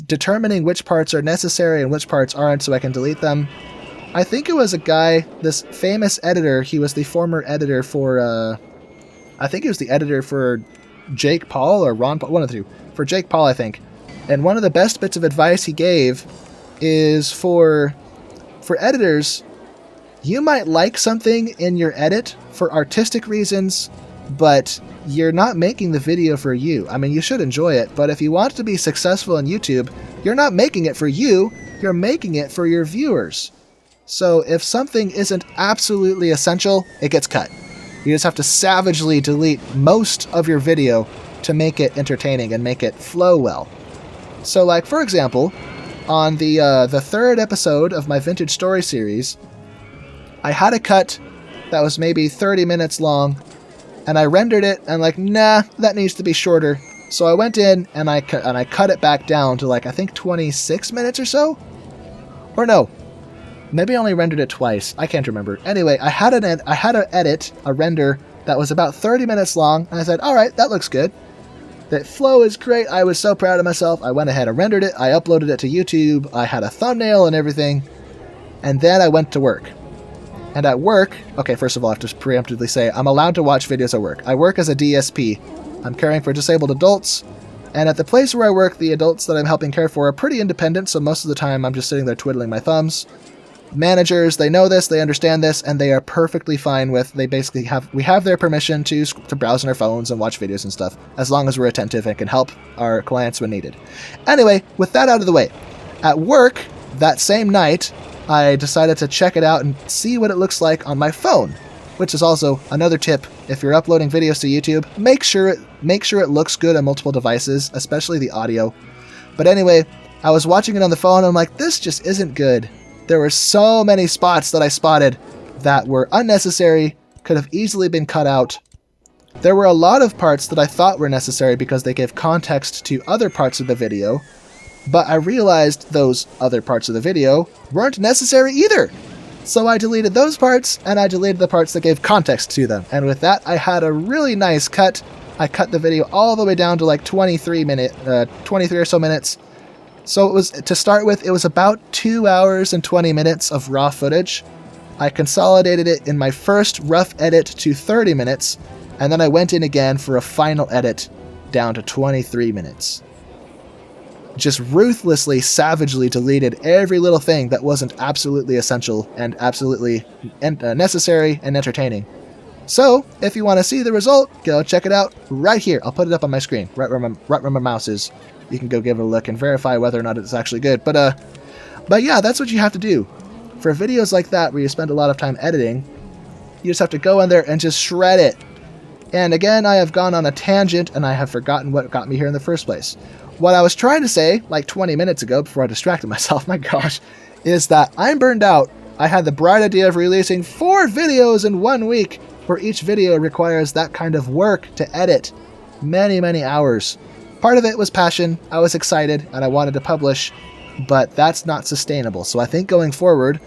determining which parts are necessary and which parts aren't so I can delete them. I think it was a guy, this famous editor, he was the former editor for, I think he was the editor for Jake Paul or Ron Paul, one of the two. For Jake Paul, I think. And one of the best bits of advice he gave is for editors, you might like something in your edit for artistic reasons, but you're not making the video for you. I mean, you should enjoy it, but if you want to be successful on YouTube, you're not making it for you, you're making it for your viewers. So if something isn't absolutely essential, it gets cut. You just have to savagely delete most of your video to make it entertaining and make it flow well. So like, for example, on the 3rd episode of my Vintage Story series, I had a cut that was maybe 30 minutes long, and I rendered it, and like, nah, that needs to be shorter. So I went in, and I cut it back down to like, I think 26 minutes or so? Or no, maybe I only rendered it twice. I can't remember. Anyway, I had a render that was about 30 minutes long, and I said, all right, that looks good. The flow is great. I was so proud of myself. I went ahead and rendered it. I uploaded it to YouTube. I had a thumbnail and everything. And then I went to work. And at work, okay, first of all, I have to preemptively say, I'm allowed to watch videos at work. I work as a DSP. I'm caring for disabled adults. And at the place where I work, the adults that I'm helping care for are pretty independent, so most of the time I'm just sitting there twiddling my thumbs. Managers, they know this, they understand this, and they are perfectly fine with, we have their permission to browse on our phones and watch videos and stuff, as long as we're attentive and can help our clients when needed. Anyway, with that out of the way, at work, that same night, I decided to check it out and see what it looks like on my phone, which is also another tip. If you're uploading videos to YouTube, make sure it looks good on multiple devices, especially the audio. But anyway, I was watching it on the phone, and I'm like, this just isn't good. There were so many spots that I spotted that were unnecessary, could have easily been cut out. There were a lot of parts that I thought were necessary because they gave context to other parts of the video, but I realized those other parts of the video weren't necessary either. So I deleted those parts, and I deleted the parts that gave context to them. And with that, I had a really nice cut. I cut the video all the way down to like 23 or so minutes. So it was, to start with, it was about 2 hours and 20 minutes of raw footage. I consolidated it in my first rough edit to 30 minutes, and then I went in again for a final edit down to 23 minutes. Just ruthlessly, savagely deleted every little thing that wasn't absolutely essential and absolutely necessary and entertaining. So, if you want to see the result, go check it out right here. I'll put it up on my screen, right where my mouse is. You can go give it a look and verify whether or not it's actually good. But yeah, that's what you have to do. For videos like that, where you spend a lot of time editing, you just have to go in there and just shred it. And again, I have gone on a tangent, and I have forgotten what got me here in the first place. What I was trying to say, like 20 minutes ago, before I distracted myself, my gosh, is that I'm burned out. I had the bright idea of releasing 4 videos in 1 week, where each video requires that kind of work to edit. Many, many hours. Part of it was passion. I was excited, and I wanted to publish, but that's not sustainable. So I think going forward,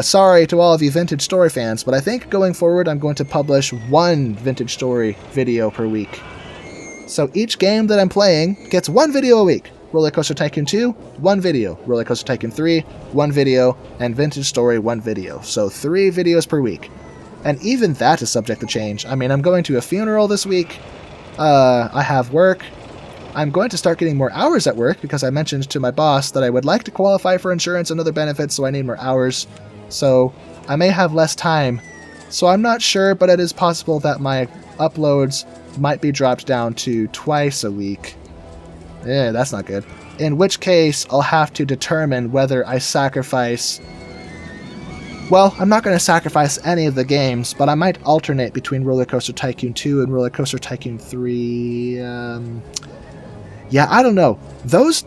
sorry to all of you Vintage Story fans, but I think going forward I'm going to publish 1 Vintage Story video per week. So each game that I'm playing gets 1 video a week. RollerCoaster Tycoon 2, 1 video. RollerCoaster Tycoon 3, 1 video. And Vintage Story, 1 video. So 3 videos per week. And even that is subject to change. I mean, I'm going to a funeral this week, I have work. I'm going to start getting more hours at work because I mentioned to my boss that I would like to qualify for insurance and other benefits, so I need more hours. So I may have less time. So I'm not sure, but it is possible that my uploads might be dropped down to twice a week. Yeah, that's not good. In which case, I'll have to determine whether I sacrifice... Well, I'm not going to sacrifice any of the games, but I might alternate between RollerCoaster Tycoon 2 and RollerCoaster Tycoon 3. Yeah, I don't know.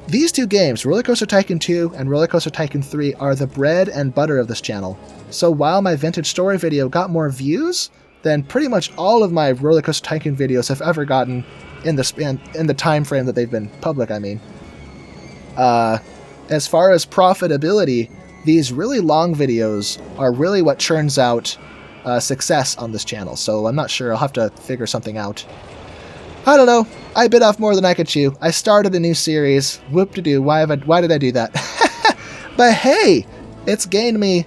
These two games, RollerCoaster Tycoon 2 and RollerCoaster Tycoon 3, are the bread and butter of this channel. So while my vintage story video got more views than pretty much all of my RollerCoaster Tycoon videos have ever gotten in the time frame that they've been public, I mean. As far as profitability, these really long videos are really what churns out success on this channel. So I'm not sure. I'll have to figure something out. I don't know. I bit off more than I could chew. I started a new series. Whoop-de-doo. Why did I do that? But hey, it's gained me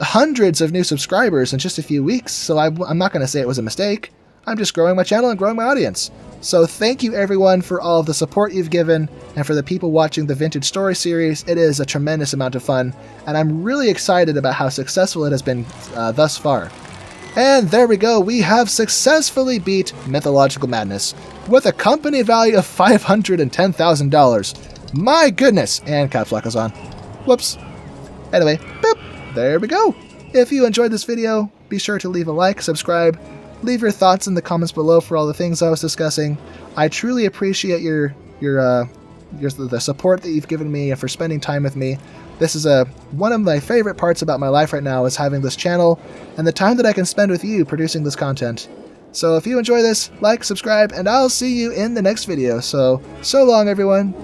hundreds of new subscribers in just a few weeks, so I'm not going to say it was a mistake. I'm just growing my channel and growing my audience. So thank you everyone for all of the support you've given, and for the people watching the Vintage Story series. It is a tremendous amount of fun, and I'm really excited about how successful it has been thus far. And there we go, we have successfully beat Mythological Madness with a company value of $510,000. My goodness! And caps lock is on. Whoops. Anyway, boop, there we go. If you enjoyed this video, be sure to leave a like, subscribe, leave your thoughts in the comments below for all the things I was discussing. I truly appreciate the support that you've given me and for spending time with me. This is one of my favorite parts about my life right now, is having this channel and the time that I can spend with you producing this content. So if you enjoy this, like, subscribe, and I'll see you in the next video. So long everyone.